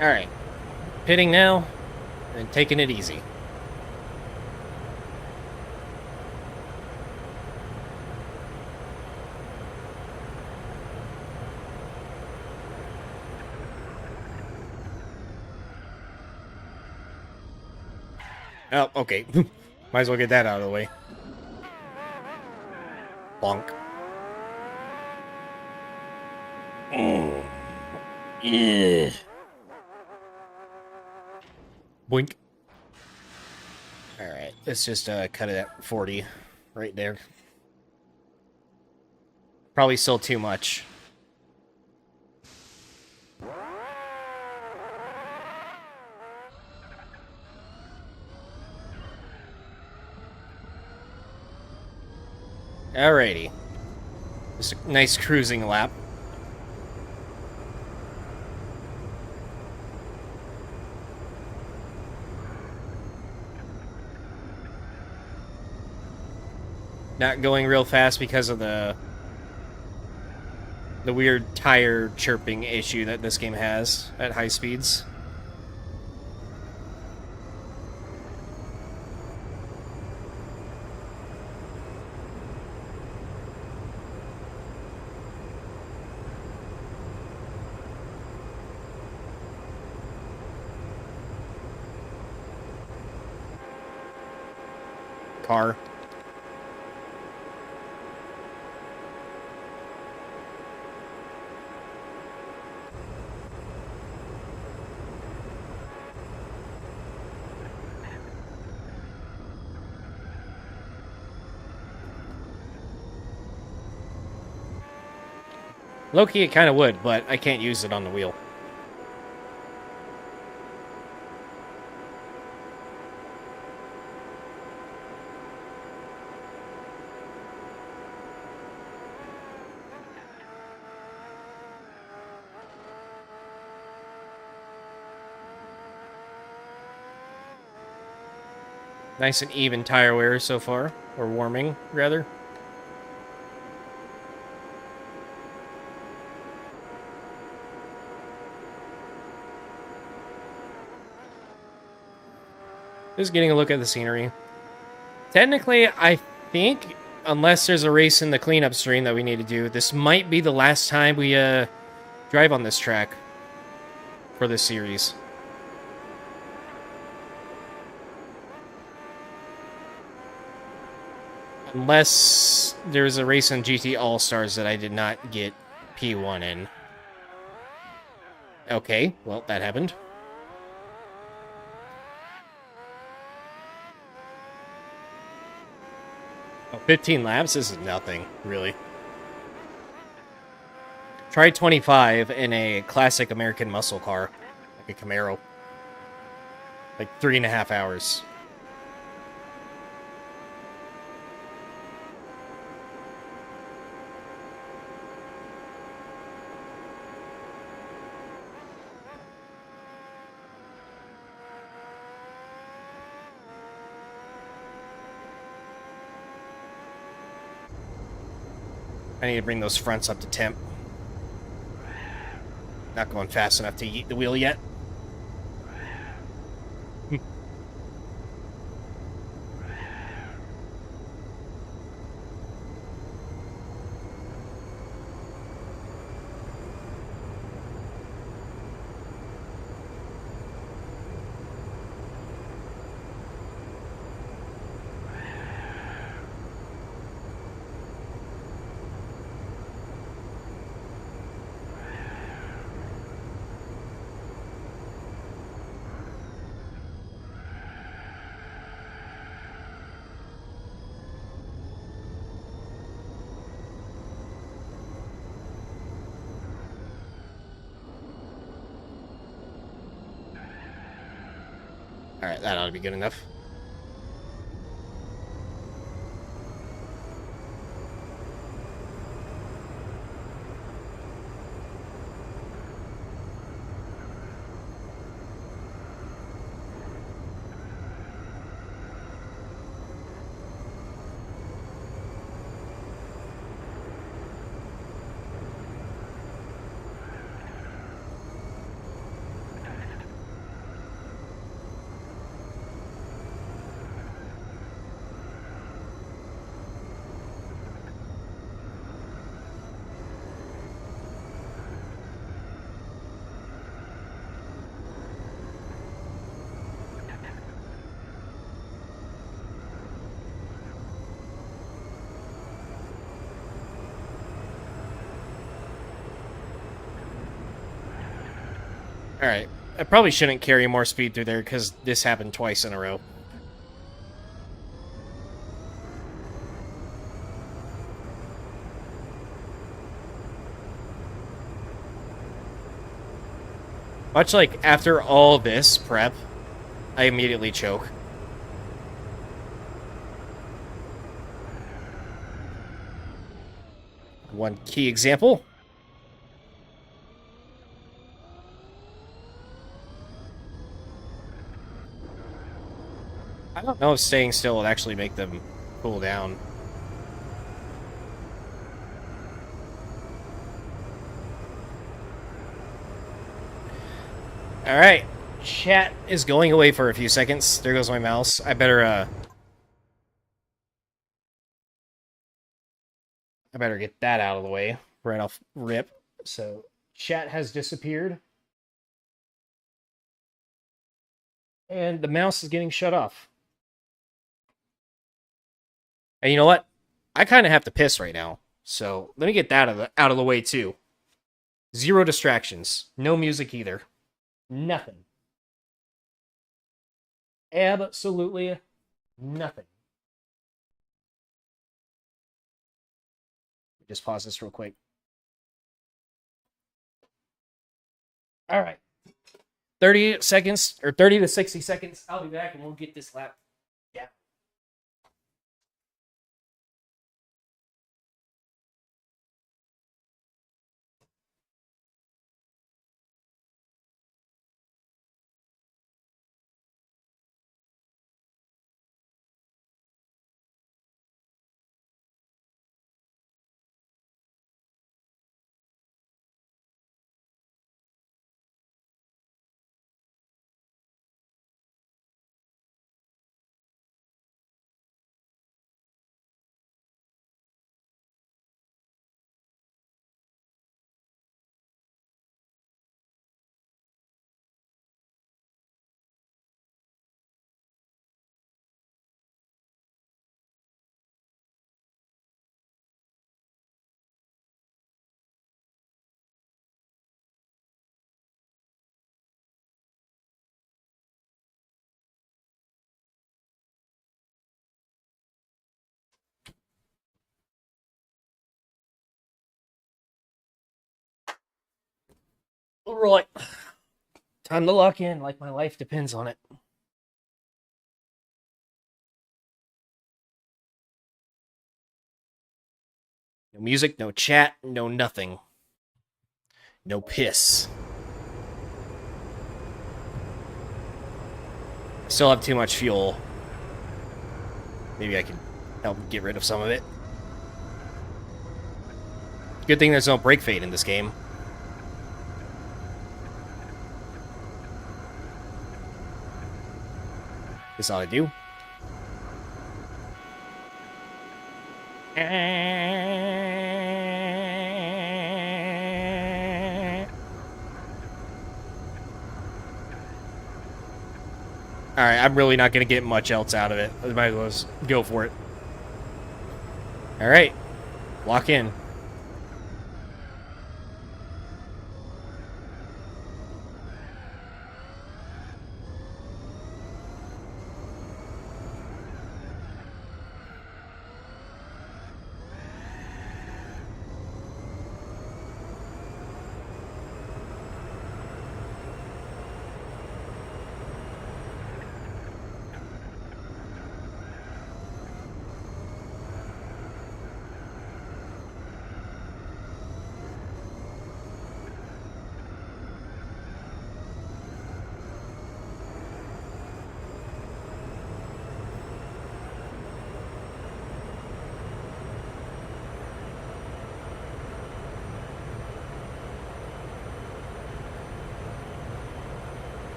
Alright. Pitting now, and taking it easy. Oh, okay. Might as well get that out of the way. Bonk. Oh. Yeah. Boink. Alright, let's just cut it at 40 right there. Probably still too much. Alrighty. Just a nice cruising lap. Not going real fast because of the weird tire chirping issue that this game has at high speeds. Car. Low-key, it kind of would, but I can't use it on the wheel. Nice and even tire wear so far. Or warming, rather. Just getting a look at the scenery. Technically, I think, unless there's a race in the cleanup stream that we need to do, this might be the last time we drive on this track for this series. Unless there's a race in GT All-Stars that I did not get P1 in. Okay, well, that happened. Oh, 15 laps? This is nothing, really. Try 25 in a classic American muscle car, like a Camaro. Like 3.5 hours. I need to bring those fronts up to temp. Not going fast enough to yeet the wheel yet. Alright, that ought to be good enough. Alright, I probably shouldn't carry more speed through there because this happened twice in a row. Much like after all this prep, I immediately choke. One key example. I don't know if staying still would actually make them cool down. Alright, chat is going away for a few seconds. There goes my mouse. I better get that out of the way right off rip. So, chat has disappeared. And the mouse is getting shut off. And you know what? I kind of have to piss right now. So, let me get that out of the way too. Zero distractions. No music either. Nothing. Absolutely nothing. Just pause this real quick. All right. 30 seconds, or 30 to 60 seconds. I'll be back and we'll get this lap. Yeah. All right. Time to lock in like my life depends on it. No music, no chat, no nothing. No piss. I still have too much fuel. Maybe I can help get rid of some of it. Good thing there's no brake fade in this game. This ought to do. Alright, I'm really not going to get much else out of it. I might as well just go for it. Alright. Lock in.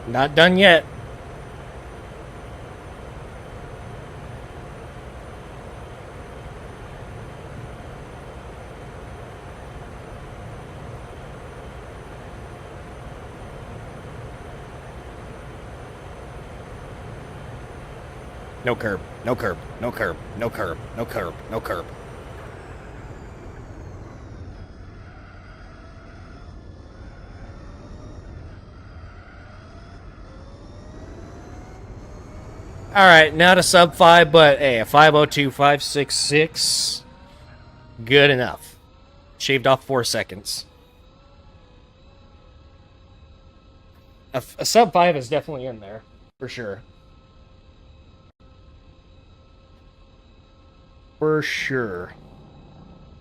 Not done yet. No curb, no curb, no curb, no curb, no curb, no curb. Alright, not a sub 5, but hey, a 502.566. Good enough. Shaved off 4 seconds. A sub 5 is definitely in there, for sure. For sure.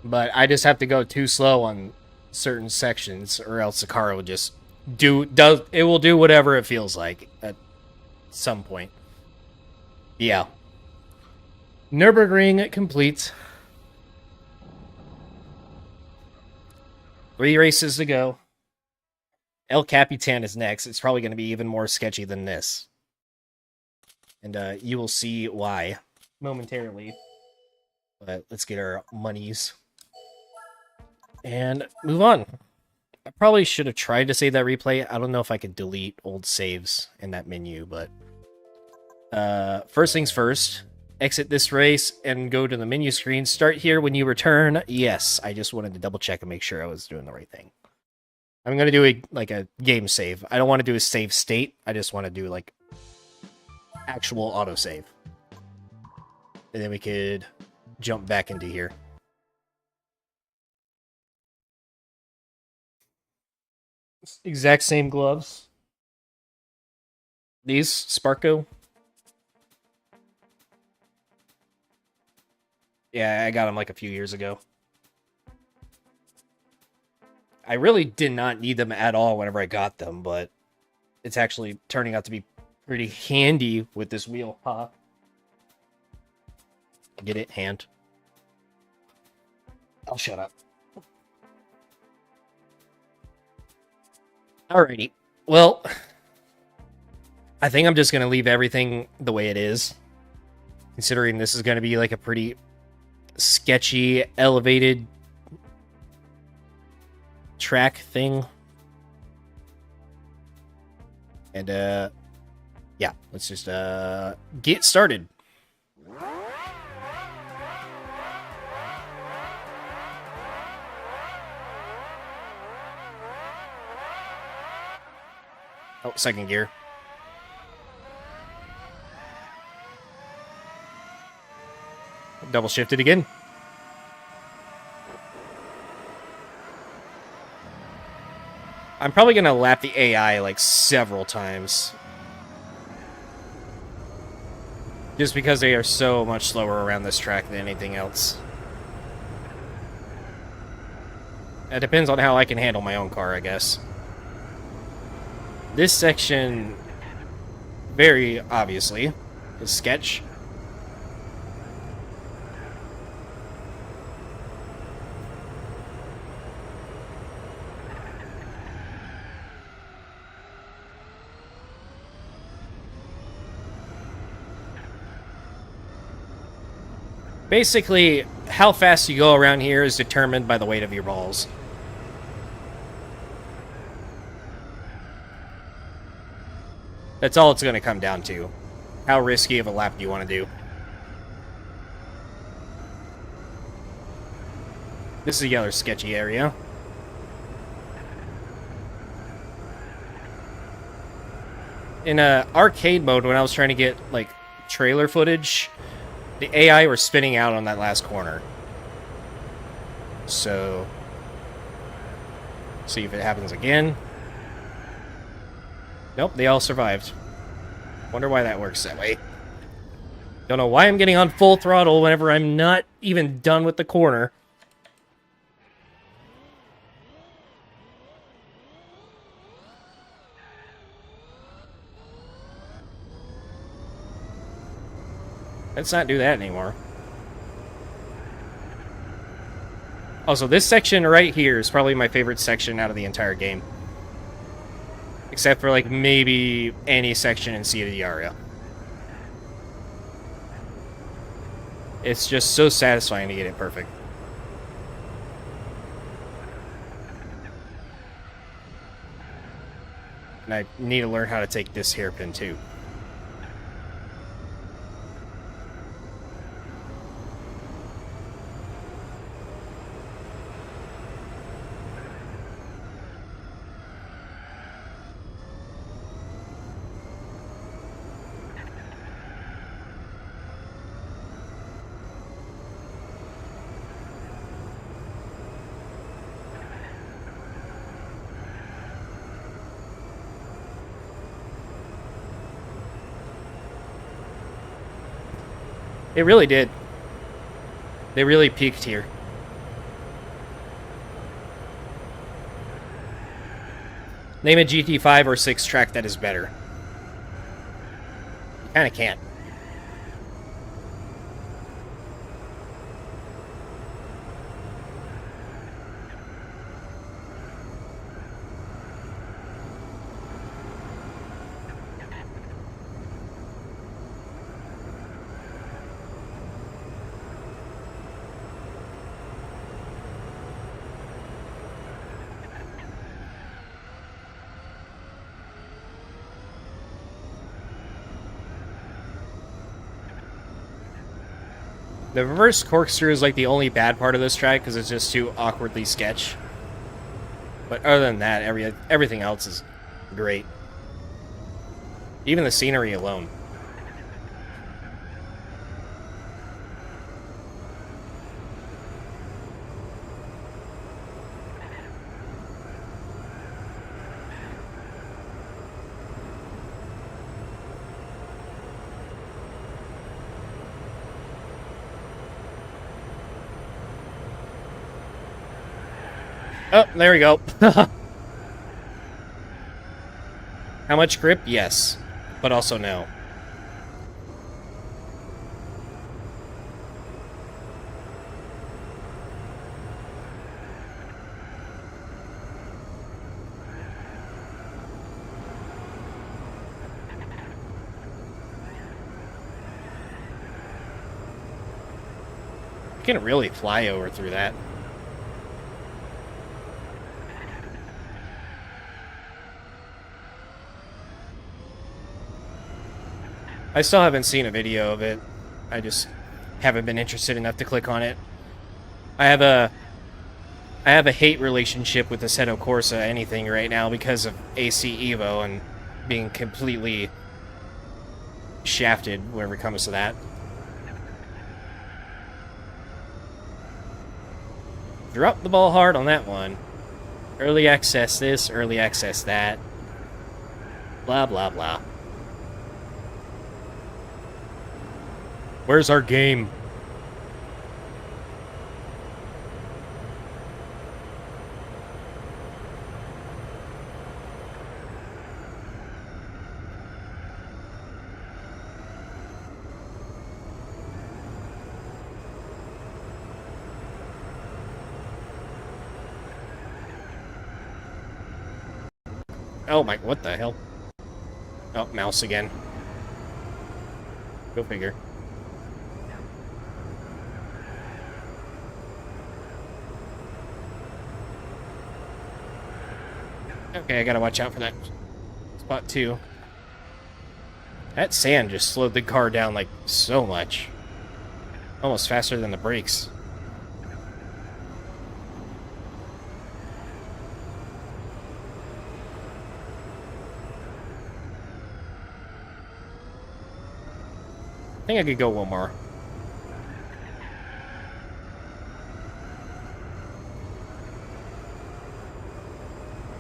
But I just have to go too slow on certain sections, or else the car will just it will do whatever it feels like at some point. Yeah. Nurburgring complete. 3 races to go. El Capitan is next. It's probably going to be even more sketchy than this. And you will see why momentarily. But let's get our monies. And move on. I probably should have tried to save that replay. I don't know if I could delete old saves in that menu, but... first things first. Exit this race and go to the menu screen. Start here when you return. Yes, I just wanted to double check and make sure I was doing the right thing. I'm going to do a game save. I don't want to do a save state. I just want to do like actual autosave. And then we could jump back into here. Exact same gloves. These, Sparko. Yeah, I got them like a few years ago. I really did not need them at all whenever I got them, but it's actually turning out to be pretty handy with this wheel pop. Get it? Hand. I'll shut up. Alrighty. Well, I think I'm just going to leave everything the way it is. Considering this is going to be like a pretty sketchy, elevated track thing. And, yeah, let's just, get started. Oh, second gear. Double shifted again. I'm probably going to lap the AI like several times. Just because they are so much slower around this track than anything else. It depends on how I can handle my own car, I guess. This section, very obviously, is sketch. Basically, how fast you go around here is determined by the weight of your balls. That's all it's going to come down to. How risky of a lap do you want to do? This is the other sketchy area. In arcade mode, when I was trying to get like trailer footage, the AI were spinning out on that last corner. So, see if it happens again. Nope, they all survived. Wonder why that works that way. Don't know why I'm getting on full throttle whenever I'm not even done with the corner. Let's not do that anymore. Also, this section right here is probably my favorite section out of the entire game. Except for, like, maybe any section in Sea of the Aria. It's just so satisfying to get it perfect. And I need to learn how to take this hairpin, too. It really did. They really peaked here. Name a GT5 or 6 track that is better. You kind of can't. The reverse corkscrew is like the only bad part of this track because it's just too awkwardly sketch. But other than that, everything else is great. Even the scenery alone. Oh, there we go. How much grip? Yes. But also no. You can really fly over through that. I still haven't seen a video of it. I just haven't been interested enough to click on it. I have a hate relationship with Assetto Corsa anything right now because of AC Evo and being completely shafted whenever it comes to that. Drop the ball hard on that one. Early access this, early access that. Blah, blah, blah. Where's our game? Oh my, what the hell? Oh, mouse again. Go figure. Okay, I gotta watch out for that spot too. That sand just slowed the car down like so much. Almost faster than the brakes. I think I could go one more.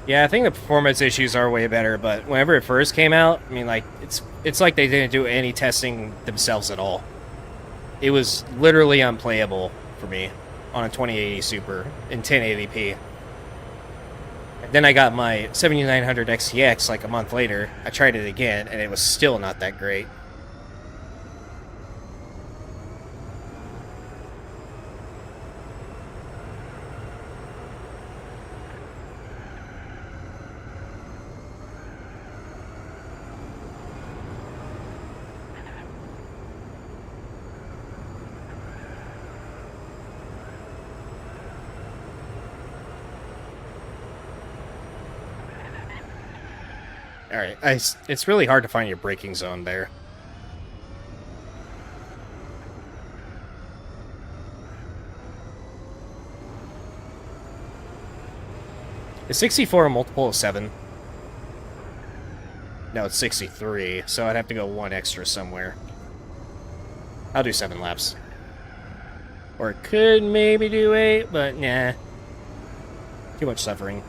Yeah, I think the performance issues are way better, but whenever it first came out, I mean, like, it's like they didn't do any testing themselves at all. It was literally unplayable for me on a 2080 Super in 1080p. And then I got my 7900 XTX like a month later. I tried it again, and it was still not that great. Alright, it's really hard to find your braking zone there. Is 64 a multiple of 7? No, it's 63, so I'd have to go 1 extra somewhere. I'll do 7 laps. Or it could maybe do 8, but nah. Too much suffering.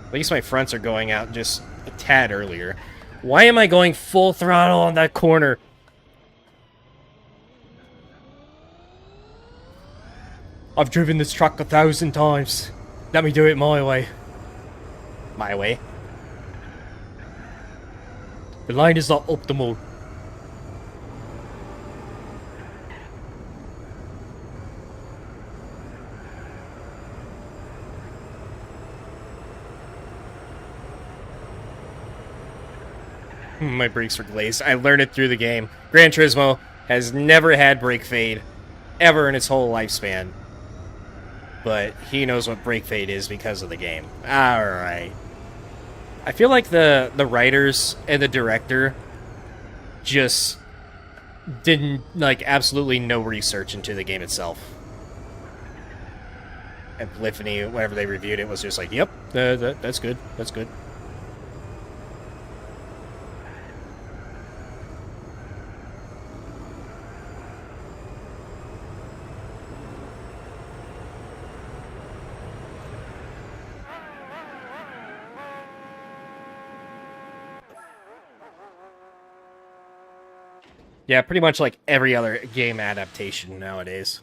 At least my fronts are going out just a tad earlier. Why am I going full throttle on that corner? I've driven this truck 1,000 times. Let me do it my way. My way? The line is not optimal. My brakes were glazed. I learned it through the game. Gran Turismo has never had brake fade, ever in its whole lifespan. But he knows what brake fade is because of the game. Alright. I feel like the writers and the director just didn't, like, absolutely no research into the game itself. Epiphany, whenever they reviewed it, was just like, yep, that's good, that's good. Yeah, pretty much like every other game adaptation nowadays.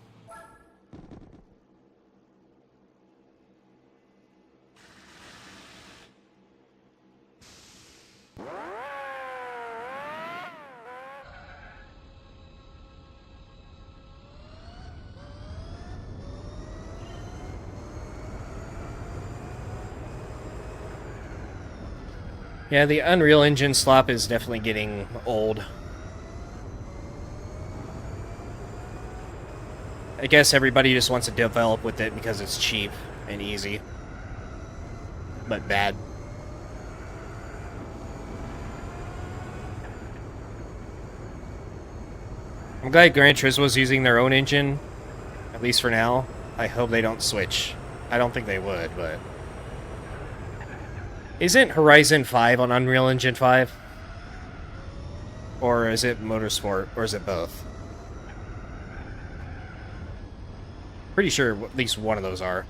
Yeah, the Unreal Engine slop is definitely getting old. I guess everybody just wants to develop with it because it's cheap and easy. But bad. I'm glad Gran Turismo's using their own engine, at least for now. I hope they don't switch. I don't think they would, but... Isn't Horizon 5 on Unreal Engine 5? Or is it Motorsport, or is it both? Pretty sure at least one of those are.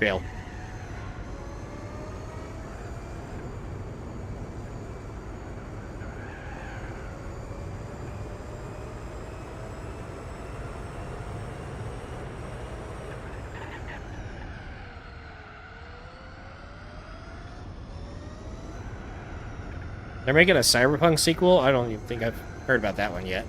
Fail. They're making a Cyberpunk sequel? I don't even think I've heard about that one yet.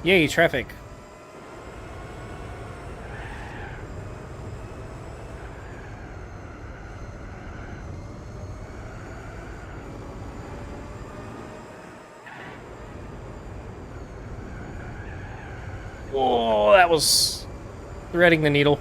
Yay, traffic. Oh, that was threading the needle.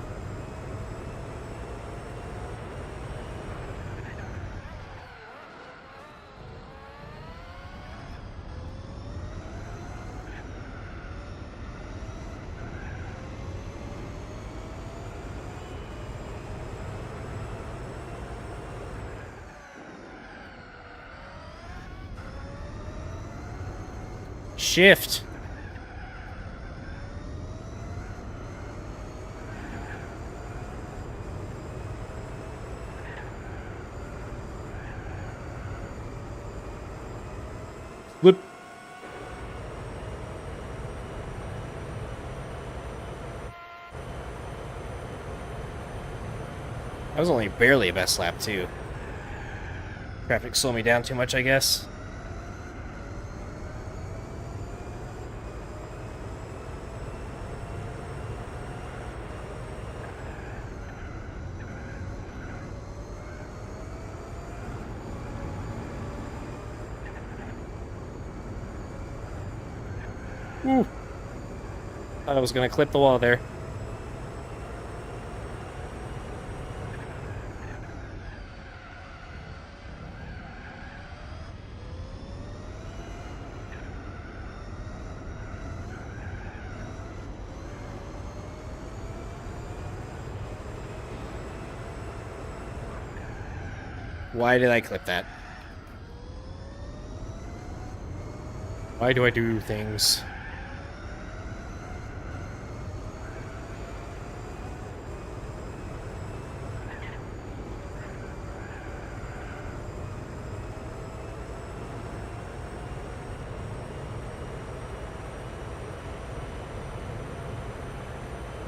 Shift. Whoop. That was only barely a best lap, too. Traffic slowed me down too much, I guess. Ooh. Thought I was gonna clip the wall there. Why did I clip that? Why do I do things?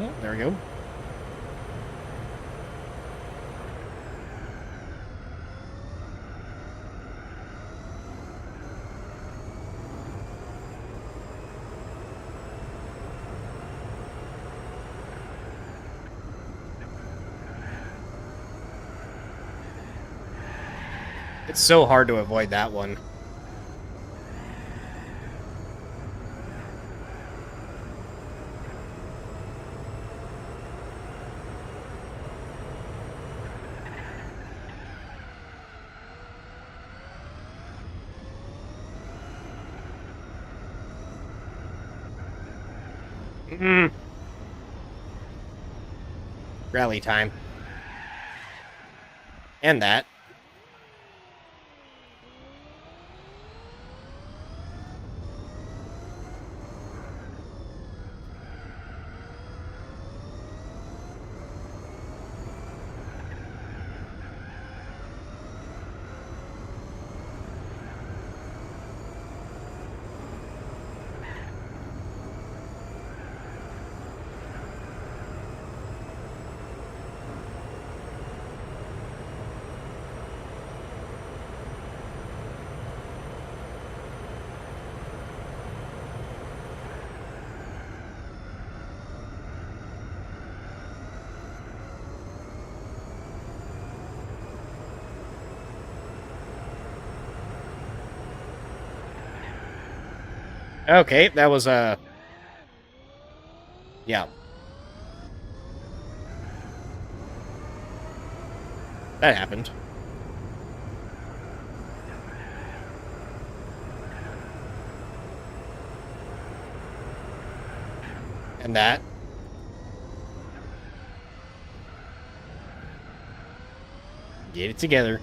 Oh, there we go. It's so hard to avoid that one. Rally time. And that. Okay, that was, yeah. That happened. And that. Get it together.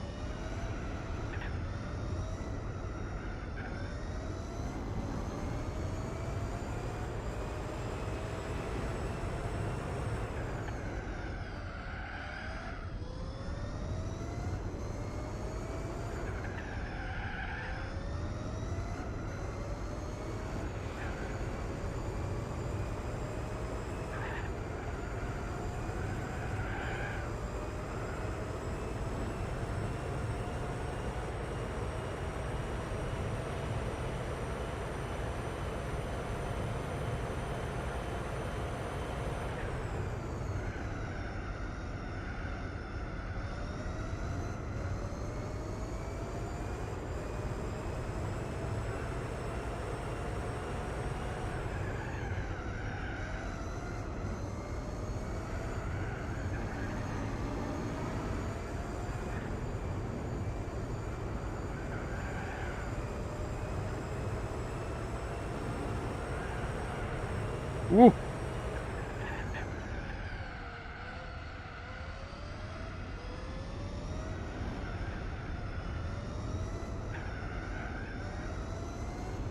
Woo.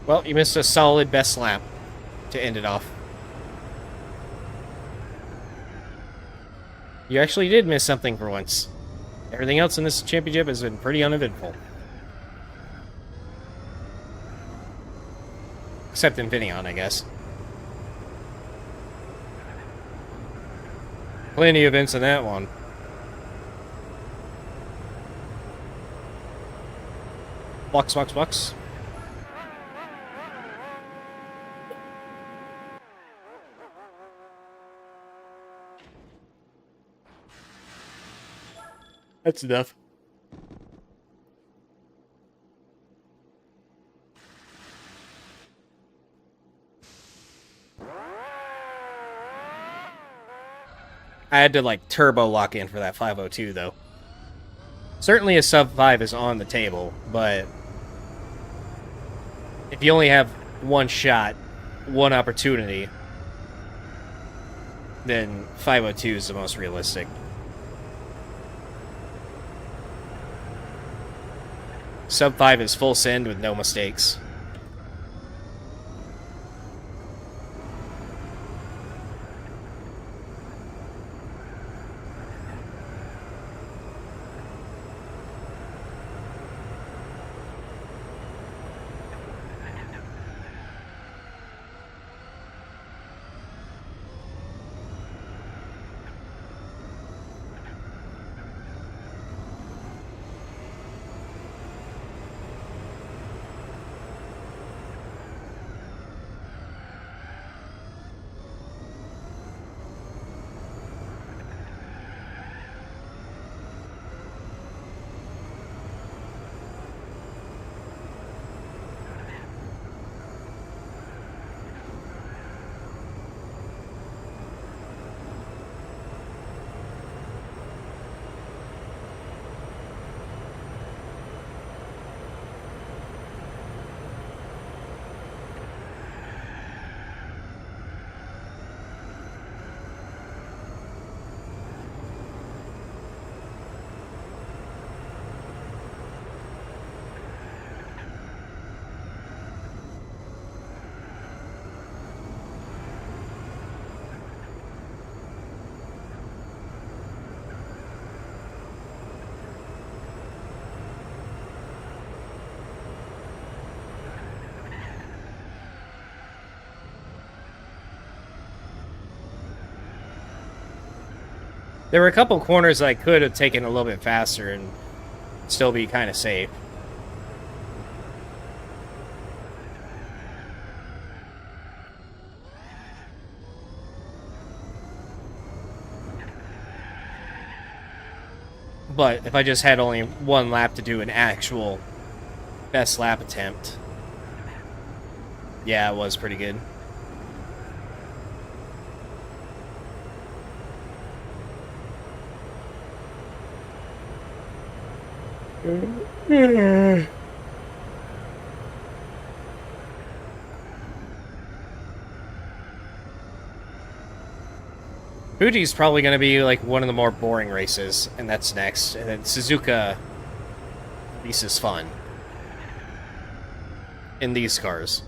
Well, you missed a solid best lap to end it off. You actually did miss something for once. Everything else in this championship has been pretty uneventful. Except Infineon, I guess. Plenty of events in that one. Flux, flux, flux. That's enough. I had to, like, turbo lock in for that 502, though. Certainly a sub 5 is on the table, but if you only have one shot, one opportunity, then 502 is the most realistic. Sub 5 is full send with no mistakes. There were a couple corners I could have taken a little bit faster and still be kind of safe. But if I just had only one lap to do an actual best lap attempt, yeah, it was pretty good. Fuji's probably going to be like one of the more boring races, and that's next. And then Suzuka, at least, is fun in these cars.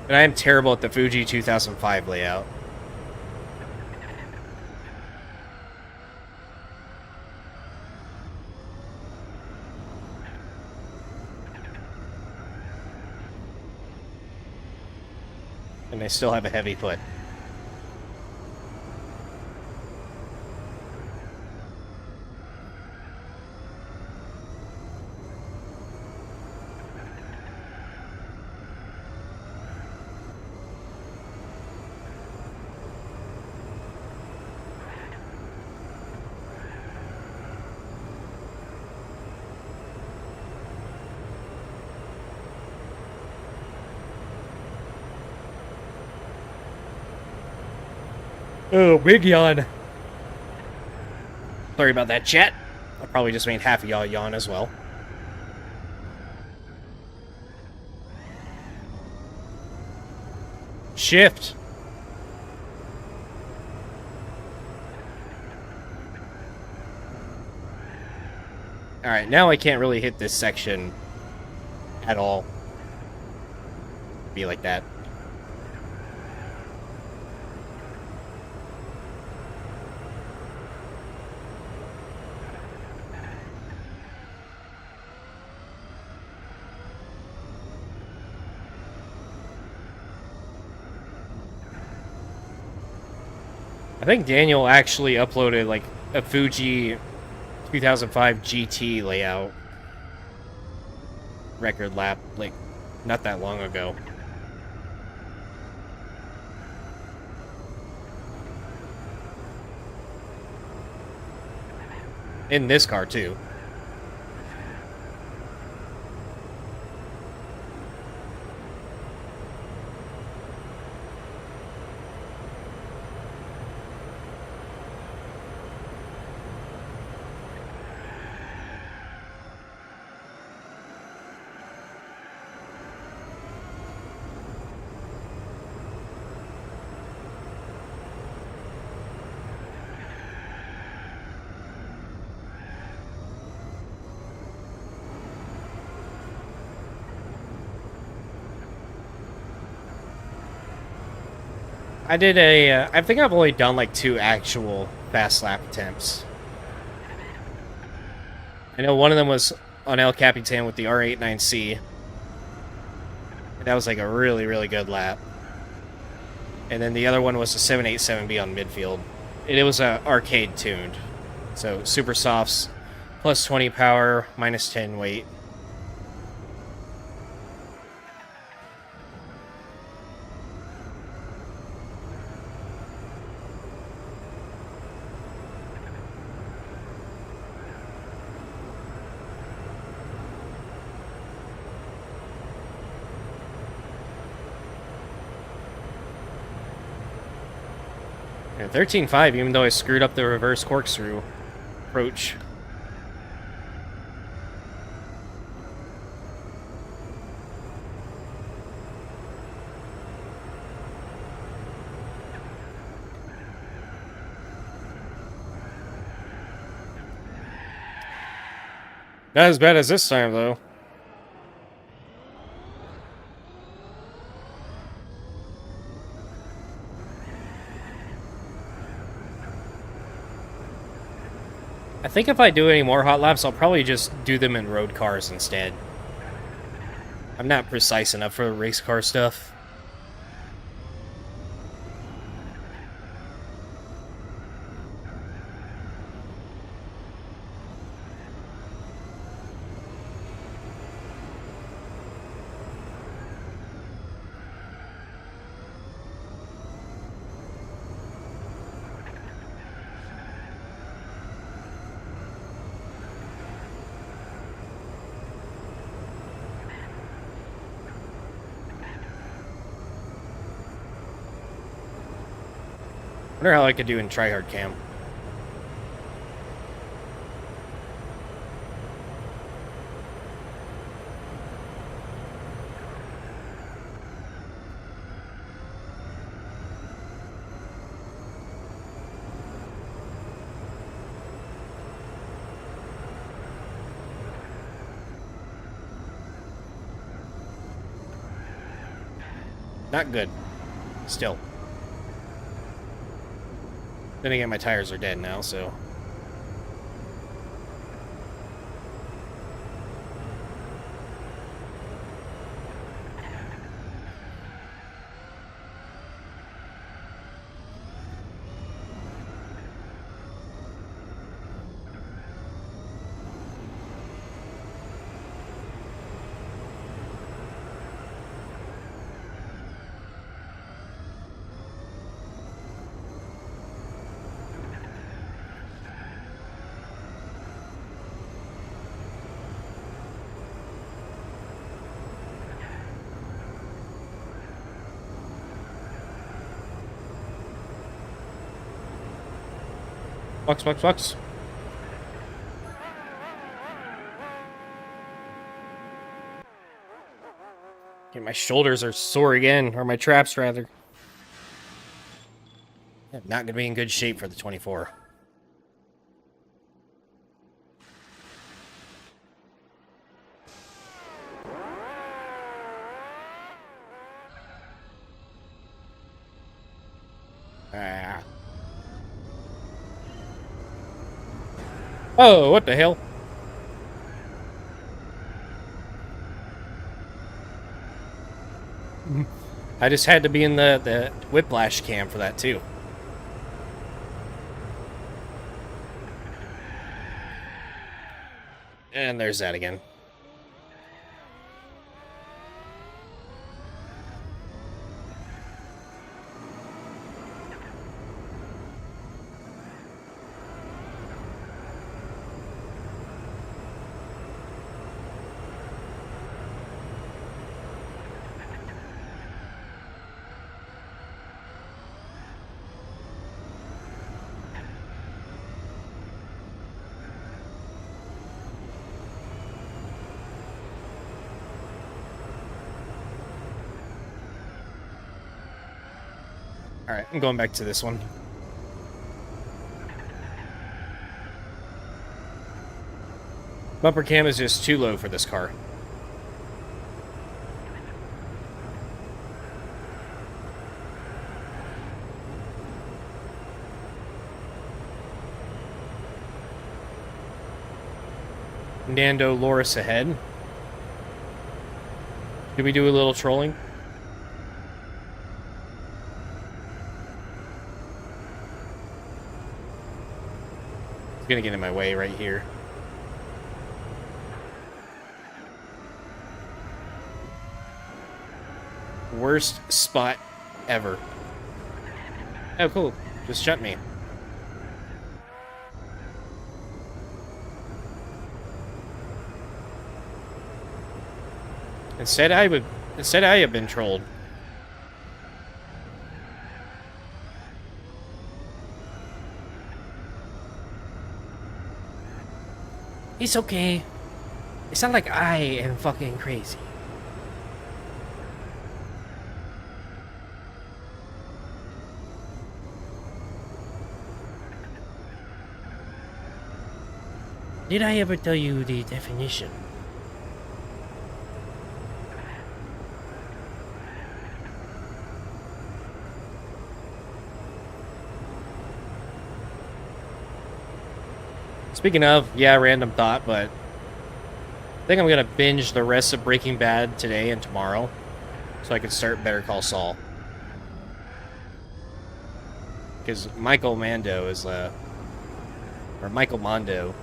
And I am terrible at the Fuji 2005 layout. And I still have a heavy foot. Oh, big yawn. Sorry about that, chat. I probably just made half of y'all yawn as well. Shift. Alright, now I can't really hit this section at all. Be like that. I think Daniel actually uploaded like a Fuji 2005 GT layout record lap like not that long ago. In this car too. I did I think I've only done like 2 actual fast lap attempts. I know one of them was on El Capitan with the R89C. And that was like a really, really good lap. And then the other one was the 787B on midfield. And it was arcade tuned. So super softs, plus 20 power, minus 10 weight. And 13.5, even though I screwed up the reverse corkscrew approach. Not as bad as this time, though. I think if I do any more hot laps, I'll probably just do them in road cars instead. I'm not precise enough for race car stuff. I wonder how I could do in tryhard cam. Not good. Still. Then again, my tires are dead now, so... Flux. Okay, my shoulders are sore again, or my traps rather. I'm not going to be in good shape for the 24. Ah. Oh, what the hell? I just had to be in the whiplash cam for that too. And there's that again. Alright, I'm going back to this one. Bumper cam is just too low for this car. Nando Loris ahead. Did we do a little trolling? It's gonna get in my way right here. Worst spot ever. Oh, cool. Just shut me. Instead, I have been trolled. It's okay. It's not like I am fucking crazy. Did I ever tell you the definition? Speaking of, yeah, random thought, but I think I'm gonna binge the rest of Breaking Bad today and tomorrow, so I can start Better Call Saul. Because Michael Mando is or Michael Mondo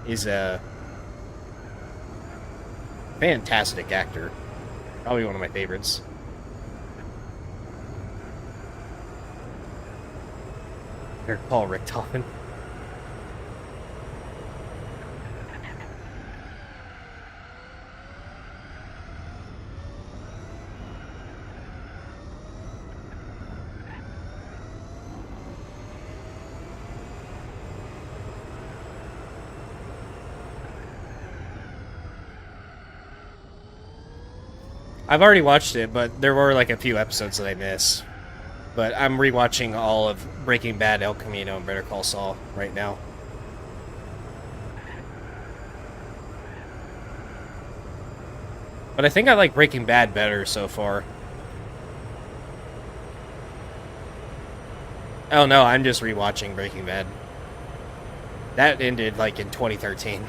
is a fantastic actor. Probably one of my favorites. Paul Richtofen. I've already watched it, but there were like a few episodes that I missed. But I'm rewatching all of Breaking Bad, El Camino, and Better Call Saul right now. But I think I like Breaking Bad better so far. Oh no, I'm just rewatching Breaking Bad. That ended like in 2013.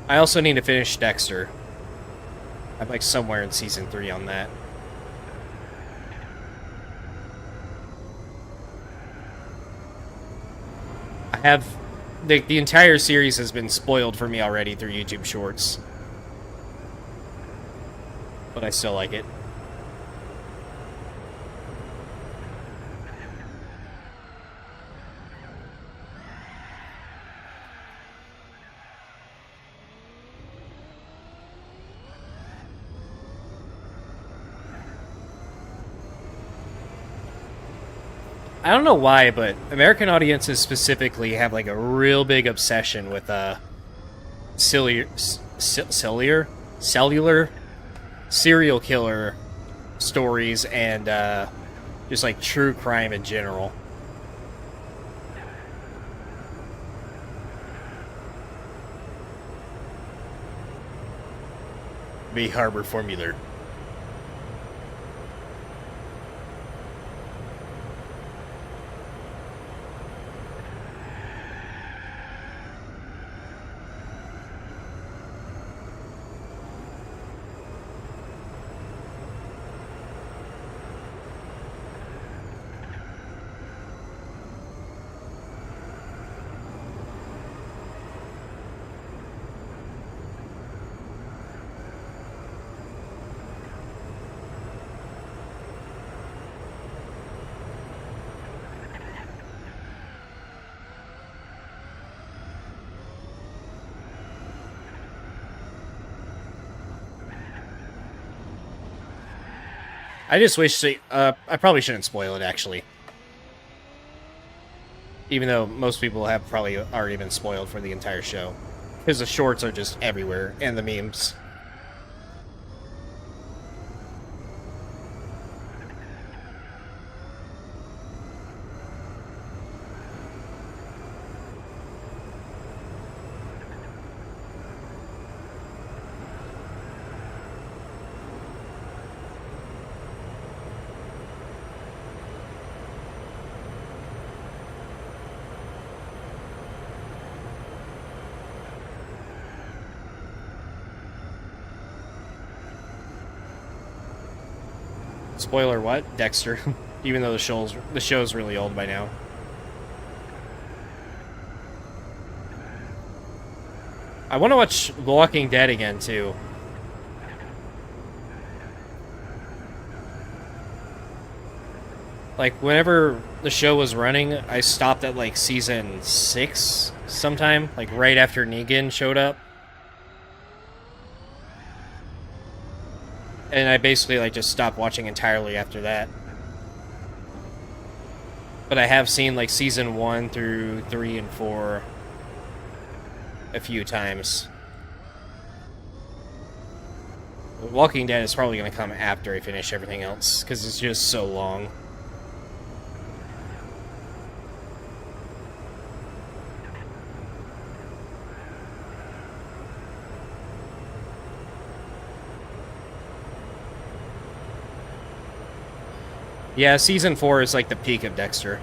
I also need to finish Dexter. I'm like somewhere in season 3 on that. I have the entire series has been spoiled for me already through YouTube Shorts. But I still like it. I don't know why, but American audiences specifically have like a real big obsession with cellular serial killer stories and just like true crime in general. The Harbor Formula. I just wish they, I probably shouldn't spoil it, actually. Even though most people have probably already been spoiled for the entire show. Because the shorts are just everywhere, and the memes. Spoiler what? Dexter. Even though the show's really old by now. I want to watch The Walking Dead again, too. Like, whenever the show was running, I stopped at, like, season 6 sometime. Like, right after Negan showed up. And I basically, like, just stopped watching entirely after that. But I have seen, like, season 1 through 3 and 4 a few times. Walking Dead is probably going to come after I finish everything else, because it's just so long. Yeah, season 4 is like the peak of Dexter.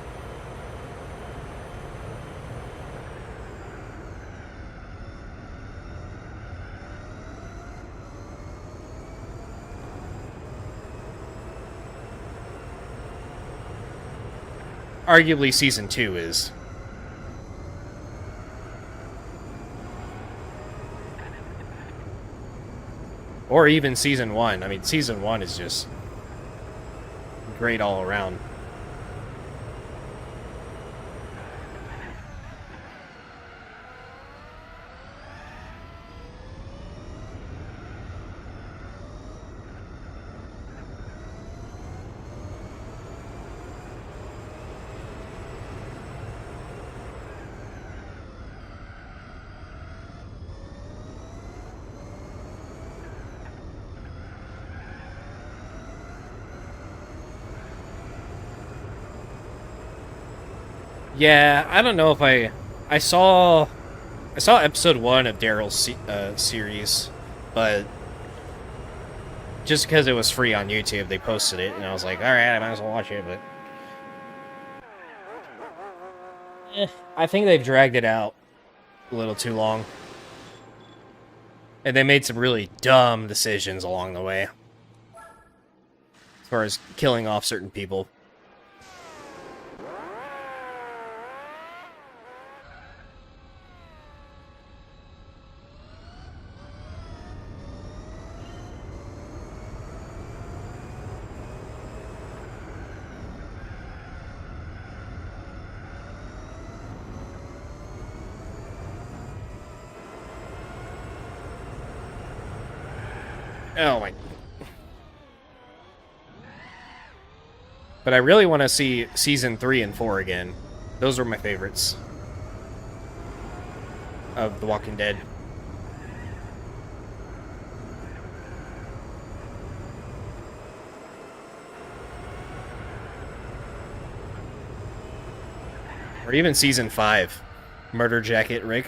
Arguably, season 2 is. Or even season 1. I mean, season 1 is just great all around. Yeah, I don't know if I saw episode 1 of Daryl's series, but just because it was free on YouTube, they posted it, and I was like, all right, I might as well watch it. But I think they've dragged it out a little too long, and they made some really dumb decisions along the way, as far as killing off certain people. Oh my... But I really want to see season 3 and 4 again. Those were my favorites of The Walking Dead. Or even season 5. Murder Jacket Rick.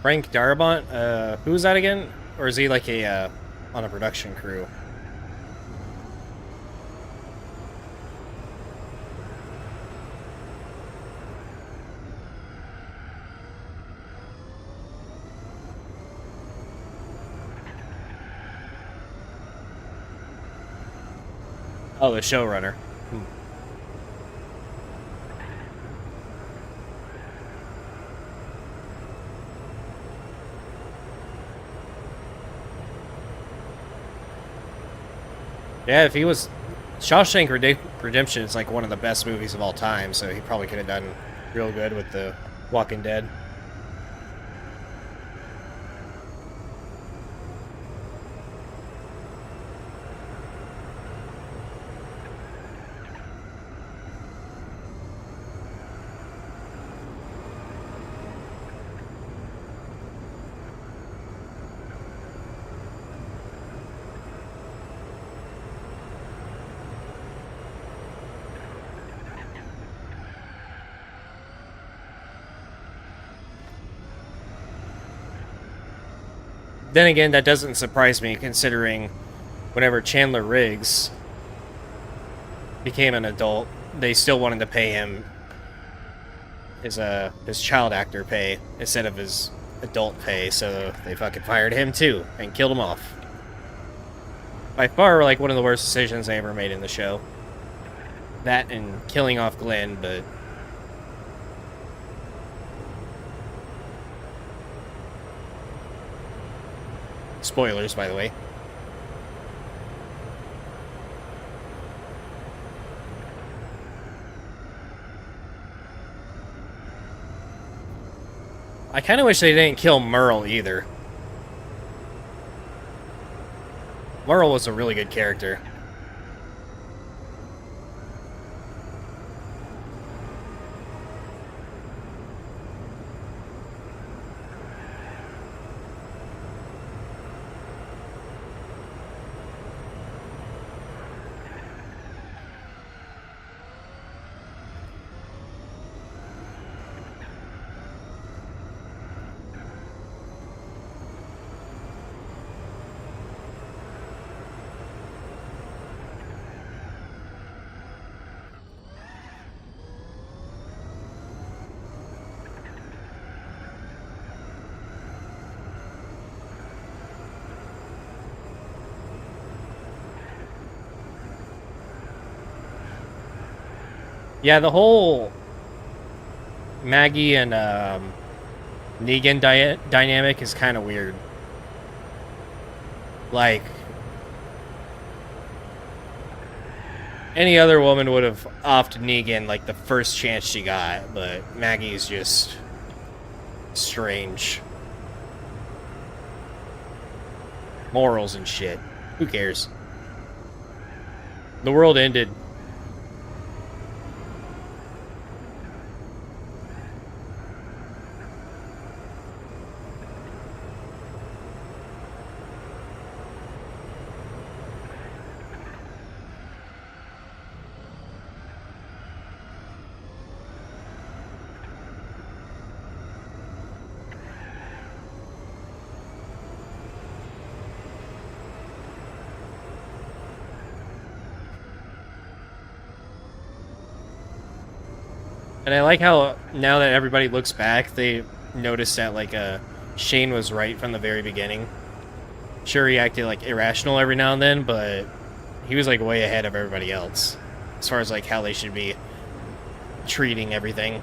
Frank Darabont? Who's that again? Or is he like a, on a production crew? Oh, the showrunner. Yeah, if he was... Shawshank Redemption is like one of the best movies of all time, so he probably could have done real good with The Walking Dead. Then again, that doesn't surprise me, considering whenever Chandler Riggs became an adult, they still wanted to pay him his child actor pay instead of his adult pay, so they fucking fired him too and killed him off. By far, like, one of the worst decisions I ever made in the show. That and killing off Glenn, but... Spoilers, by the way. I kind of wish they didn't kill Merle either. Merle was a really good character. Yeah, the whole Maggie and Negan dynamic is kind of weird. Like, any other woman would have offed Negan like the first chance she got, but Maggie's just strange. Morals and shit. Who cares? The world ended. And I like how now that everybody looks back, they notice that like Shane was right from the very beginning. Sure, he acted like irrational every now and then, but he was like way ahead of everybody else as far as like how they should be treating everything.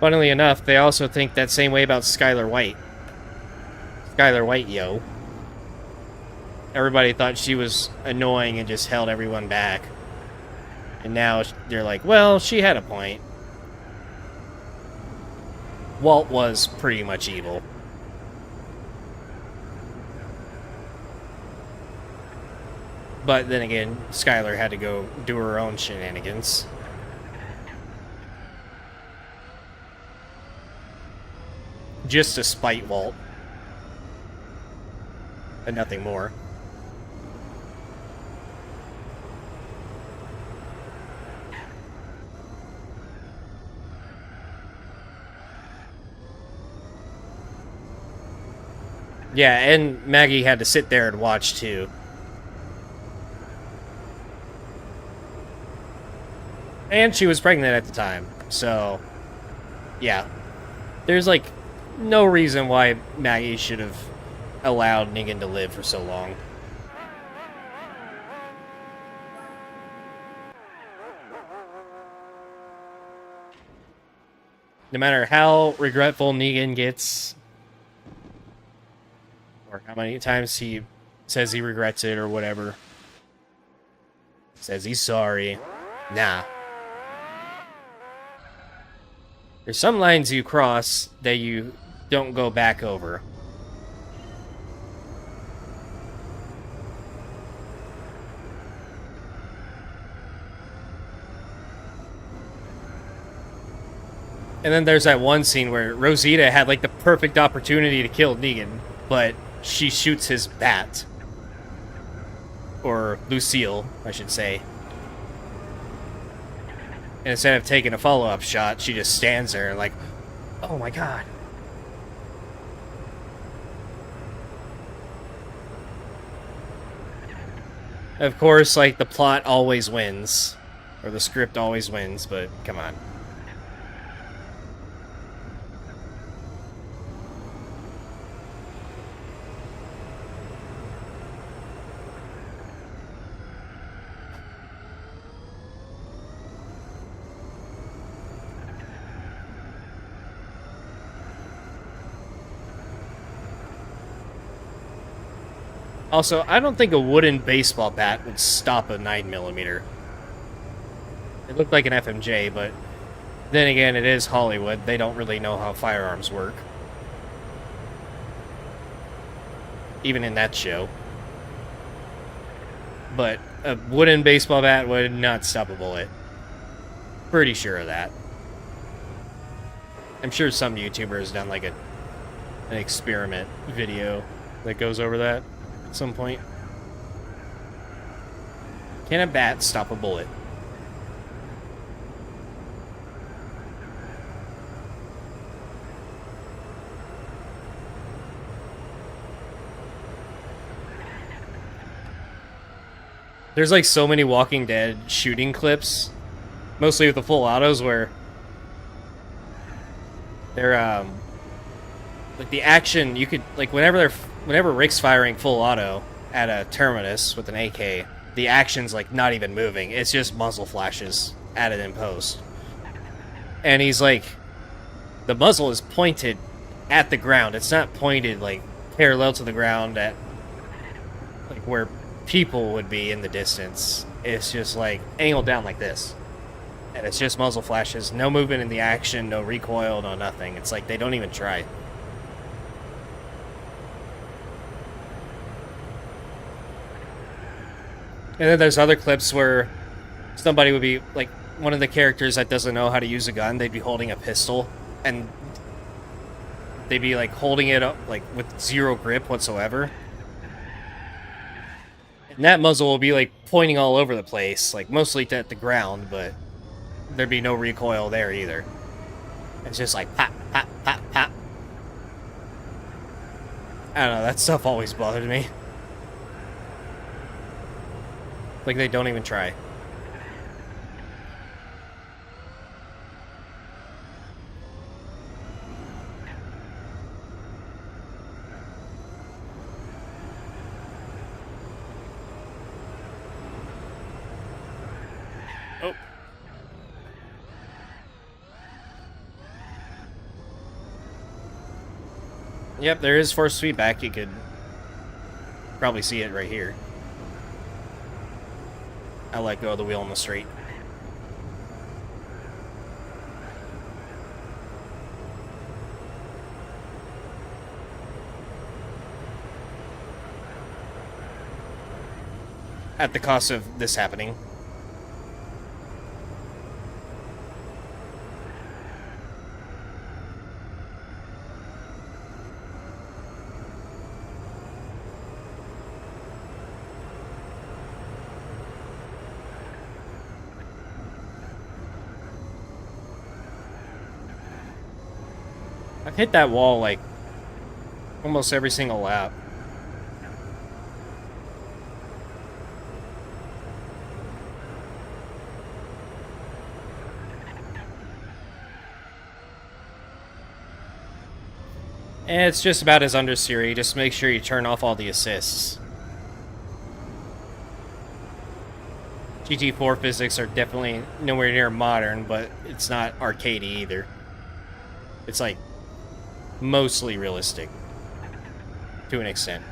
Funnily enough, they also think that same way about Skylar White. Skylar White, yo. Everybody thought she was annoying and just held everyone back. And now they're like, well, she had a point. Walt was pretty much evil. But then again, Skylar had to go do her own shenanigans. Just to spite Walt. And nothing more. Yeah, and Maggie had to sit there and watch too. And she was pregnant at the time, so yeah. There's like no reason why Maggie should have allowed Negan to live for so long. No matter how regretful Negan gets, or how many times he says he regrets it or whatever, says he's sorry, nah. There's some lines you cross that you don't go back over. And then there's that one scene where Rosita had like the perfect opportunity to kill Negan, but she shoots his bat. Or Lucille, I should say. And instead of taking a follow-up shot, she just stands there and like, oh my god. Of course, like, the plot always wins. Or the script always wins, but come on. Also, I don't think a wooden baseball bat would stop a 9mm. It looked like an FMJ, but then again, it is Hollywood. They don't really know how firearms work. Even in that show. But a wooden baseball bat would not stop a bullet. Pretty sure of that. I'm sure some YouTuber has done like an experiment video that goes over that at some point. Can a bat stop a bullet? There's like so many Walking Dead shooting clips, mostly with the full autos, where they're like the action, you could like whenever Rick's firing full auto at a terminus with an AK, the action's like not even moving. It's just muzzle flashes added in post. And he's like, the muzzle is pointed at the ground. It's not pointed like parallel to the ground at like where people would be in the distance. It's just like angled down like this. And it's just muzzle flashes, no movement in the action, no recoil, no nothing. It's like they don't even try. And then there's other clips where somebody would be like, one of the characters that doesn't know how to use a gun, they'd be holding a pistol, and they'd be like holding it up like with zero grip whatsoever. And that muzzle will be like pointing all over the place, like mostly at the ground, but there'd be no recoil there either. It's just like pop, pop, pop, pop. I don't know, that stuff always bothered me. Like they don't even try. Oh. Yep, there is force feedback. You could probably see it right here. I let go of the wheel in the straight. At the cost of this happening. I've hit that wall like almost every single lap. And it's just about as under Siri. Just make sure you turn off all the assists. GT4 physics are definitely nowhere near modern, but it's not arcadey either. It's like mostly realistic to an extent.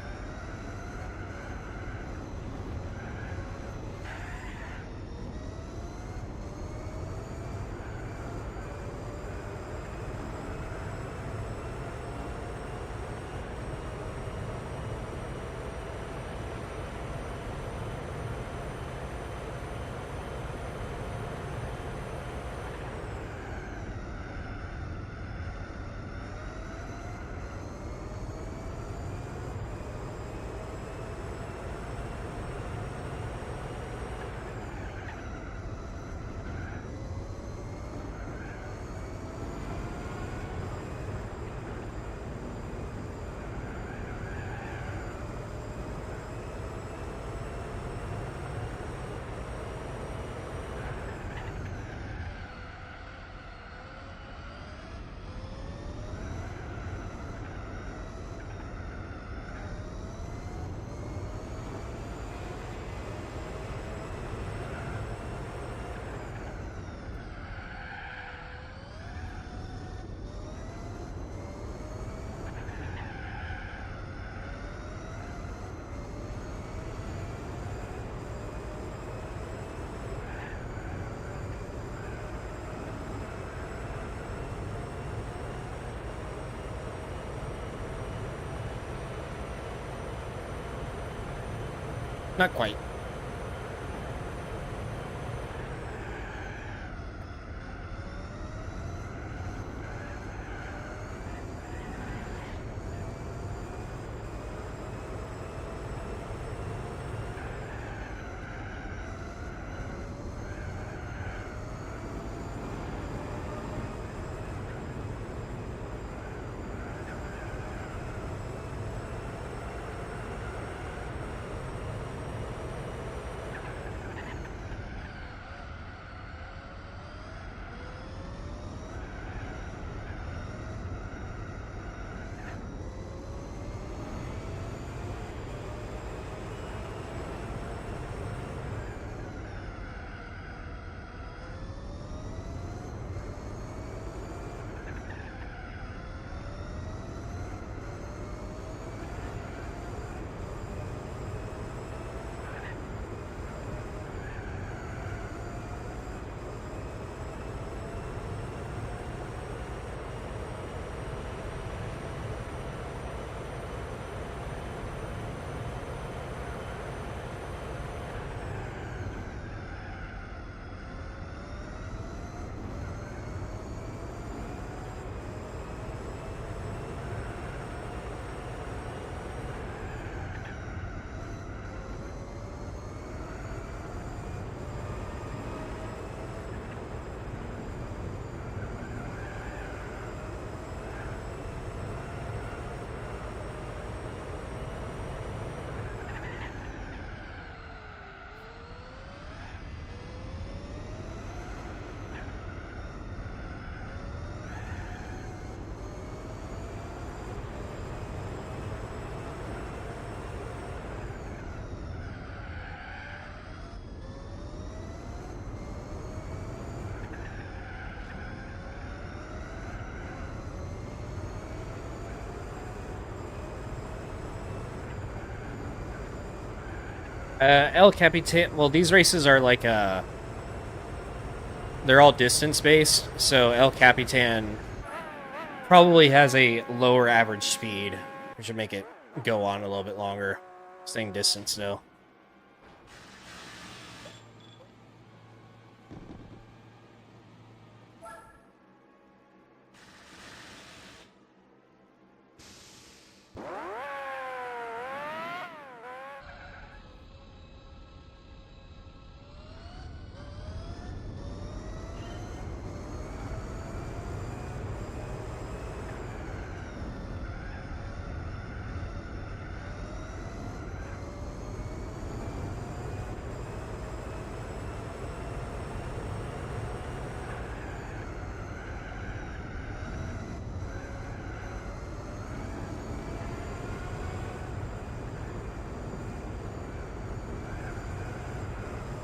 Not quite. El Capitan. Well, these races are like they're all distance based, so El Capitan probably has a lower average speed, which should make it go on a little bit longer. Staying distance though.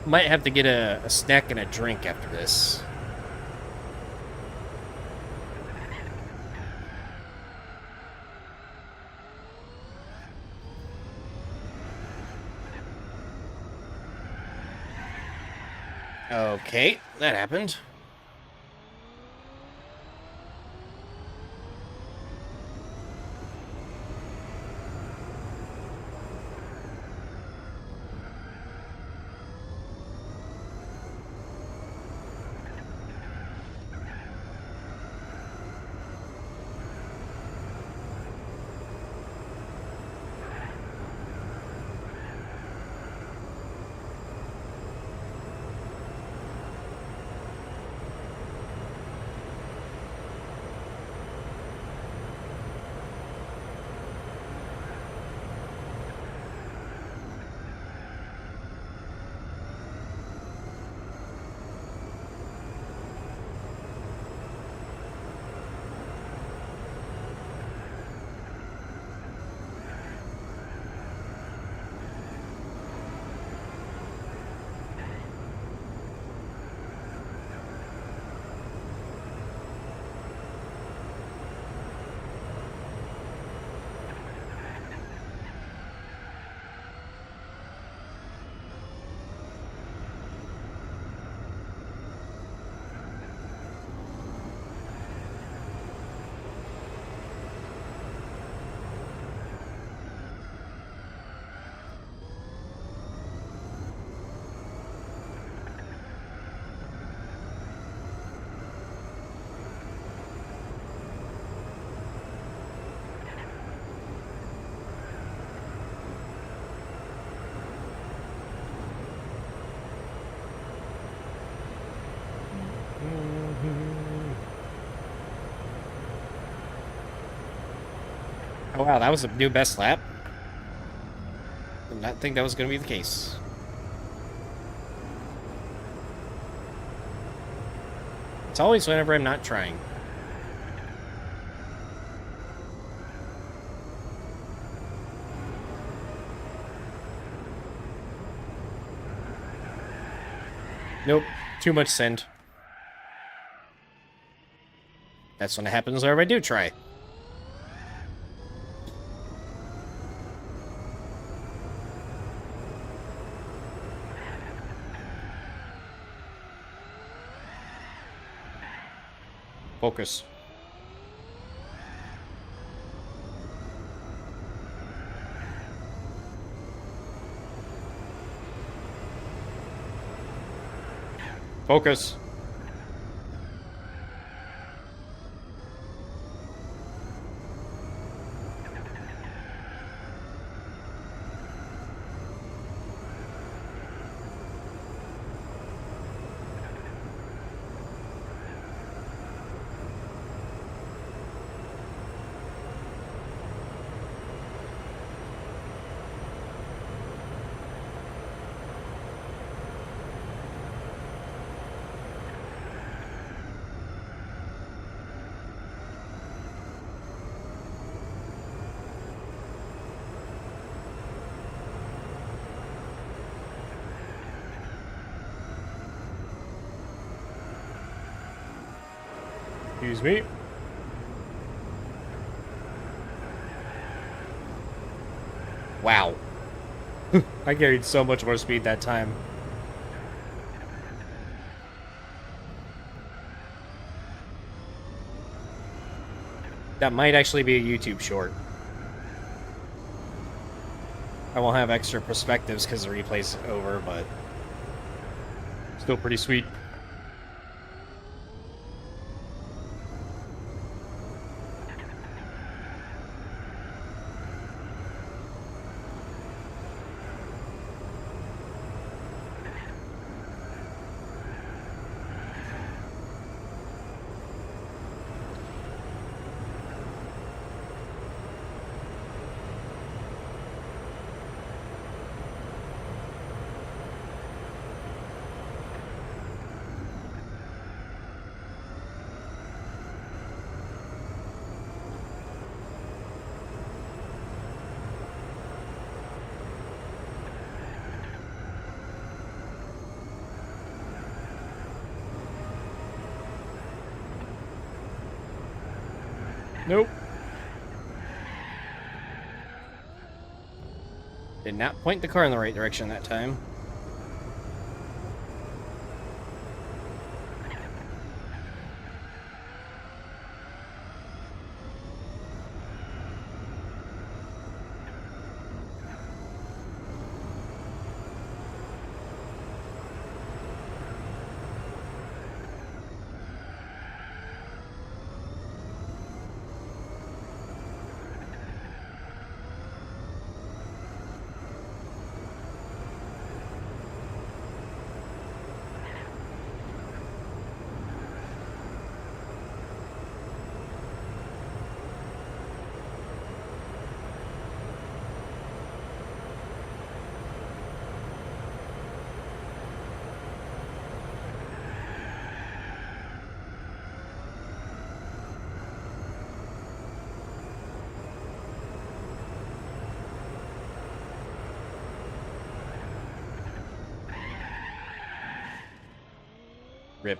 Might have to get a snack and a drink after this. Okay, that happened. Oh wow, that was a new best lap. Did not think that was going to be the case. It's always whenever I'm not trying. Nope, too much send. That's when it happens whenever I do try. Focus. Focus. Excuse me. Wow. I carried so much more speed that time. That might actually be a YouTube short. I won't have extra perspectives because the replay's over, but still pretty sweet. Nope. Did not point the car in the right direction that time. Rip.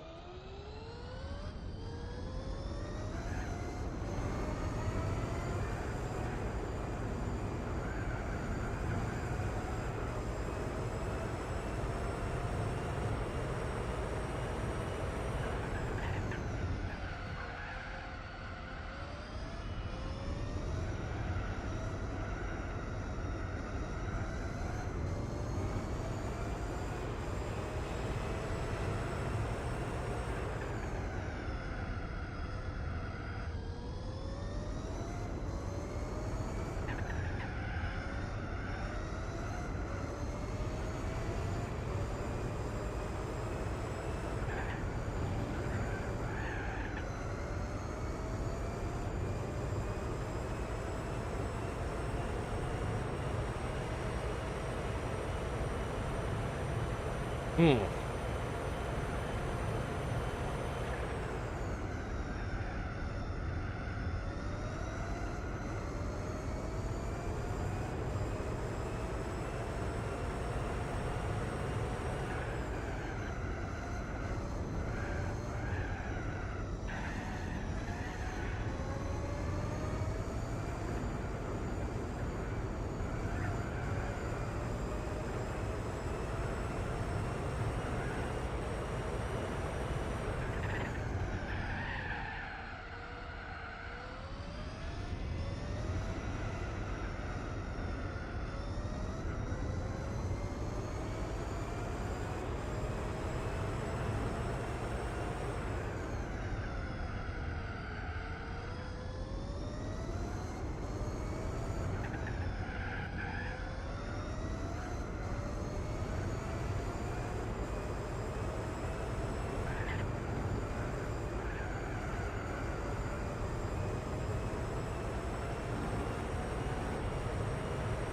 Hmm.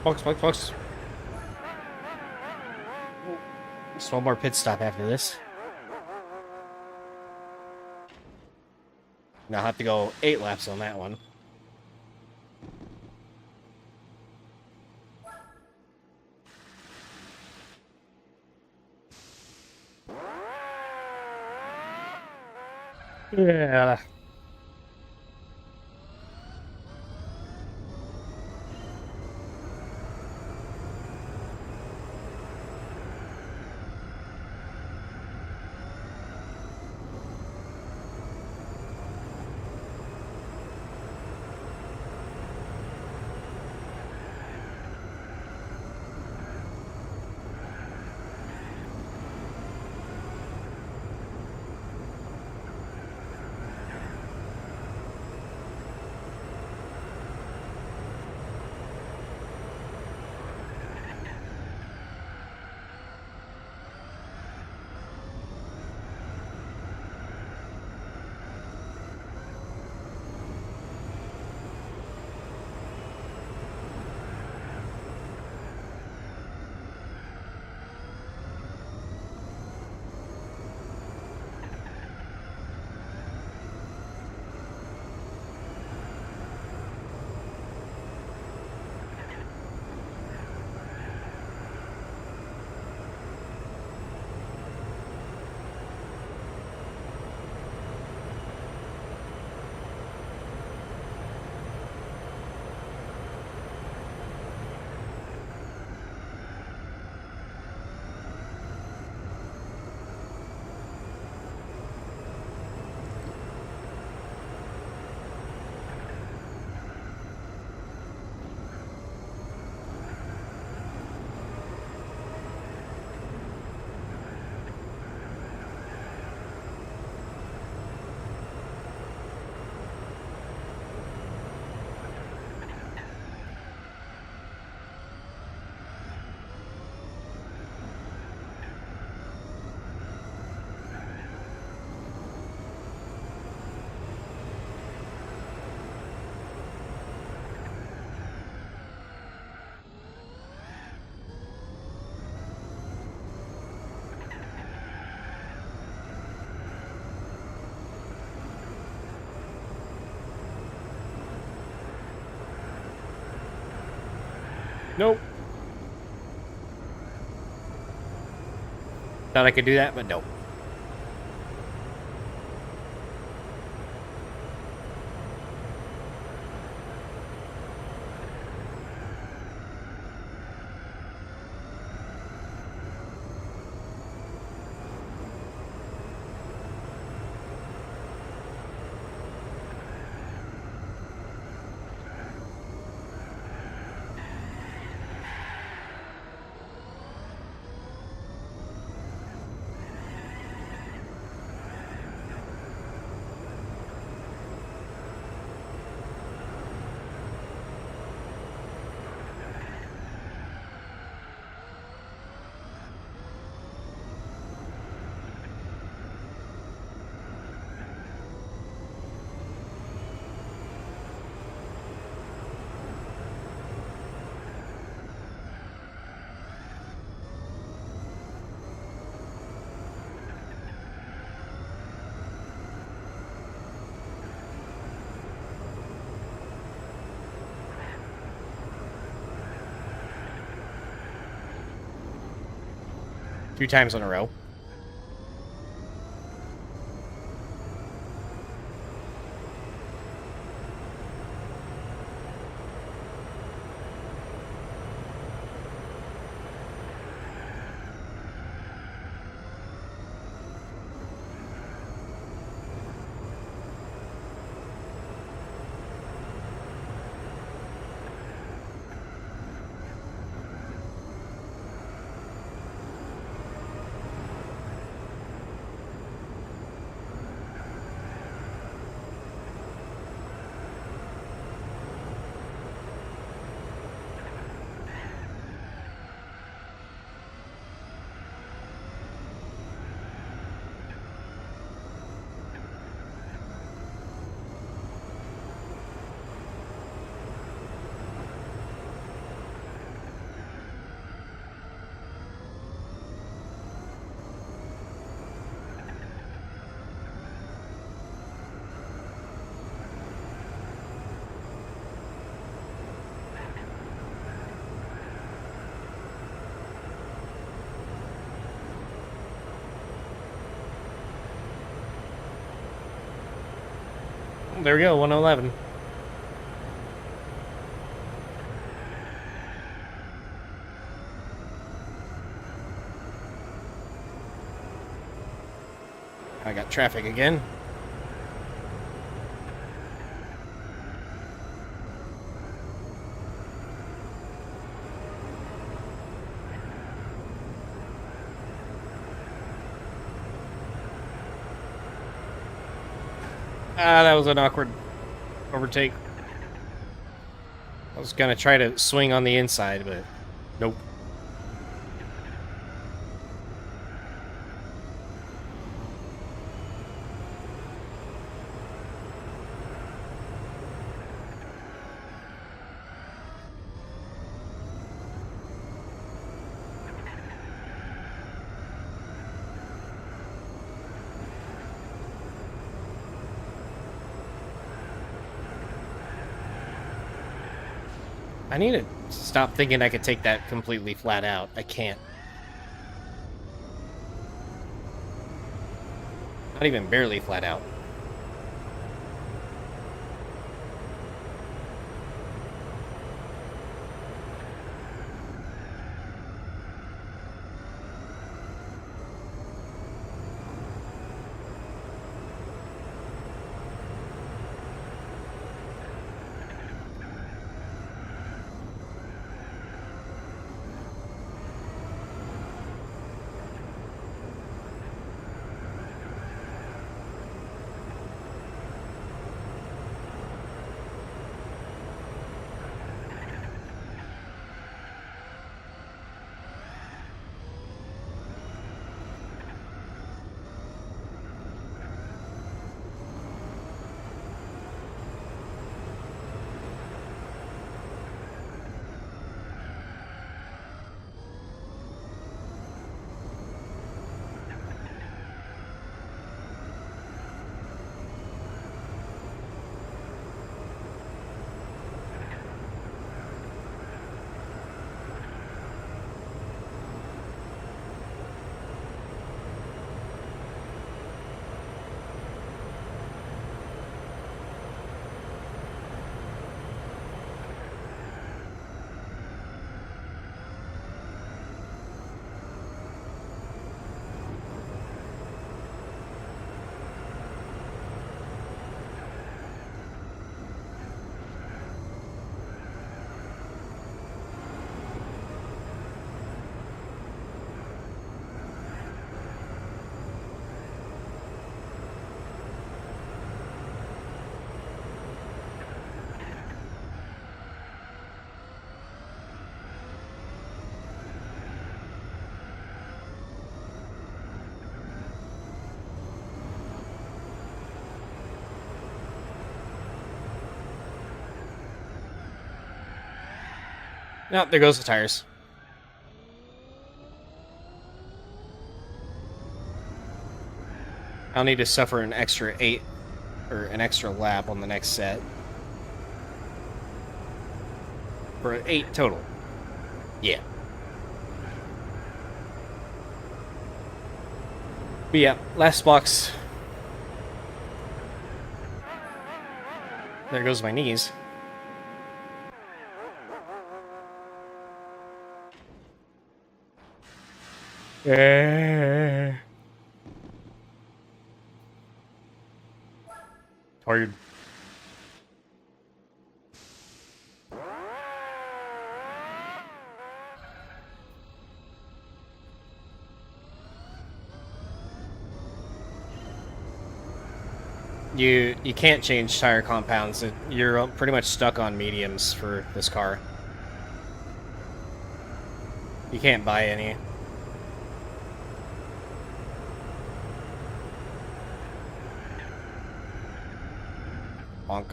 Fox. Just one more pit stop after this. Now I'll have to go 8 laps on that one. Yeah. Nope. Thought I could do that, but nope. Two times in a row. There we go, 111. I got traffic again. Ah, that was an awkward overtake. I was gonna try to swing on the inside, but nope. I need to stop thinking I could take that completely flat out. I can't. Not even barely flat out. No, there goes the tires. I'll need to suffer an extra 8 or an extra lap on the next set. For 8 total. Yeah. But yeah, last box. There goes my knees. Tired. You can't change tire compounds. You're pretty much stuck on mediums for this car. You can't buy any. Bonk.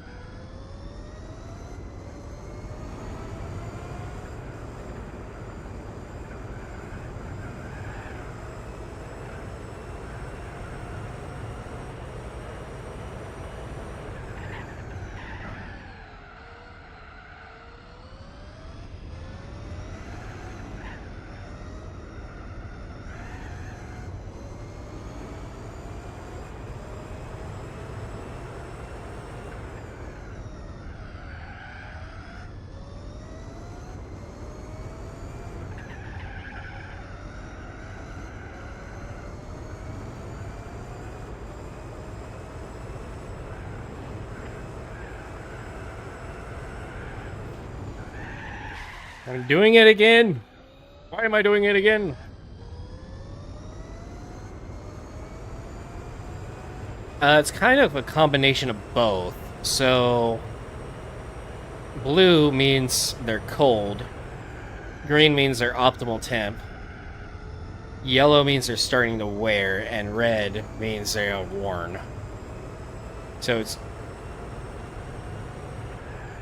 I'm doing it again! Why am I doing it again? It's kind of a combination of both. So, blue means they're cold. Green means they're optimal temp. Yellow means they're starting to wear. And red means they are worn. So it's...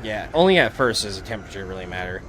yeah, only at first does the temperature really matter.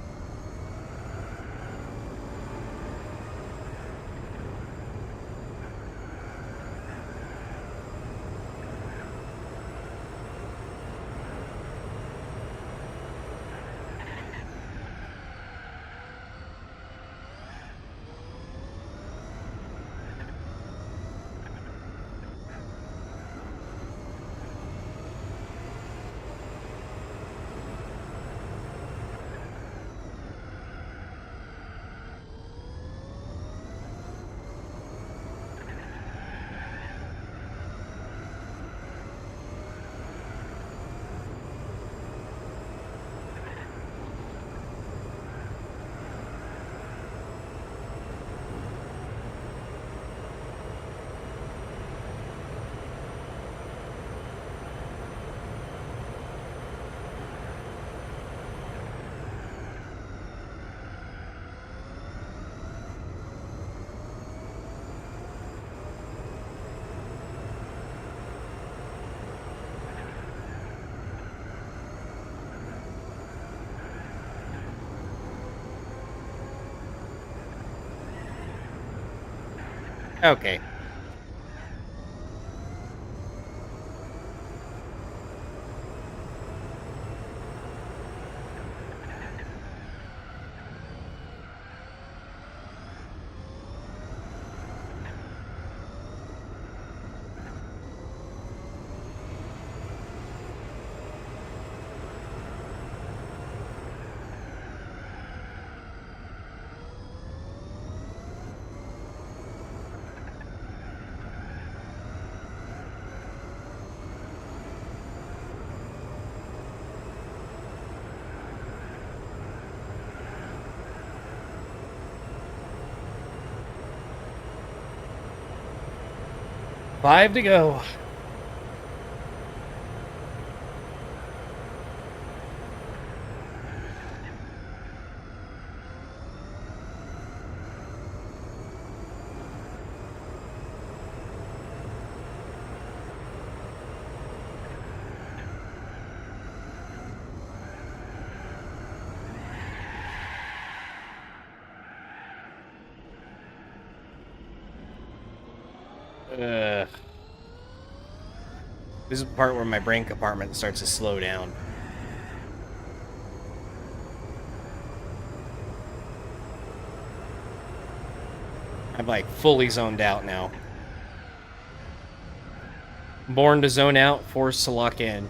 Okay. Five to go. Ugh. This is the part where my brain compartment starts to slow down. I'm like fully zoned out now. Born to zone out, forced to lock in.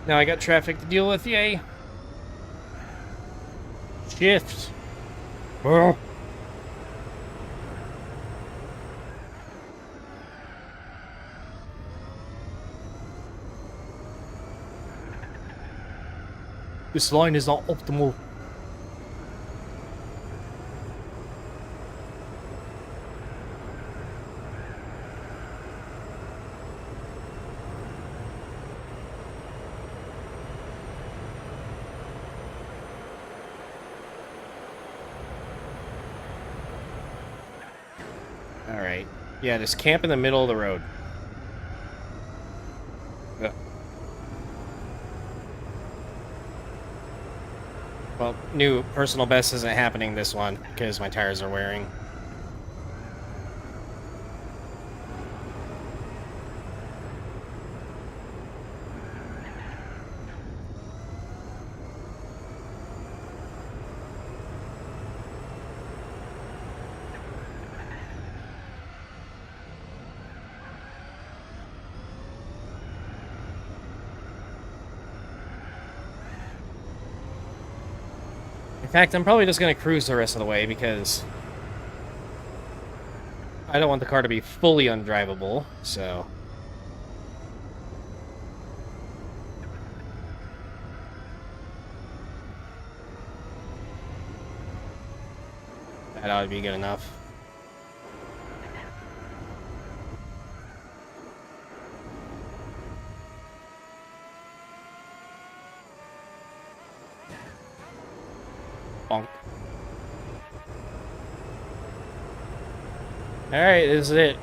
Now I got traffic to deal with, yay. Shift. Oh. This line is not optimal. Alright. Yeah, just camp in the middle of the road. Ugh. Well, new personal best isn't happening this one, because my tires are wearing. In fact, I'm probably just going to cruise the rest of the way because I don't want the car to be fully undrivable, so... that ought to be good enough. Bonk. Alright, this is it.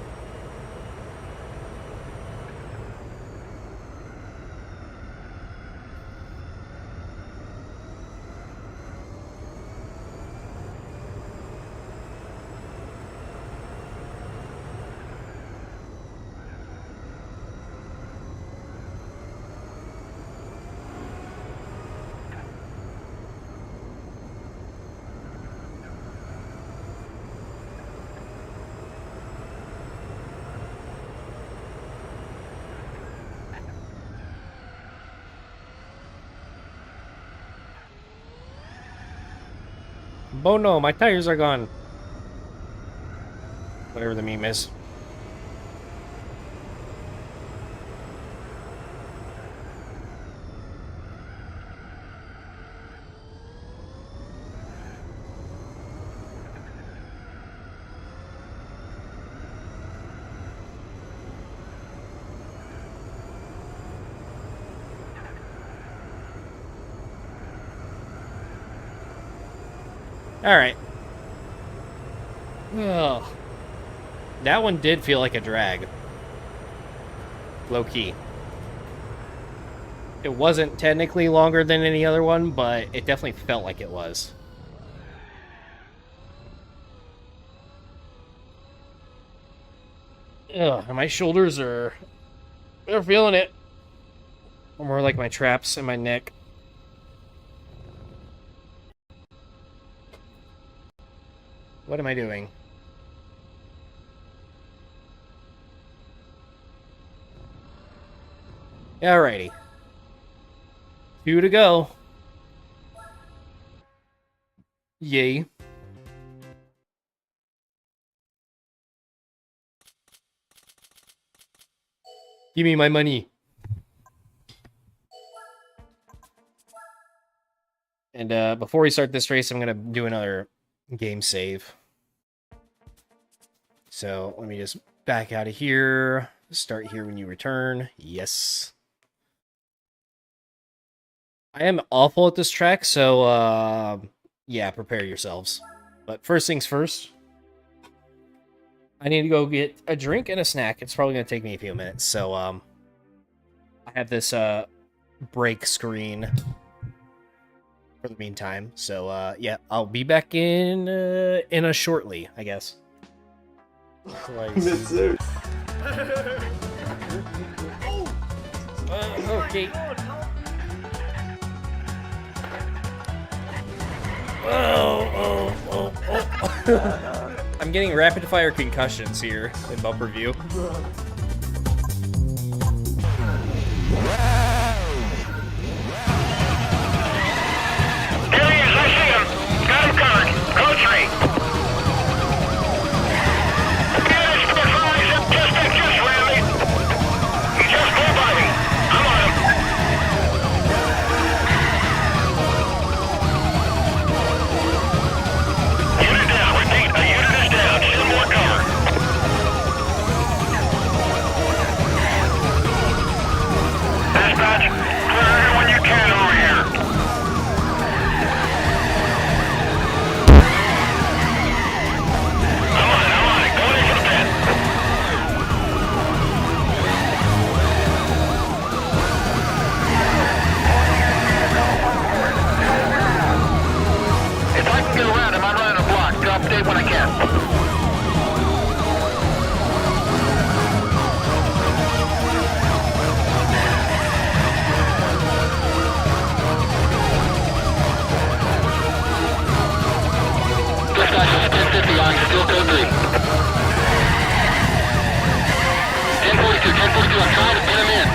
Oh no, my tires are gone. Whatever the meme is. Alright. Oh. That one did feel like a drag. Low key. It wasn't technically longer than any other one, but it definitely felt like it was. Ugh, my shoulders are... They're feeling it. More like my traps and my neck. What am I doing? Alrighty. 2 to go. Yay. Give me my money. And before we start this race, I'm going to do another game save. So let me just back out of here. Start here when you return. Yes. I am awful at this track, so yeah, prepare yourselves. But first things first, I need to go get a drink and a snack. It's probably going to take me a few minutes. So I have this break screen for the meantime. So yeah, I'll be back in a shortly, I guess. Okay. I'm getting rapid fire concussions here in bumper view. There he is, I see him. Got him covered. Code 3. Just ran me. He just flew by me. I'm on him. Unit down. Repeat, a unit is down. Send more cover. Dispatch, clear everyone you can over here. I'm on it. Going into the pit. If I can get around him, I'm running a block. Drop tape when I can. Dispatch is 1050 on still code 3. 1042, I'm trying to pin him in.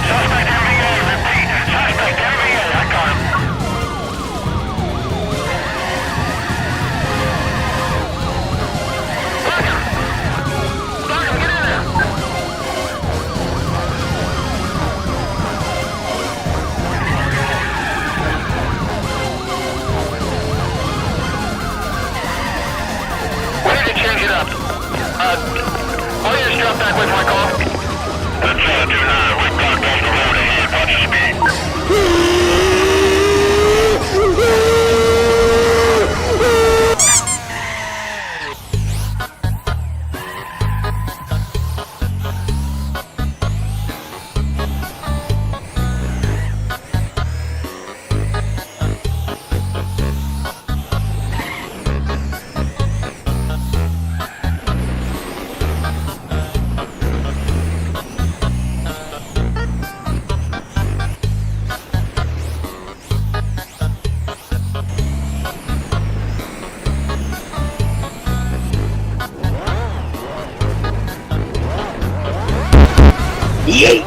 Suspect MVA, repeat. Suspect MVA, I got him. Lock him! Lock him, get in there! We need to change it up. I'll just drop back with my call. That's 729. We've got off the road ahead. Watch your speed. Yeet!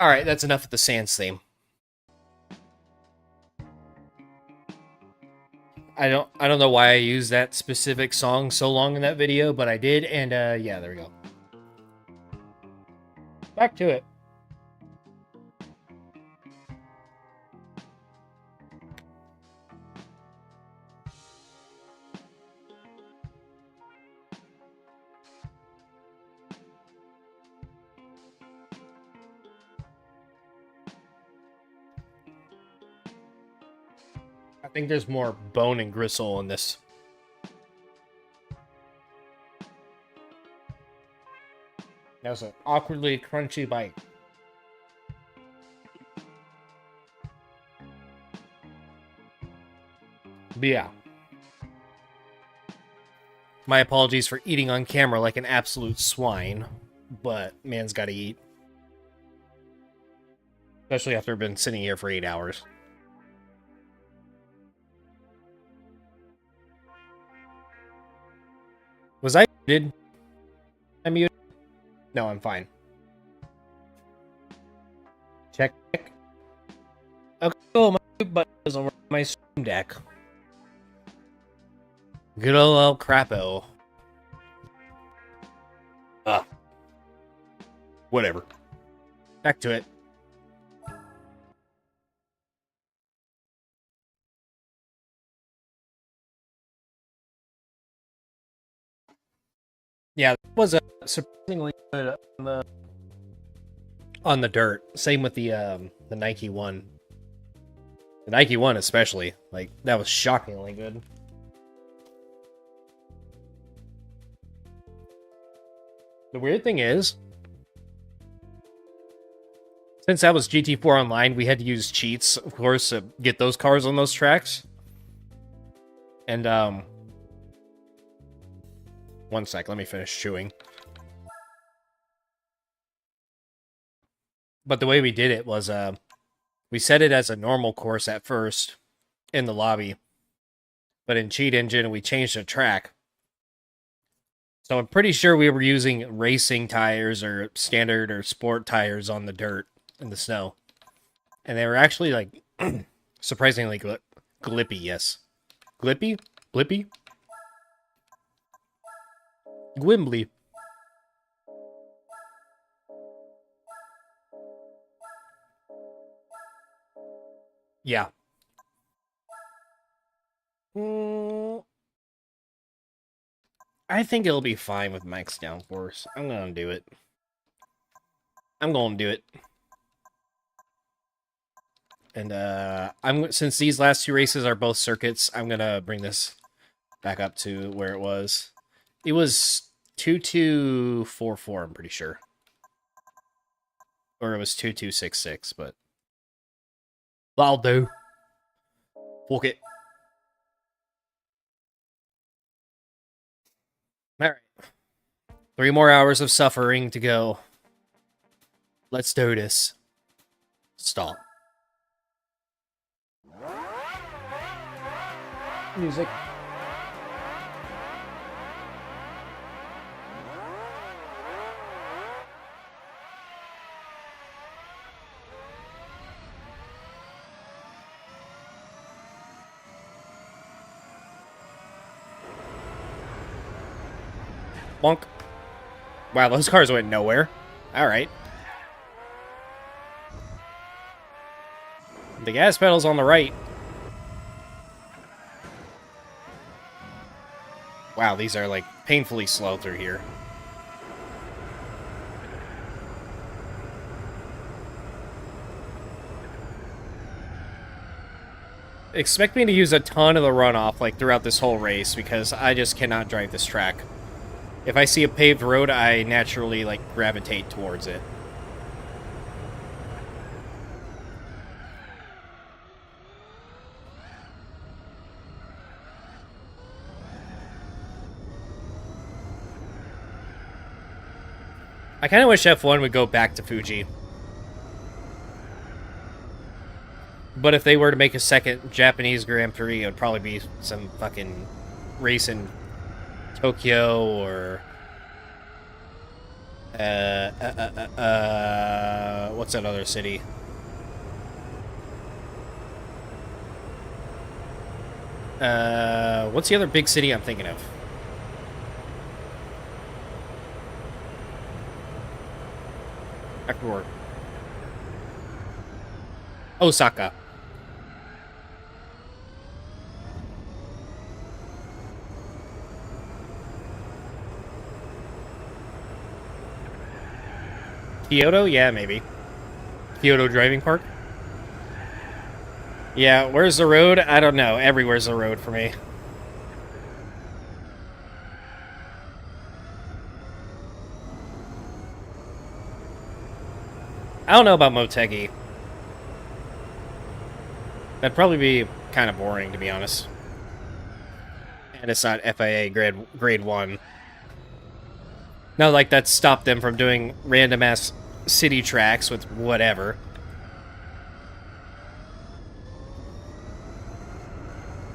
Alright, that's enough of the Sans theme. I don't know why I used that specific song so long in that video, but I did, and yeah, there we go. Back to it. I think there's more bone and gristle in this. That was an awkwardly crunchy bite. But yeah. My apologies for eating on camera like an absolute swine, but man's gotta eat. Especially after I've been sitting here for 8 hours. Was I muted? I muted? No, I'm fine. Check. Okay, cool. My mute button doesn't work on my Stream Deck. Good old El Crapo. Whatever. Back to it. Yeah, that was surprisingly good on the dirt. Same with the Nike one. The Nike one especially. Like, that was shockingly good. The weird thing is, since that was GT4 Online, we had to use cheats, of course, to get those cars on those tracks. And, one sec, let me finish chewing. But the way we did it was, we set it as a normal course at first in the lobby. But in Cheat Engine, we changed the track. So I'm pretty sure we were using racing tires or standard or sport tires on the dirt in the snow. And they were actually, like, surprisingly glippy, yes. Glippy? Blippy? Gwimbly. Yeah. I think it'll be fine with max downforce. I'm gonna do it. And since these last two races are both circuits, I'm gonna bring this back up to where it was. It was 2244, I'm pretty sure. Or it was 2266, but that'll do. Fuck it. Alright. 3 more hours of suffering to go. Let's do this. Stop. Music. Bonk. Wow, those cars went nowhere. Alright. The gas pedal's on the right. Wow, these are, like, painfully slow through here. Expect me to use a ton of the runoff, like, throughout this whole race, because I just cannot drive this track. If I see a paved road, I naturally, like, gravitate towards it. I kind of wish F1 would go back to Fuji. But if they were to make a second Japanese Grand Prix, it would probably be some fucking race in Tokyo or What's that other city? What's the other big city I'm thinking of? Ecuador. Osaka. Kyoto? Yeah, maybe. Kyoto Driving Park? Yeah, where's the road? I don't know. Everywhere's the road for me. I don't know about Motegi. That'd probably be kind of boring, to be honest. And it's not FIA grade 1. No, like, that stopped them from doing random-ass city tracks with whatever.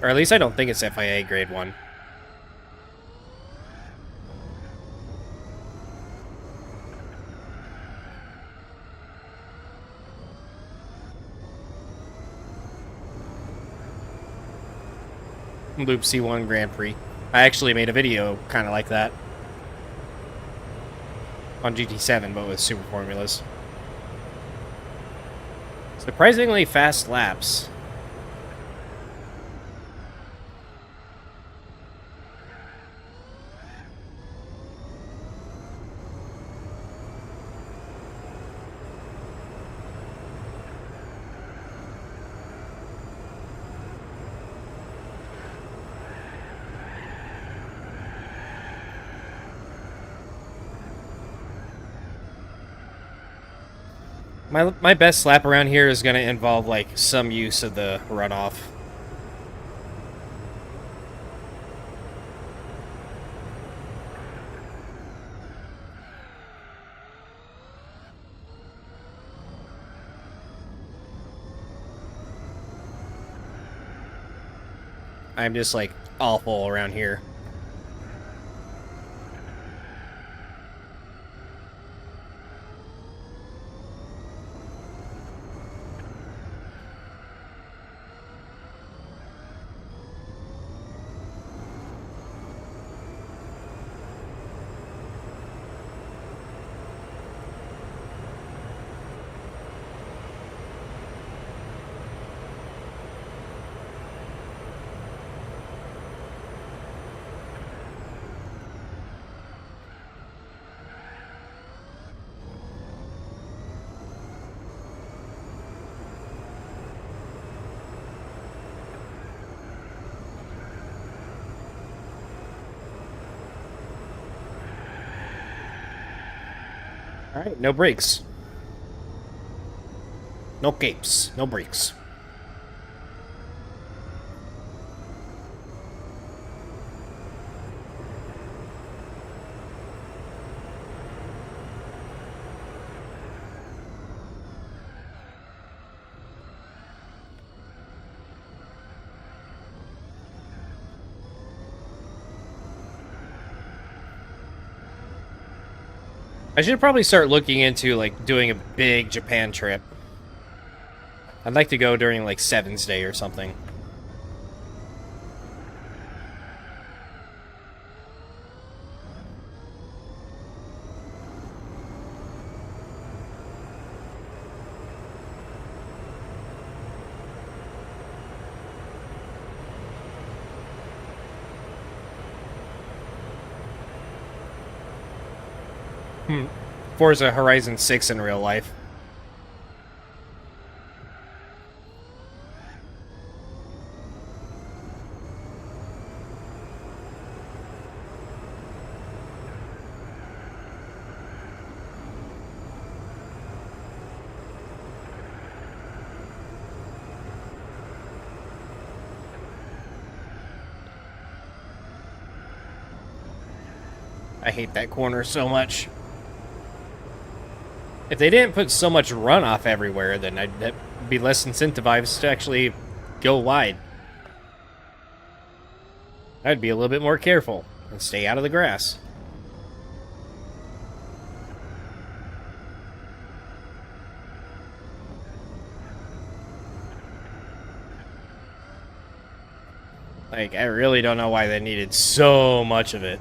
Or at least I don't think it's FIA grade 1. Loop C1 Grand Prix. I actually made a video kind of like that. On GT7, but with super formulas. Surprisingly fast laps. My best lap around here is going to involve, like, some use of the runoff. I'm just, like, awful around here. Alright, no brakes. No capes, no brakes. I should probably start looking into, like, doing a big Japan trip. I'd like to go during, like, Seven's Day or something. Forza Horizon 6 in real life. I hate that corner so much. If they didn't put so much runoff everywhere, then I'd be less incentivized to actually go wide. I'd be a little bit more careful and stay out of the grass. Like, I really don't know why they needed so much of it.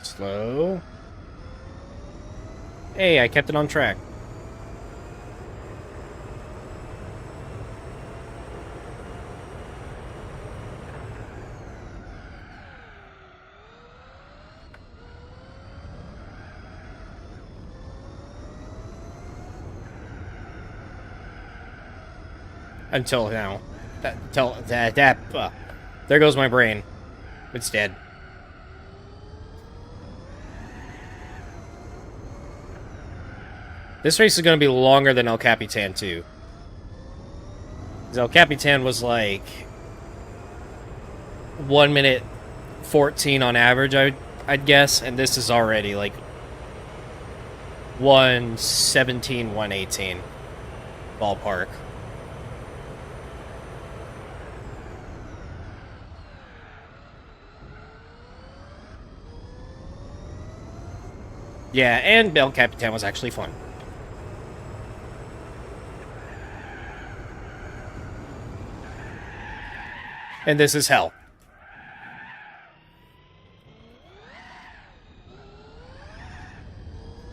Slow. Hey, I kept it on track. Until now. There goes my brain. It's dead. This race is going to be longer than El Capitan 2. El Capitan was like 1 minute 14 on average, I'd guess, and this is already like 117, 118 ballpark. Yeah, and El Capitan was actually fun. And this is hell.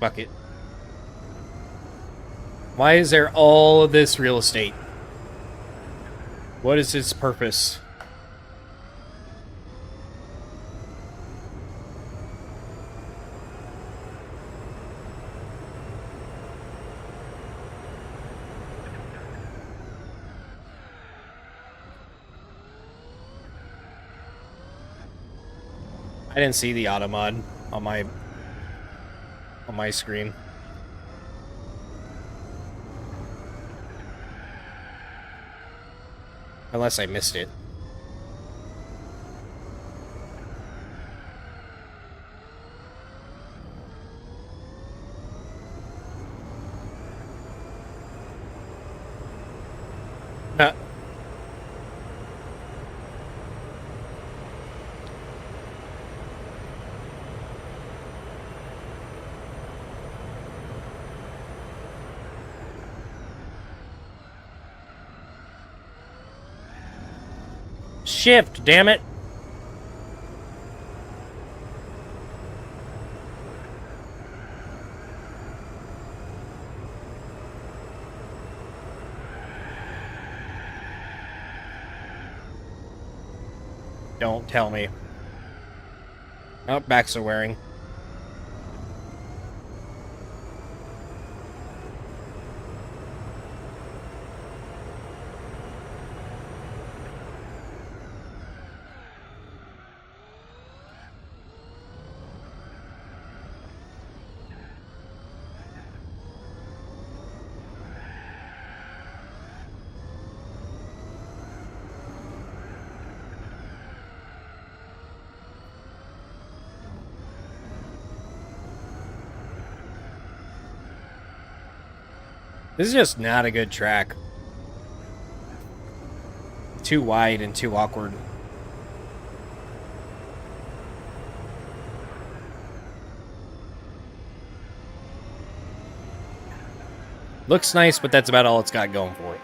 Fuck it. Why is there all of this real estate? What is its purpose? I didn't see the auto mod on my screen. Unless I missed it. Shift, damn it. Don't tell me. Oh, backs are wearing. This is just not a good track. Too wide and too awkward. Looks nice, but that's about all it's got going for it.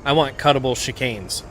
I want cuttable chicanes.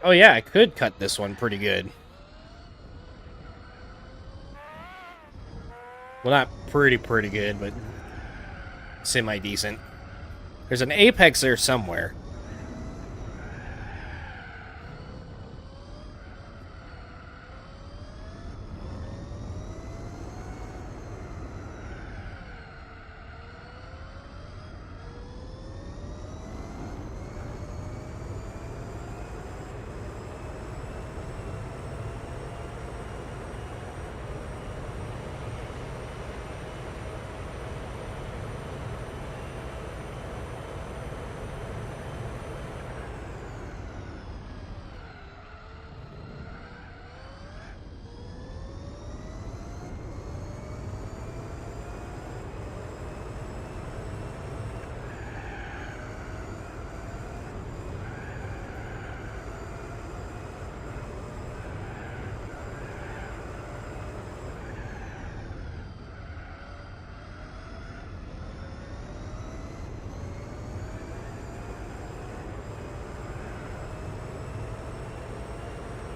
Oh yeah, I could cut this one pretty good. Well, not pretty good, but semi-decent. There's an apex there somewhere.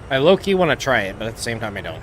I low-key want to try it, but at the same time I don't.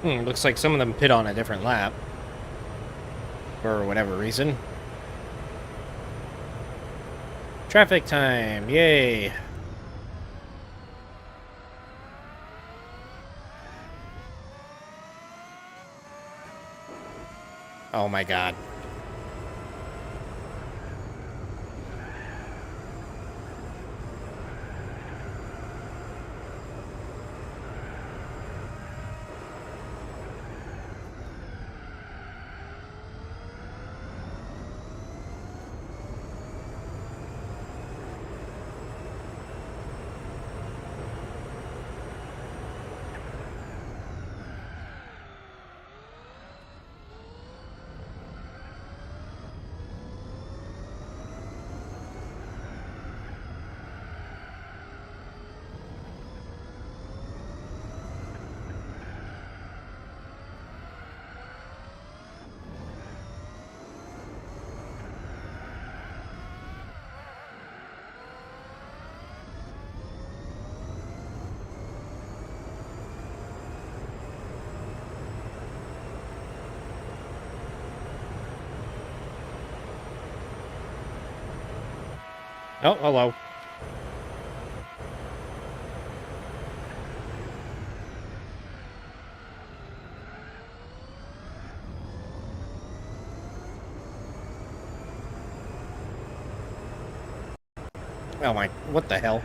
Looks like some of them pit on a different lap. For whatever reason. Traffic time, yay! Oh my god. Oh, hello. Oh my, what the hell?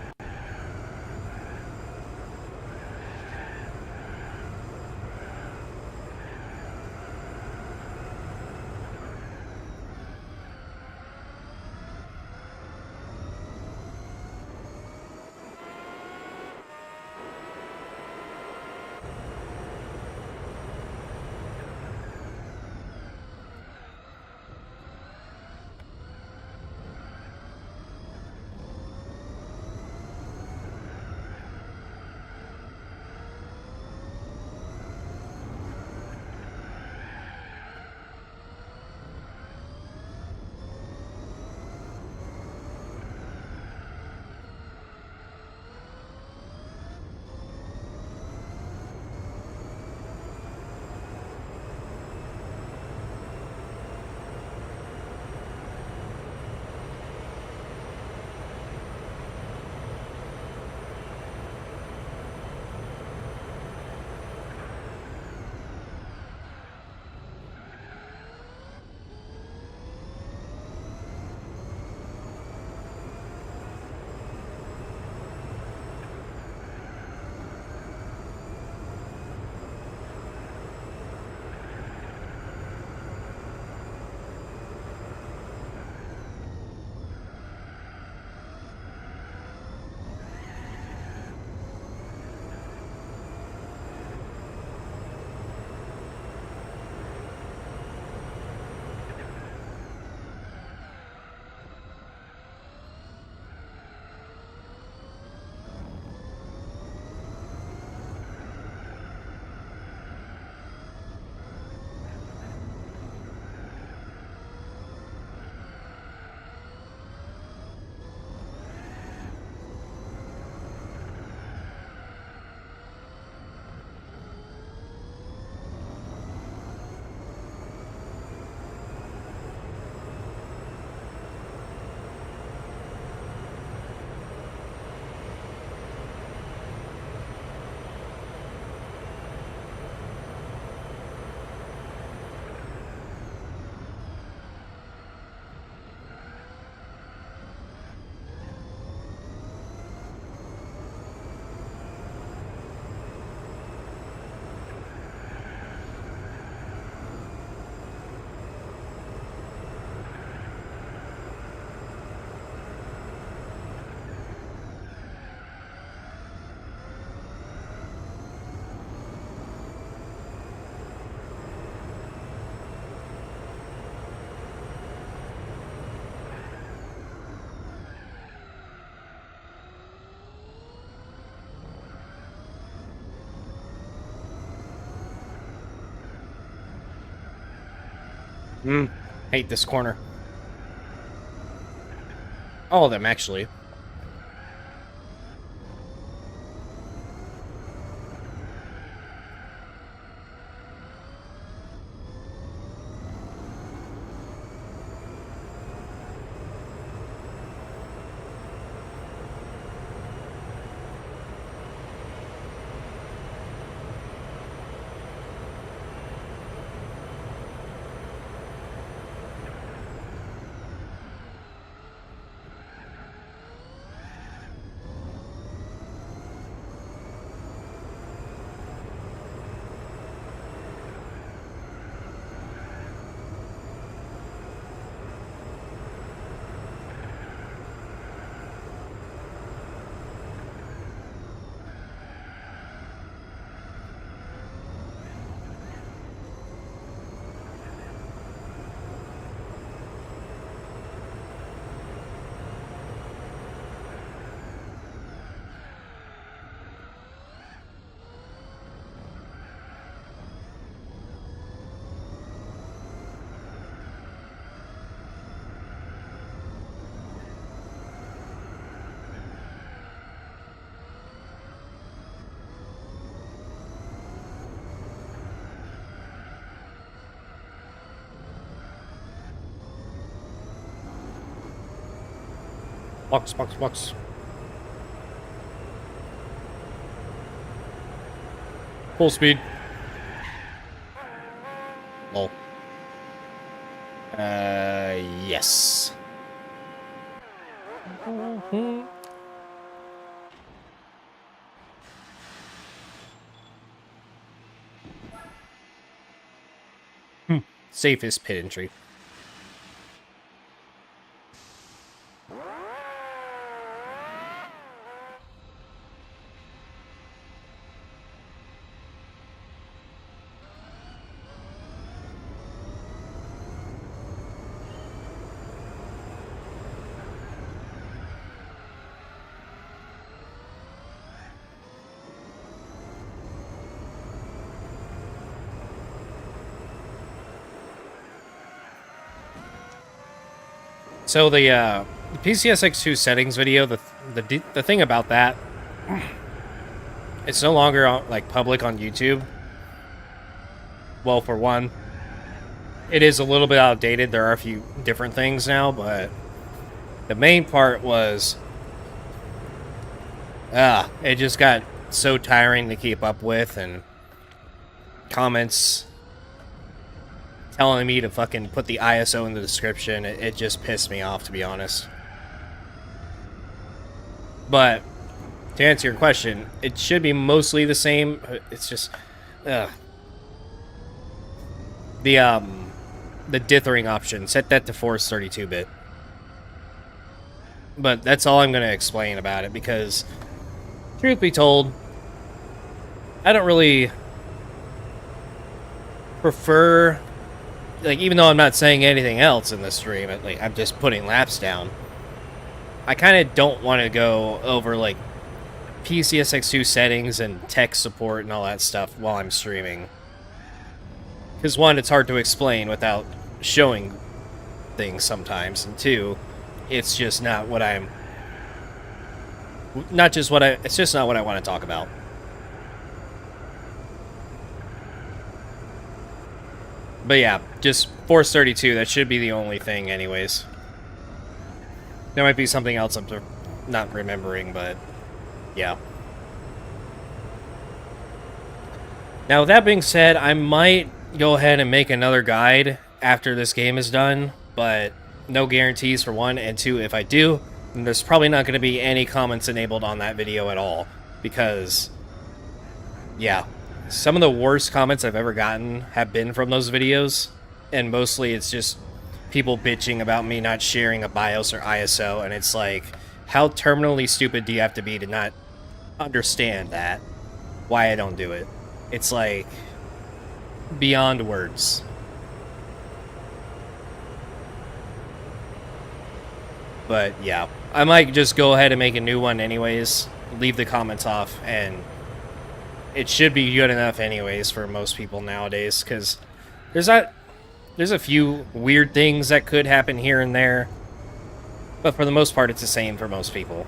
Hate this corner. All of them, actually. Box. Full speed. Lol. Yes. Safest pit entry. So the PCSX2 settings video, the thing about that, it's no longer like public on YouTube. Well, for one, it is a little bit outdated. There are a few different things now, but the main part was, it just got so tiring to keep up with, and comments telling me to fucking put the ISO in the description. It just pissed me off, to be honest. But to answer your question, it should be mostly the same. It's just the dithering option, set that to force 32-bit. But that's all I'm going to explain about it, because truth be told, I don't really prefer, like, even though I'm not saying anything else in this stream, like, I'm just putting laps down, I kind of don't want to go over, like, PCSX2 settings and tech support and all that stuff while I'm streaming. Because, one, it's hard to explain without showing things sometimes, and two, it's just not what I'm... It's just not what I want to talk about. But yeah, just Force 32, that should be the only thing anyways. There might be something else I'm not remembering, but yeah. Now, with that being said, I might go ahead and make another guide after this game is done, but no guarantees for one, and two, if I do, then there's probably not going to be any comments enabled on that video at all, because, yeah, some of the worst comments I've ever gotten have been from those videos, and mostly it's just people bitching about me not sharing a BIOS or ISO, and it's like, how terminally stupid do you have to be to not understand that? Why I don't do it? It's like, beyond words. But yeah, I might just go ahead and make a new one anyways, leave the comments off, and it should be good enough anyways for most people nowadays, because there's not... There's a few weird things that could happen here and there, but for the most part, it's the same for most people.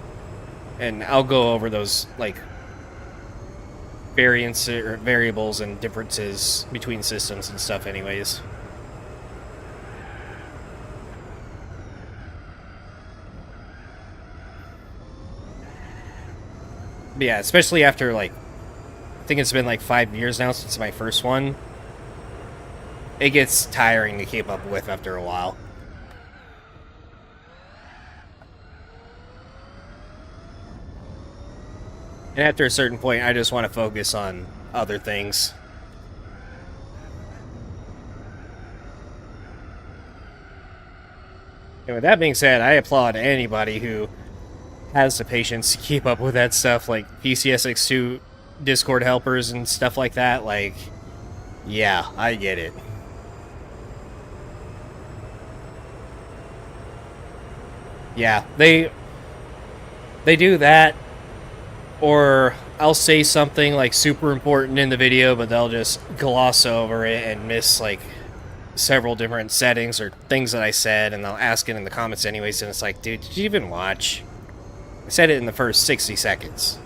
And I'll go over those, like, variants or variables and differences between systems and stuff anyways. But yeah, especially after, like, I think it's been like 5 years now since my first one. It gets tiring to keep up with after a while. And after a certain point, I just want to focus on other things. And with that being said, I applaud anybody who has the patience to keep up with that stuff, like PCSX2 Discord helpers and stuff like that. Like, yeah, I get it. Yeah, they do that, or I'll say something like super important in the video, but they'll just gloss over it and miss like several different settings or things that I said, and they'll ask it in the comments anyways, and it's like, dude, did you even watch? I said it in the first 60 seconds.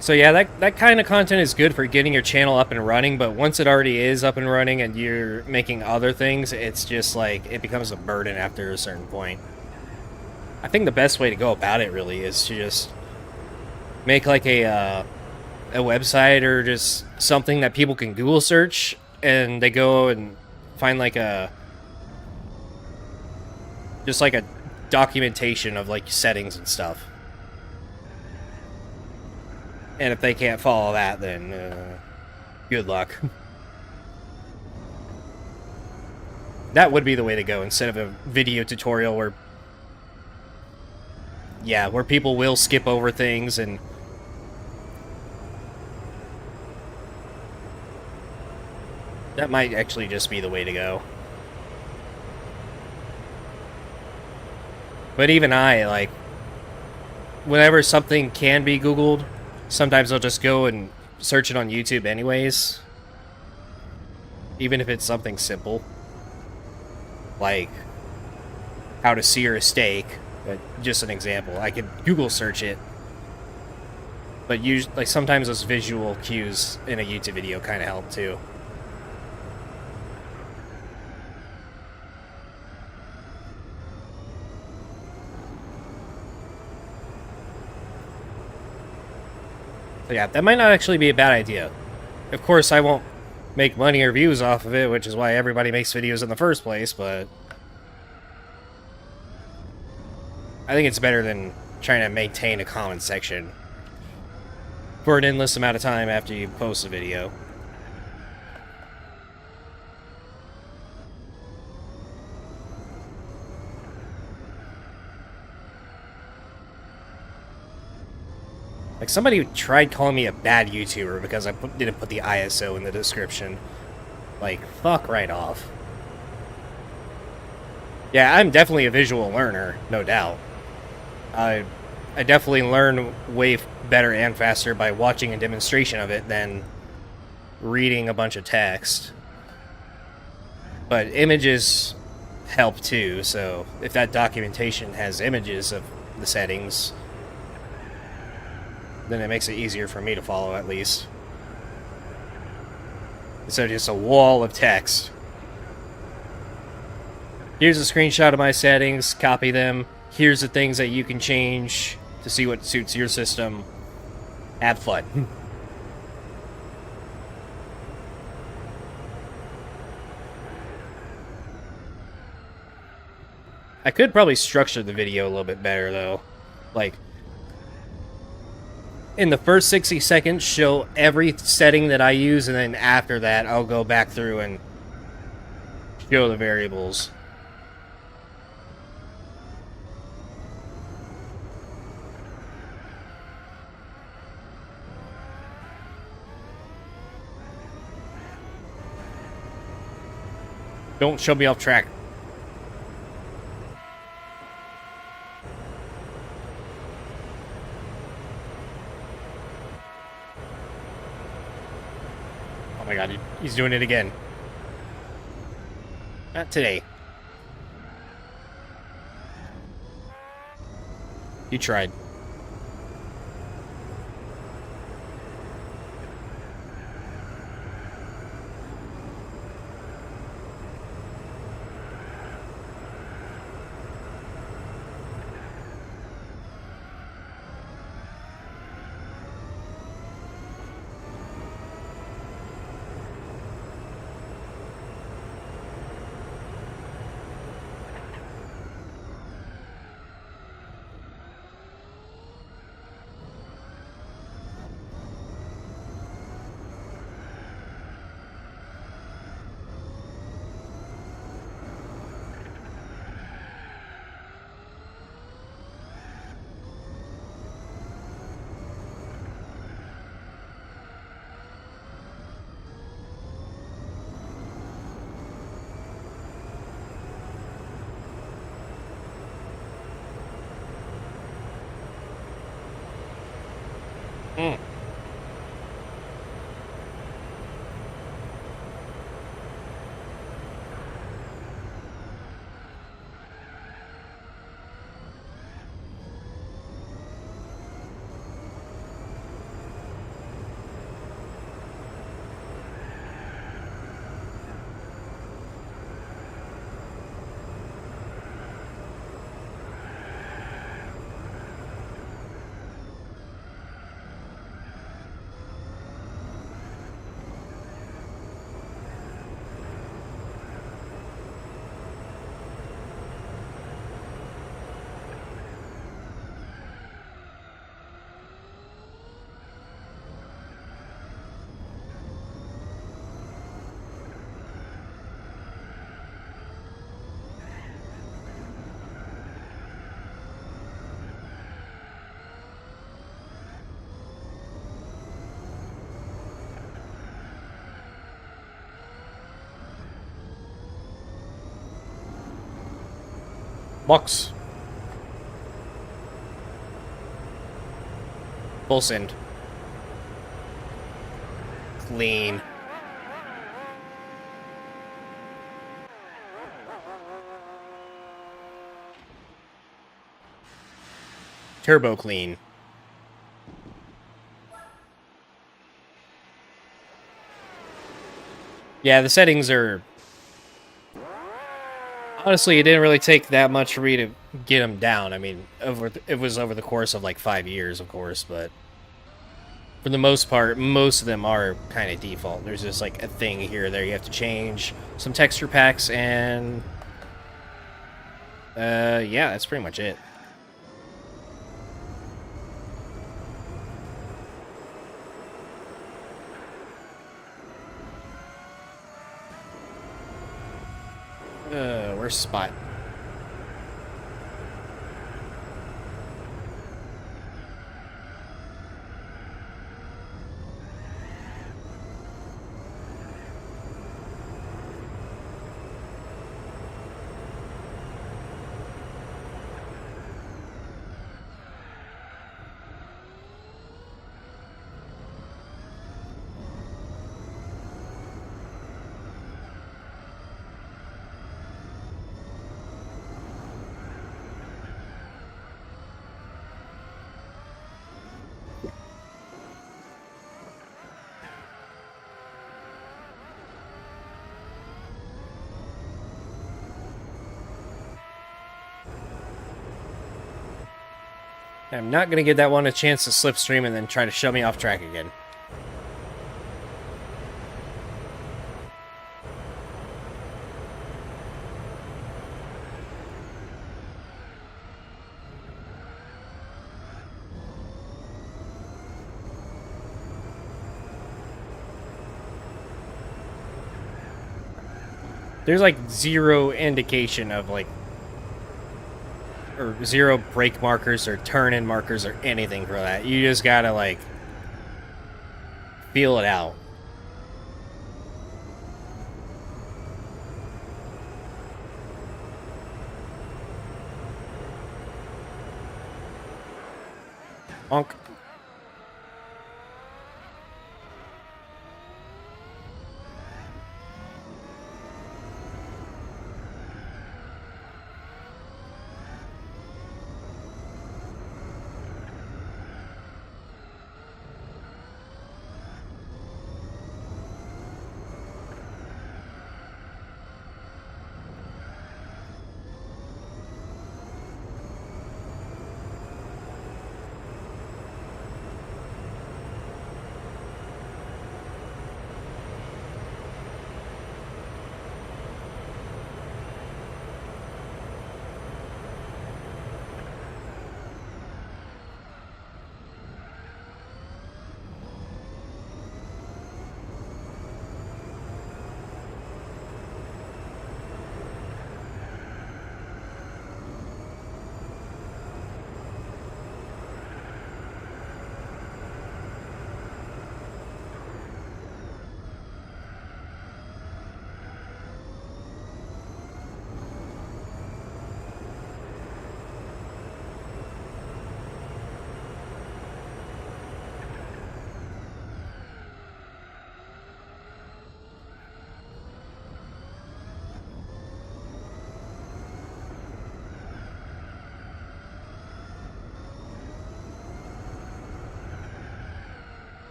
So yeah, that kind of content is good for getting your channel up and running, but once it already is up and running and you're making other things, it's just like, it becomes a burden after a certain point. I think the best way to go about it really is to just make like a website or just something that people can Google search, and they go and find like just like a documentation of like settings and stuff. And if they can't follow that, then good luck. That would be the way to go, instead of a video tutorial where, yeah, where people will skip over things and that might actually just be the way to go. But even I, like, whenever something can be Googled, sometimes I'll just go and search it on YouTube anyways. Even if it's something simple. Like how to sear a steak. But just an example. I could Google search it. But usually, like, sometimes those visual cues in a YouTube video kind of help too. So yeah, that might not actually be a bad idea. Of course, I won't make money or views off of it, which is why everybody makes videos in the first place, but I think it's better than trying to maintain a comment section for an endless amount of time after you post a video. Like, somebody tried calling me a bad YouTuber because I didn't put the ISO in the description. Like, fuck right off. Yeah, I'm definitely a visual learner, no doubt. I definitely learn way better and faster by watching a demonstration of it than reading a bunch of text. But images help too, so if that documentation has images of the settings, then it makes it easier for me to follow, at least. Instead of just a wall of text. Here's a screenshot of my settings, copy them. Here's the things that you can change to see what suits your system. Have fun. I could probably structure the video a little bit better, though. Like, in the first 60 seconds, show every setting that I use, and then after that, I'll go back through and show the variables. Don't show me off track. Oh my god, he's doing it again. Not today. You tried. Mm. Box. Full send. Clean. Turbo clean. Yeah, the settings are... Honestly, it didn't really take that much for me to get them down. I mean, it was over the course of like 5 years, of course, but for the most part, most of them are kind of default. There's just like a thing here or there you have to change, some texture packs, and yeah, that's pretty much it. Where's Spot? I'm not going to give that one a chance to slipstream and then try to shove me off track again. There's like zero indication of like, or zero brake markers or turn-in markers or anything for that. You just gotta like feel it out. Honk.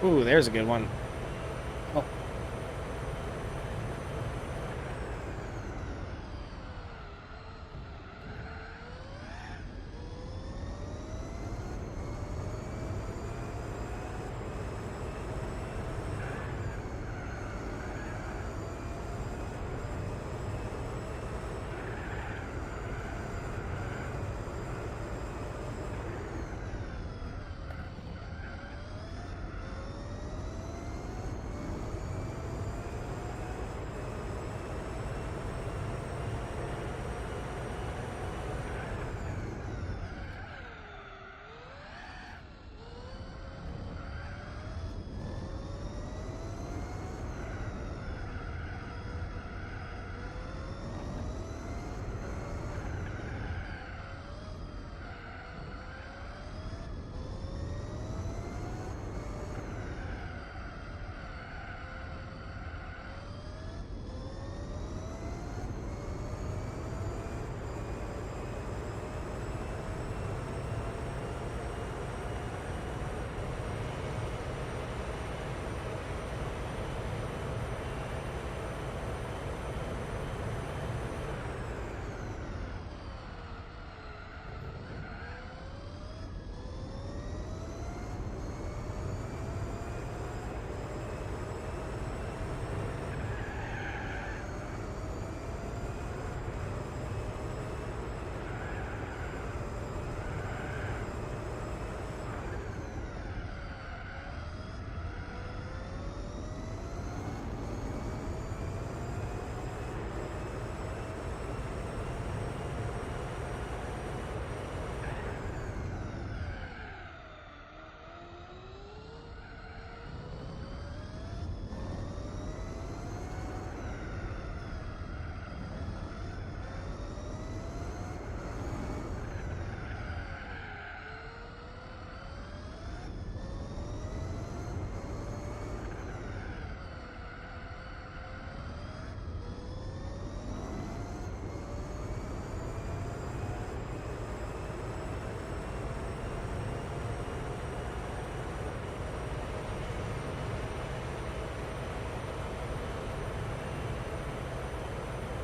Ooh, there's a good one. Oh.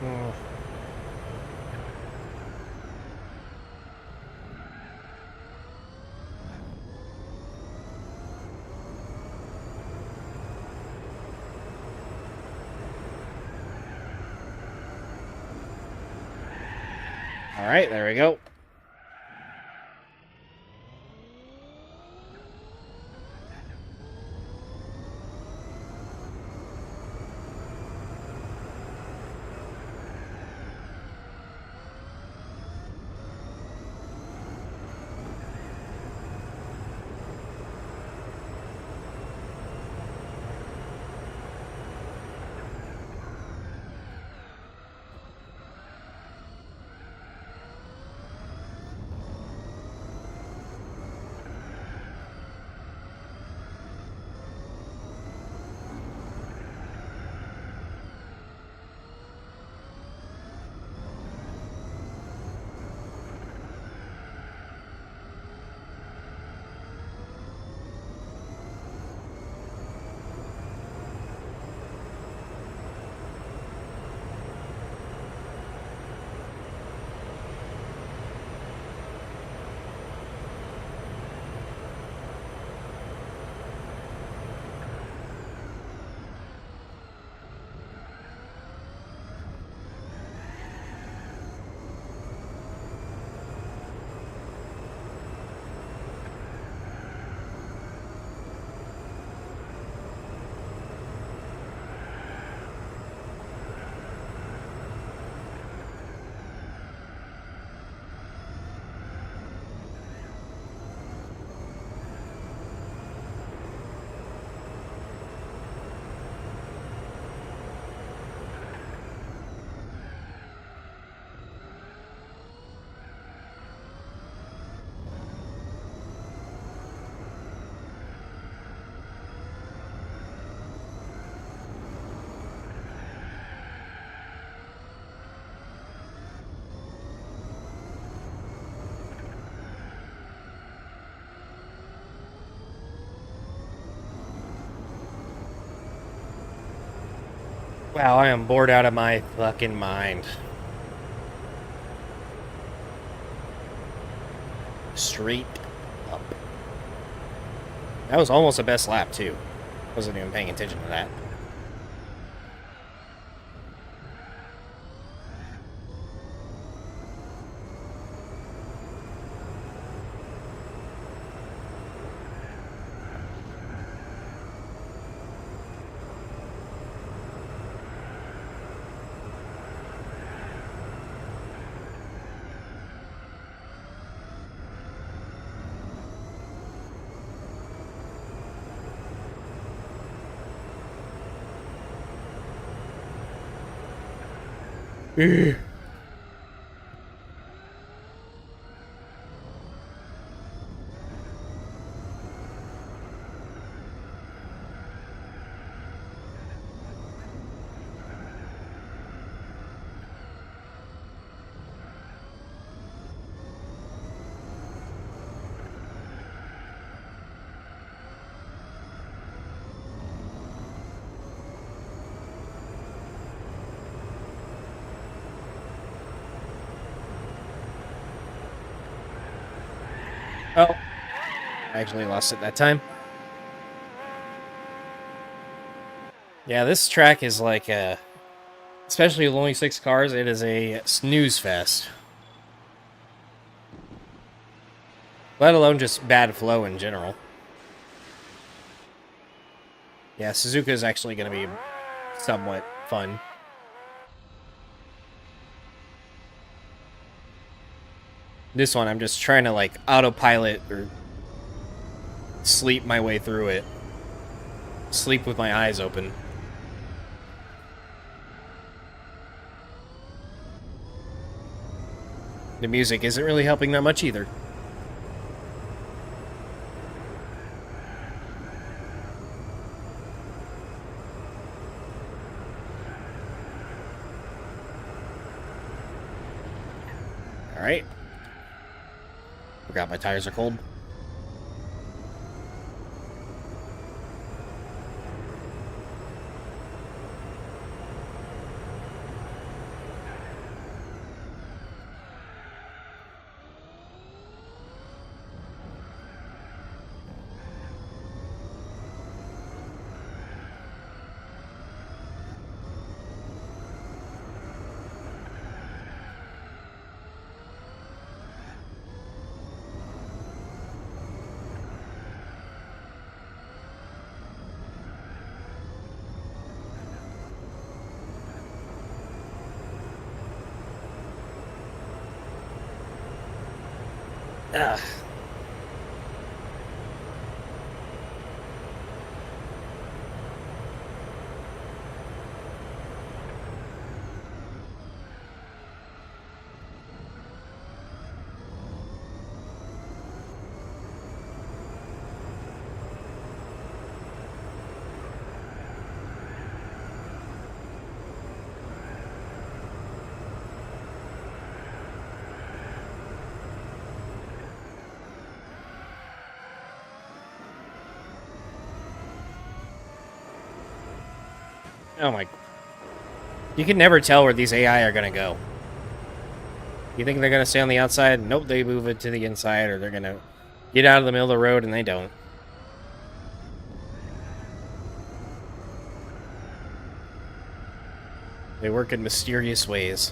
Oh. All right, there we go. Wow, I am bored out of my fucking mind. Straight up. That was almost a best lap, too. Wasn't even paying attention to that. Oh, I actually lost it that time. Yeah, this track is like a, especially with only 6 cars, it is a snooze fest. Let alone just bad flow in general. Yeah, Suzuka is actually going to be somewhat fun. This one, I'm just trying to, like, autopilot or sleep my way through it. Sleep with my eyes open. The music isn't really helping that much either. Alright. Forgot my tires are cold. Ugh. Oh my... You can never tell where these AI are gonna go. You think they're gonna stay on the outside? Nope, they move it to the inside, or they're gonna get out of the middle of the road, and they don't. They work in mysterious ways.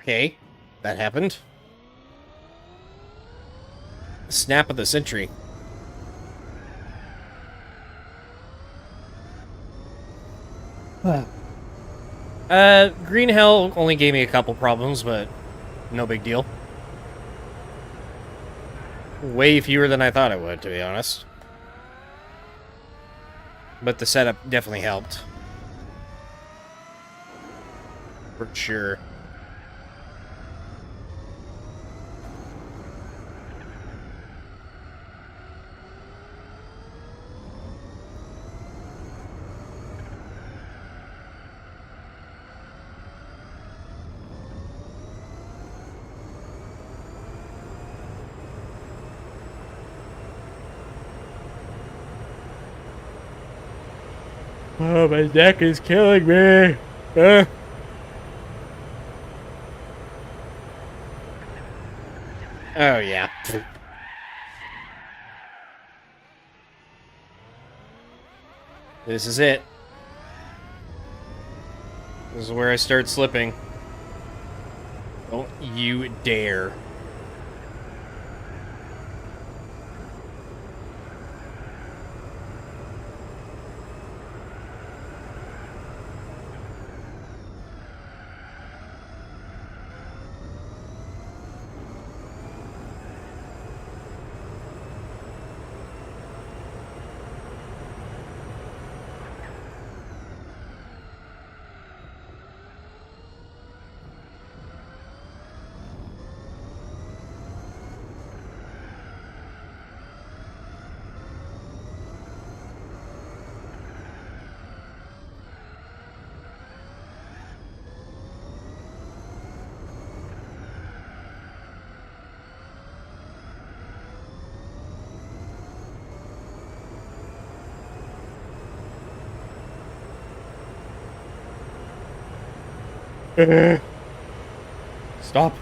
Okay, that happened. Snap of the century. Green Hell only gave me a couple problems, but no big deal. Way fewer than I thought it would, to be honest. But the setup definitely helped. For sure. Oh, my neck is killing me. Oh, yeah. This is it. This is where I start slipping. Don't you dare. Stop.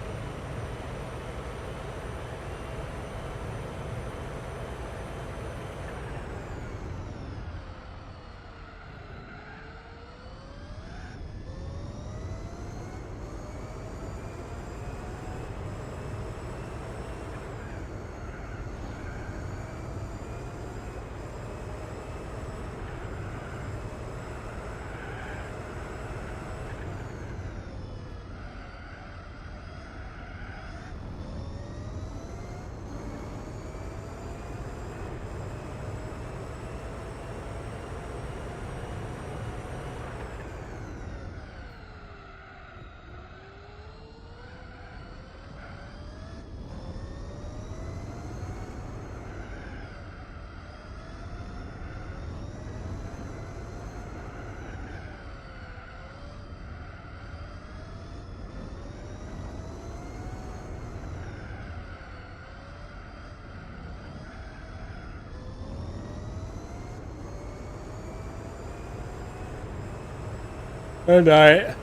Good night.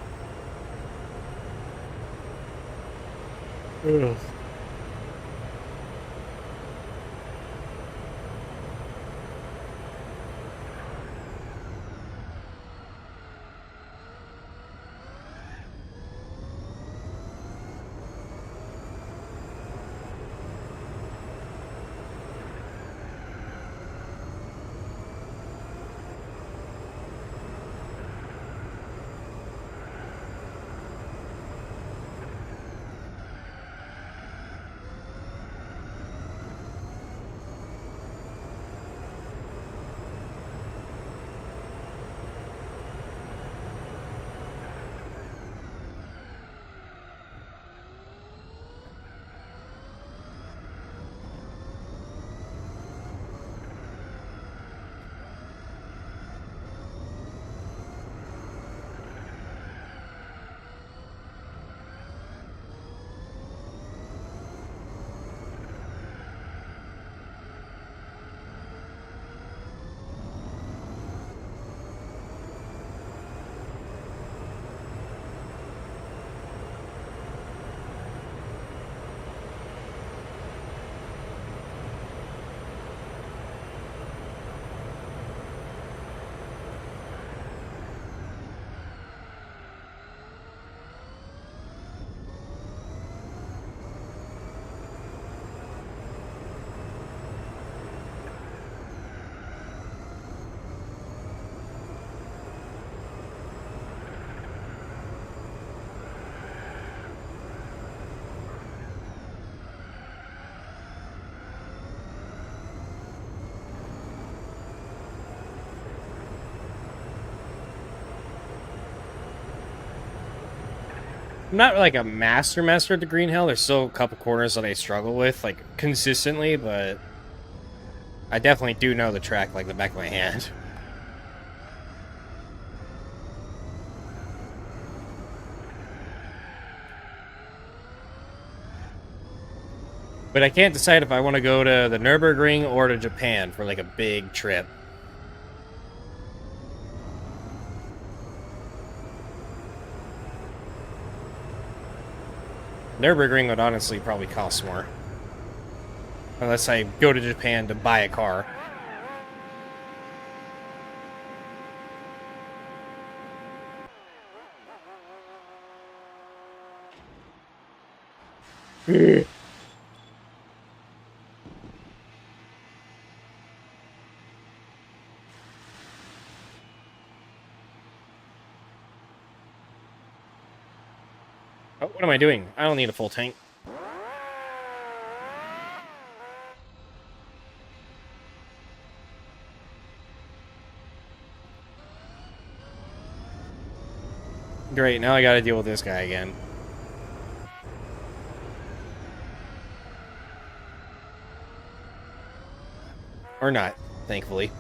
Ugh. I'm not like a master at the green hill. There's still a couple corners that I struggle with, like, consistently, but I definitely do know the track like the back of my hand. But I can't decide if I want to go to the Nurburgring or to Japan for like a big trip. Nurburgring would honestly probably cost more. Unless I go to Japan to buy a car. Oh, what am I doing? I don't need a full tank. Great, now I gotta deal with this guy again. Or not, thankfully.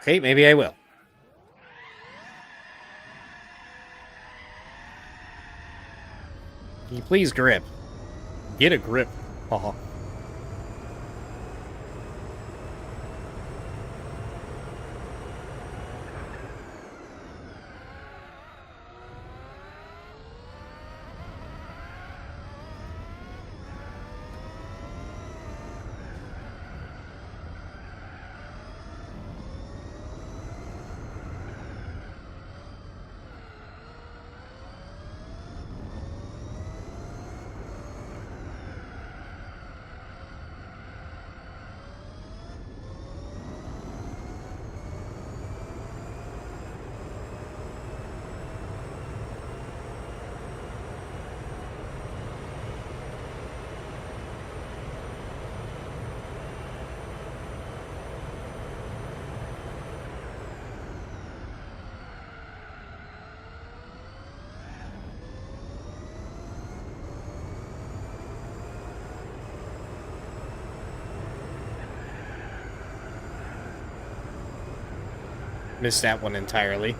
Okay, maybe I will. Can you please grip? Get a grip. Haha. Missed that one entirely.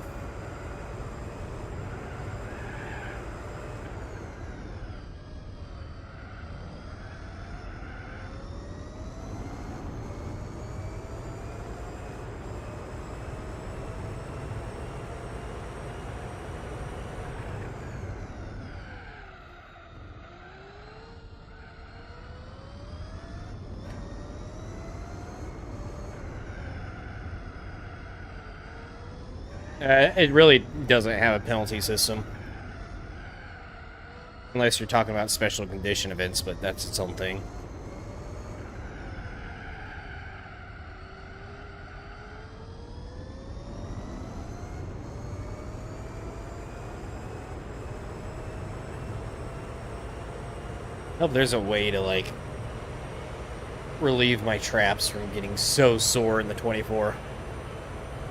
It really doesn't have a penalty system. Unless you're talking about special condition events, but that's its own thing. I hope there's a way to, like, relieve my traps from getting so sore in the 24.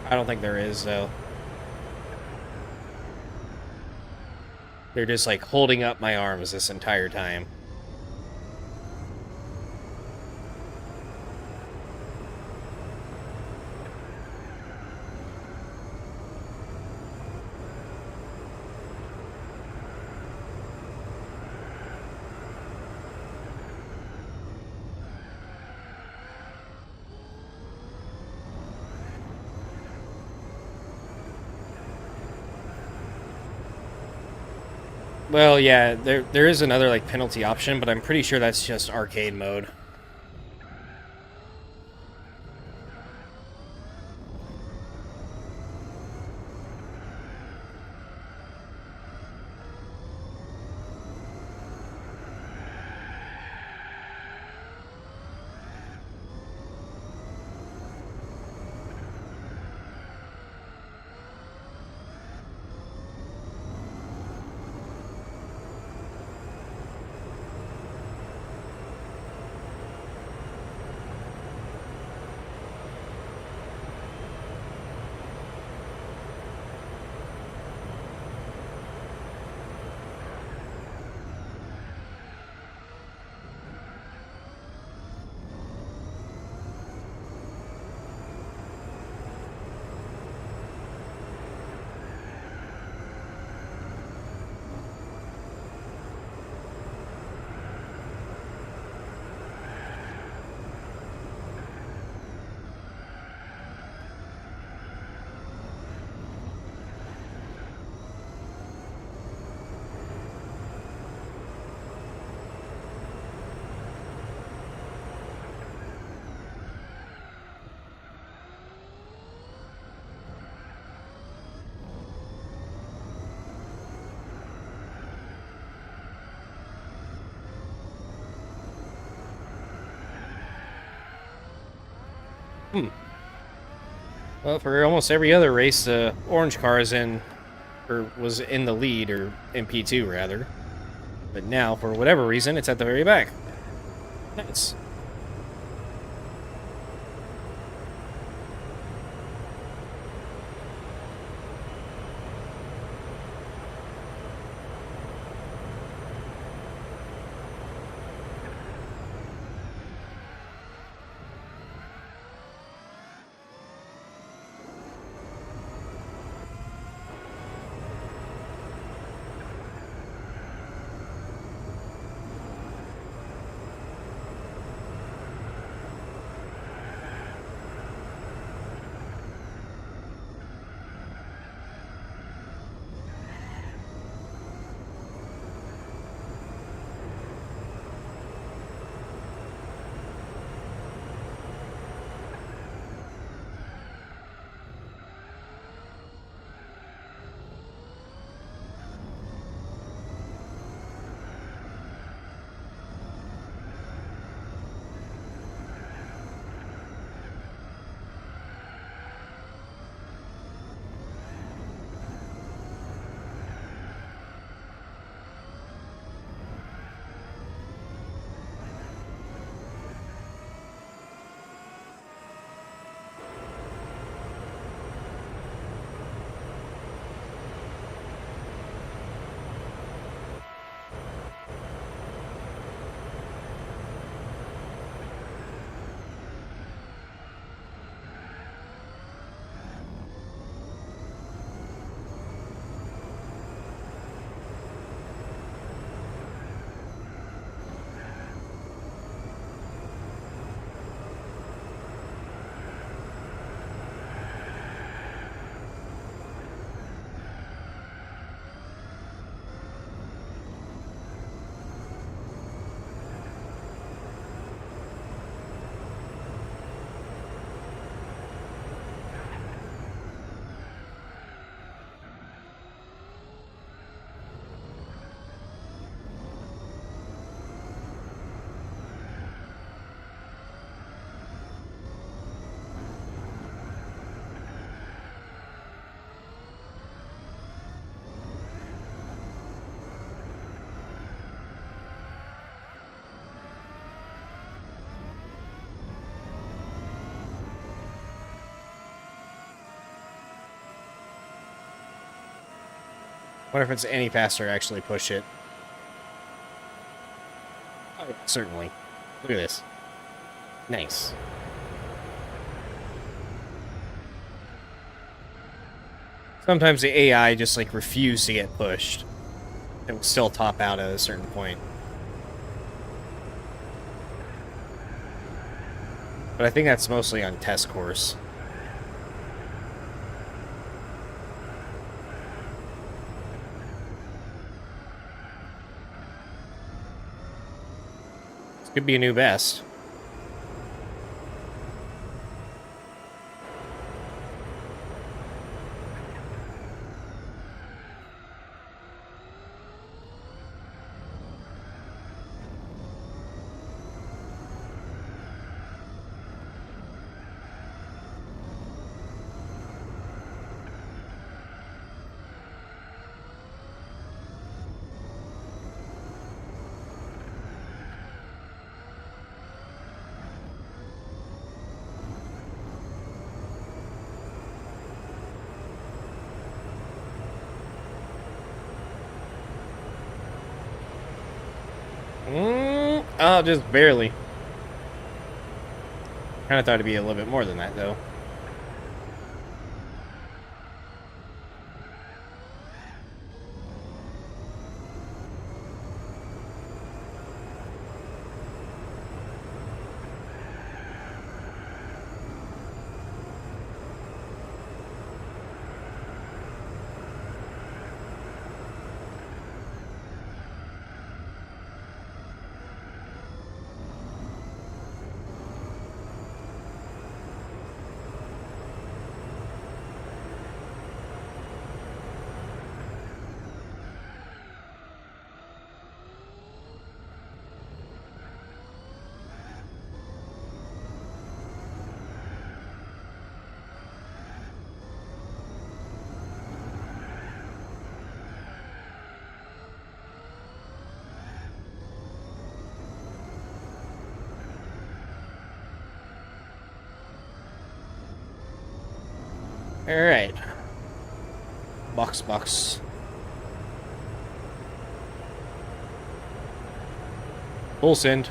I don't think there is, though. They're just, like, holding up my arms this entire time. Well, yeah, there is another, like, penalty option, but I'm pretty sure that's just arcade mode. Well, for almost every other race, the orange car is in, or was in the lead, or in P2 rather. But now, for whatever reason, it's at the very back. Nice. Wonder if it's any faster to actually push it. Oh, certainly. Look at this. Nice. Sometimes the AI just like refuse to get pushed. It will still top out at a certain point. But I think that's mostly on test course. This could be a new best. Oh, just barely. Kind of thought it'd be a little bit more than that, though. Alright. Box. Full send.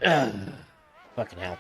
Ugh. Fucking hell.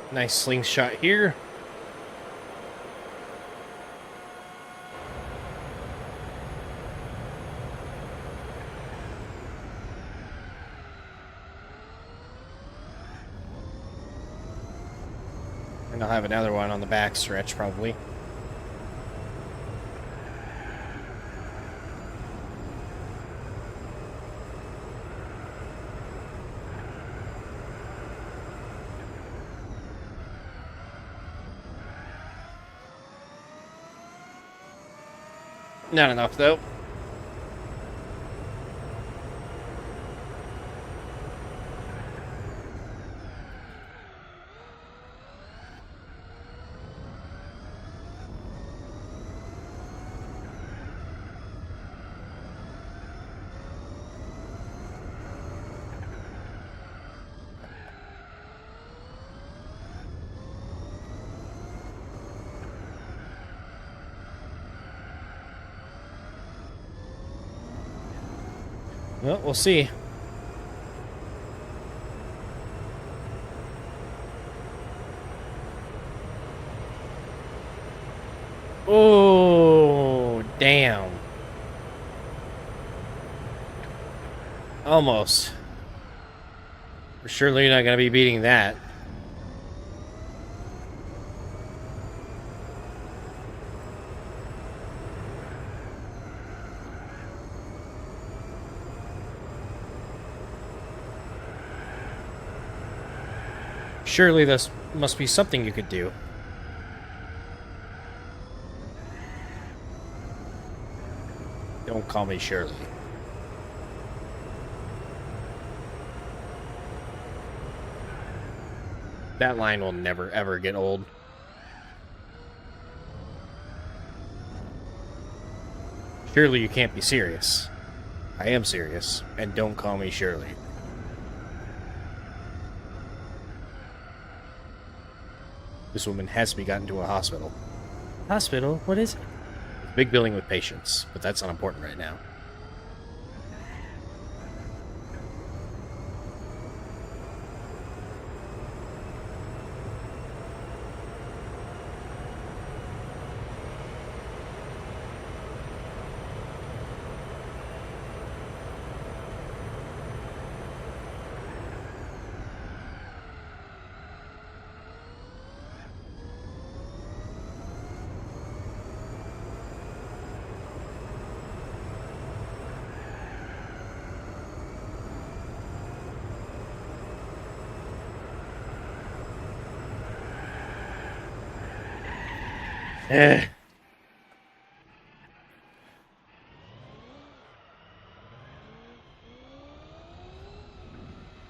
Nice slingshot here. And I'll have another one on the back stretch, probably. Not enough, though. Well, we'll see. Oh, damn. Almost. We're surely not going to be beating that. Surely this must be something you could do. Don't call me Shirley. That line will never, ever get old. Surely you can't be serious. I am serious, and don't call me Shirley. This woman has to be gotten to a hospital. Hospital? What is it? It's a big building with patients, but that's not important right now. Eh.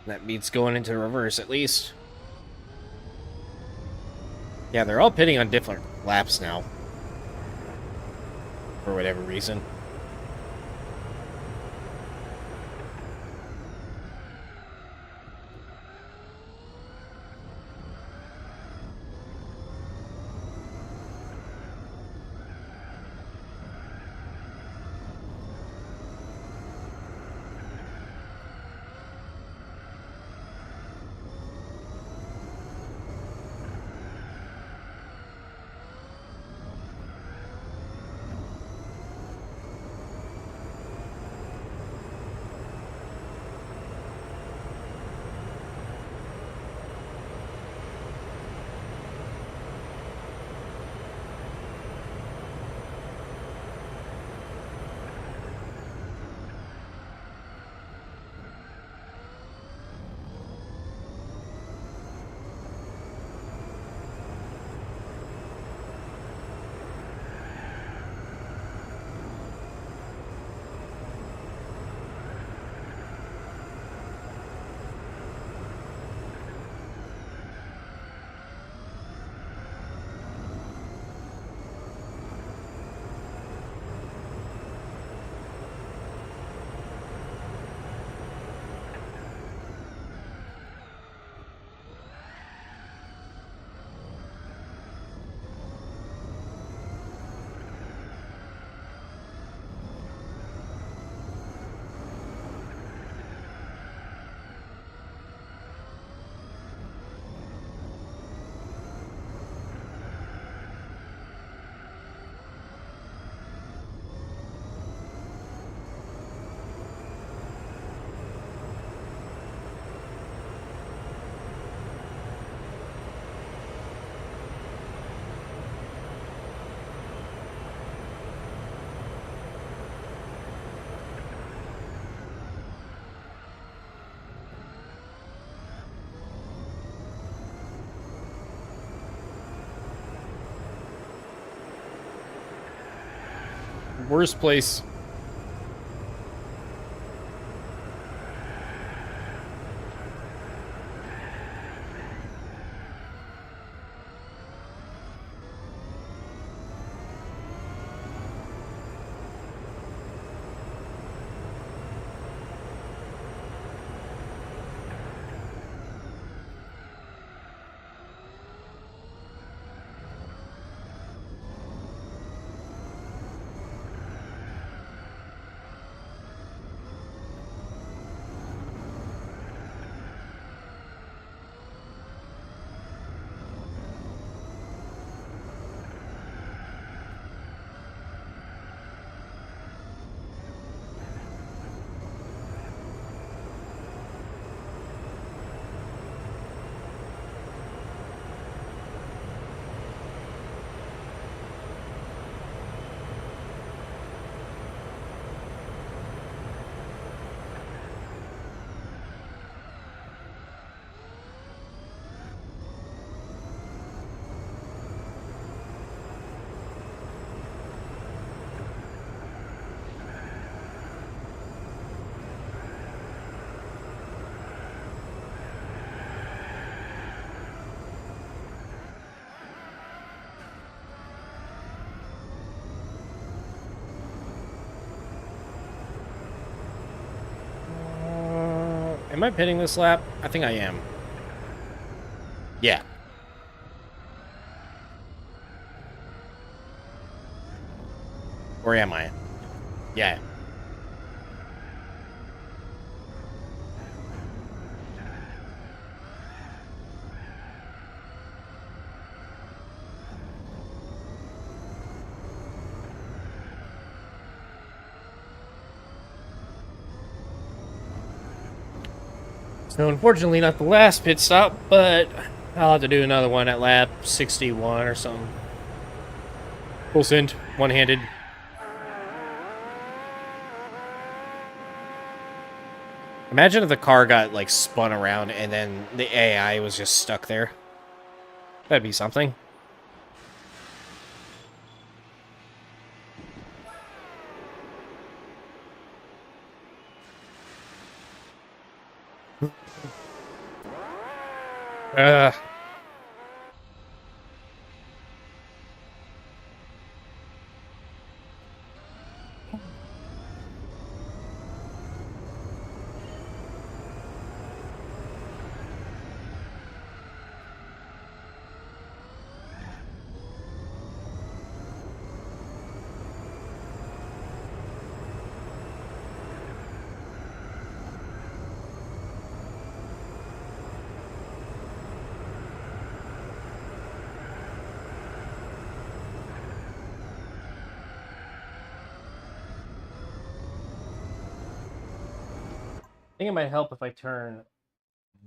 That means going into reverse, at least. Yeah, they're all pitting on different laps now. For whatever reason. Worst place. Am I pitting this lap? I think I am. Yeah. Or am I? Yeah. So unfortunately not the last pit stop, but I'll have to do another one at lap 61 or something. Full send, one-handed. Imagine if the car got, like, spun around and then the AI was just stuck there. That'd be something. Ugh. I think it might help if I turn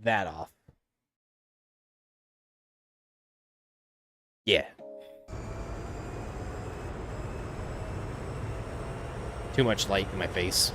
that off. Yeah. Too much light in my face.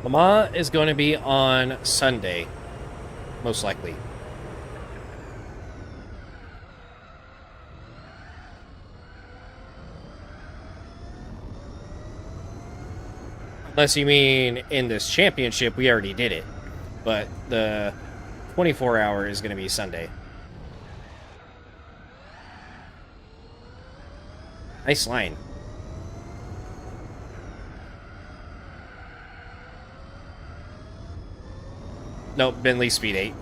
Le Mans is going to be on Sunday, most likely. Unless you mean in this championship, we already did it. But the 24-hour is going to be Sunday. Nice line. Nope, Bentley Speed 8.